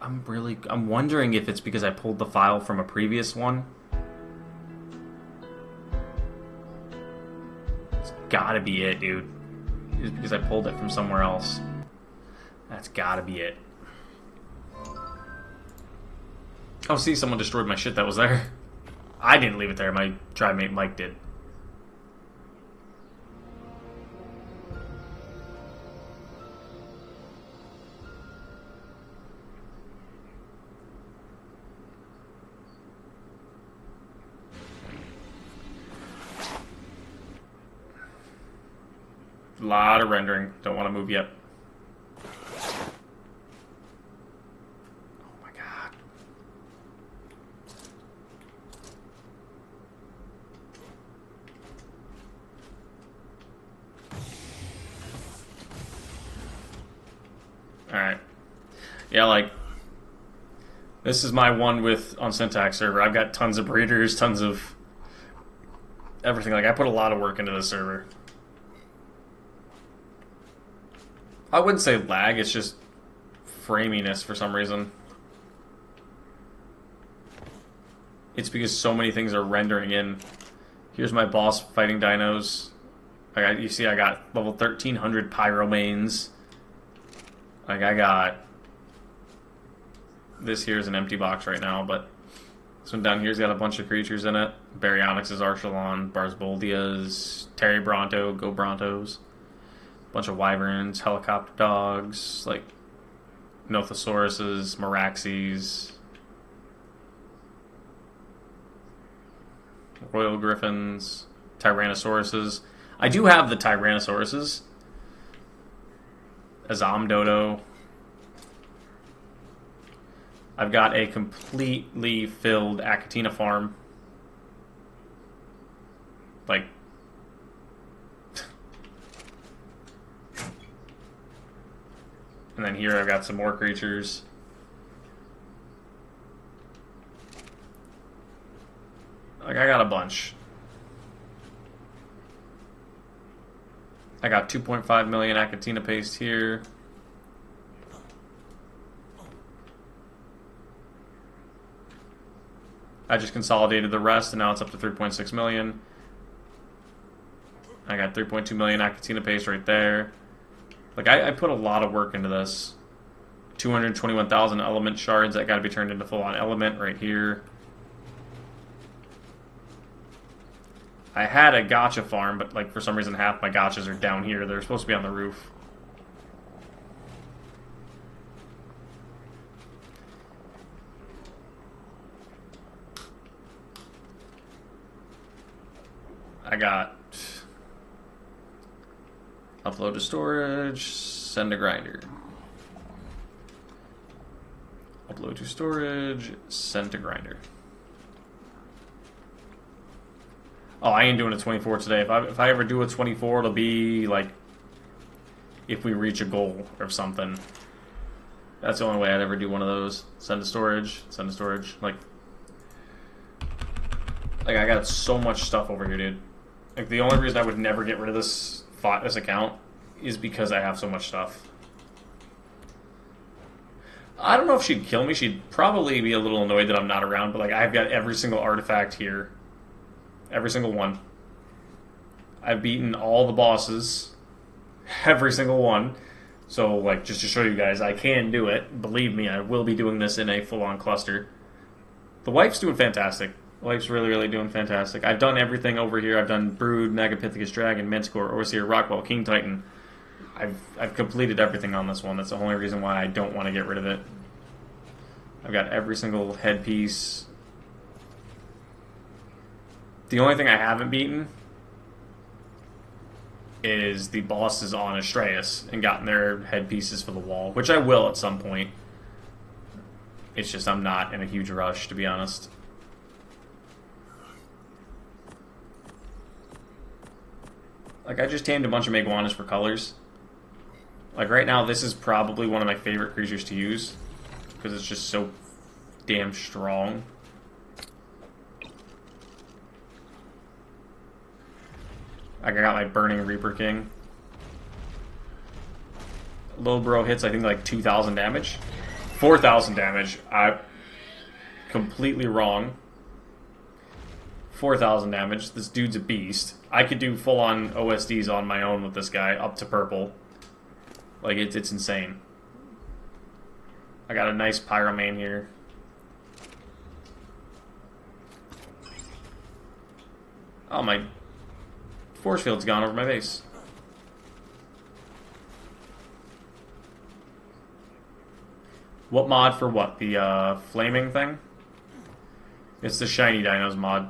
I'm wondering if it's because I pulled the file from a previous one. It's gotta be it, dude. It's because I pulled it from somewhere else. That's gotta be it. Oh, see, someone destroyed my shit that was there. I didn't leave it there, my tri-mate Mike did. A lot of rendering. Don't want to move yet. Yeah, like, this is my one with on Syntax server. I've got tons of breeders, tons of everything. Like, I put a lot of work into this server. I wouldn't say lag, it's just framiness for some reason. It's because so many things are rendering in. Here's my boss fighting dinos. You see I got level 1300 pyromanes. Like, I got... This here is an empty box right now, but this one down here's got a bunch of creatures in it. Baryonyx's Archelon, Barsboldias, Terry Bronto, Go Brontos. Bunch of wyverns, helicopter dogs, like Nothosauruses, Meraxes, Royal Griffins, Tyrannosauruses. I do have the Tyrannosauruses. Azamdodo. I've got a completely filled Achatina farm. Like, and then here I've got some more creatures. Like, I got a bunch. I got 2.5 million Achatina paste here. I just consolidated the rest, and now it's up to 3.6 million. I got 3.2 million Achatina paste right there. Like, I put a lot of work into this. 221,000 element shards that got to be turned into full-on element right here. I had a gotcha farm, but like for some reason half my gotchas are down here. They're supposed to be on the roof. I got upload to storage, send to grinder. Upload to storage, send to grinder. Oh, I ain't doing a 24 today. If I ever do a 24, it'll be like if we reach a goal or something. That's the only way I'd ever do one of those. Send to storage, send to storage. Like I got so much stuff over here, dude. Like, the only reason I would never get rid of this account is because I have so much stuff. I don't know if she'd kill me. She'd probably be a little annoyed that I'm not around, but like, I've got every single artifact here. Every single one. I've beaten all the bosses. Every single one. So, like, just to show you guys, I can do it. Believe me, I will be doing this in a full-on cluster. The wife's doing fantastic. The wife's really, really doing fantastic. I've done everything over here. I've done Brood, Megapithecus Dragon, Manticore, Overseer, Rockwell, King Titan. I've completed everything on this one. That's the only reason why I don't want to get rid of it. I've got every single headpiece. The only thing I haven't beaten is the bosses on Astraeos and gotten their headpieces for the wall, which I will at some point. It's just I'm not in a huge rush, to be honest. Like, I just tamed a bunch of Meguanas for colors. Like, right now, this is probably one of my favorite creatures to use, because it's just so damn strong. Like, I got my Burning Reaper King. Little bro hits, I think, like 2,000 damage. 4,000 damage. I'm completely wrong. 4,000 damage. This dude's a beast. I could do full-on OSDs on my own with this guy, up to purple. Like, it's insane. I got a nice Pyromane here. Oh, my force field's gone over my base. What mod for what? The flaming thing? It's the Shiny Dinos mod.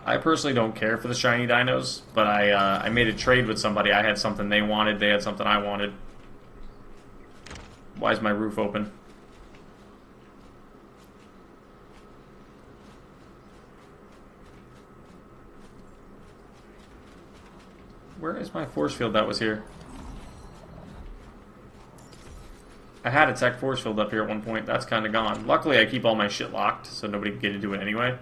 I personally don't care for the Shiny Dinos, but I made a trade with somebody. I had something they wanted, they had something I wanted. Why is my roof open? Where is my force field that was here? I had a tech force field up here at one point. That's kind of gone. Luckily, I keep all my shit locked, so nobody can get into it anyway.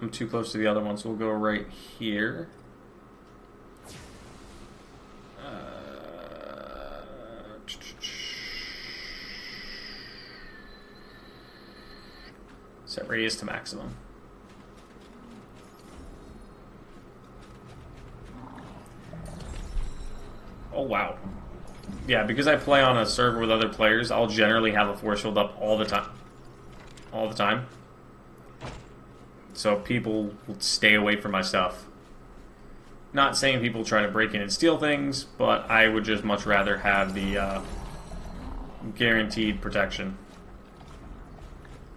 I'm too close to the other one, so we'll go right here. Set radius to maximum. Oh, wow. Yeah, because I play on a server with other players, I'll generally have a force field up all the time. All the time. So people will stay away from my stuff. Not saying people try to break in and steal things, but I would just much rather have the guaranteed protection.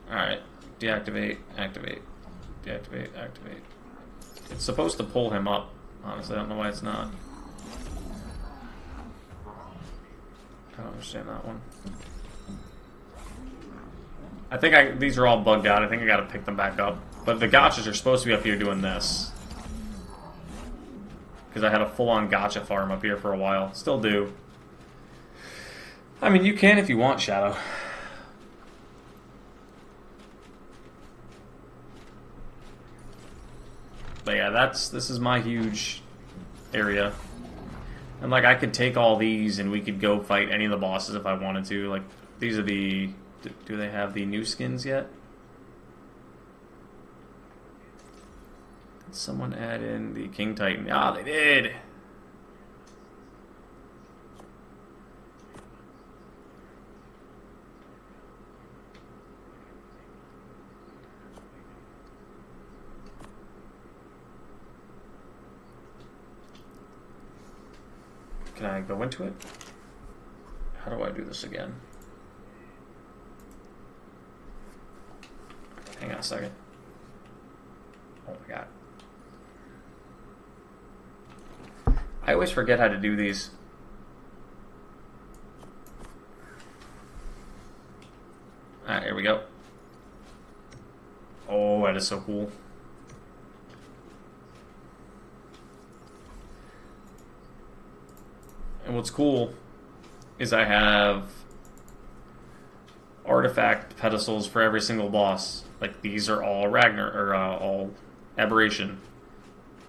Alright. Deactivate, activate, deactivate, activate. It's supposed to pull him up. Honestly, I don't know why it's not. I don't understand that one. I think these are all bugged out. I think I gotta pick them back up. But the gotchas are supposed to be up here doing this. Because I had a full-on gotcha farm up here for a while. Still do. I mean, you can if you want, Shadow. But yeah, this is my huge area. And like, I could take all these and we could go fight any of the bosses if I wanted to. Like, these are the... Do they have the new skins yet? Did someone add in the King Titan? Ah, they did! Can I go into it? How do I do this again? Hang on a second. Oh my god. I always forget how to do these. Alright, here we go. Oh, that is so cool. And what's cool is I have artifact pedestals for every single boss. Like, these are all all Aberration.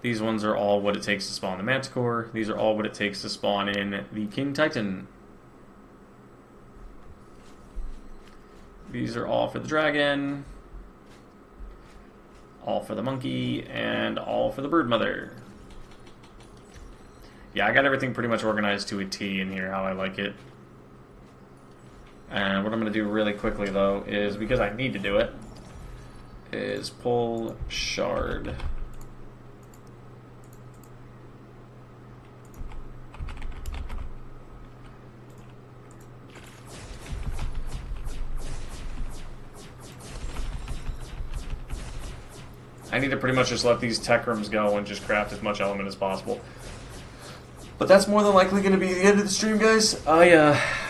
These ones are all what it takes to spawn the Manticore. These are all what it takes to spawn in the King Titan. These are all for the dragon, all for the monkey, and all for the bird mother. Yeah, I got everything pretty much organized to a T in here, how I like it. And what I'm going to do really quickly, though, is, because I need to do it, is pull shard. I need to pretty much just let these tech rooms go and just craft as much element as possible. But that's more than likely going to be the end of the stream, guys. I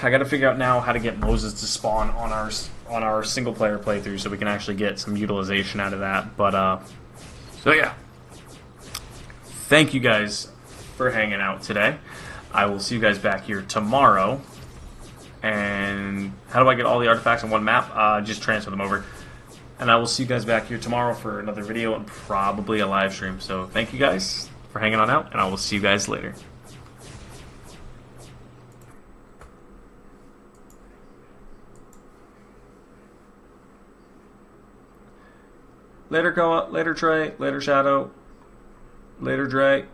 got to figure out now how to get Moses to spawn on our single player playthrough, so we can actually get some utilization out of that. But so yeah, thank you guys for hanging out today. I will see you guys back here tomorrow. And how do I get all the artifacts on one map? Just transfer them over. And I will see you guys back here tomorrow for another video and probably a live stream. So thank you guys for hanging on out, and I will see you guys later. Later, Koa. Later, Trey. Later, Shadow. Later, Dre.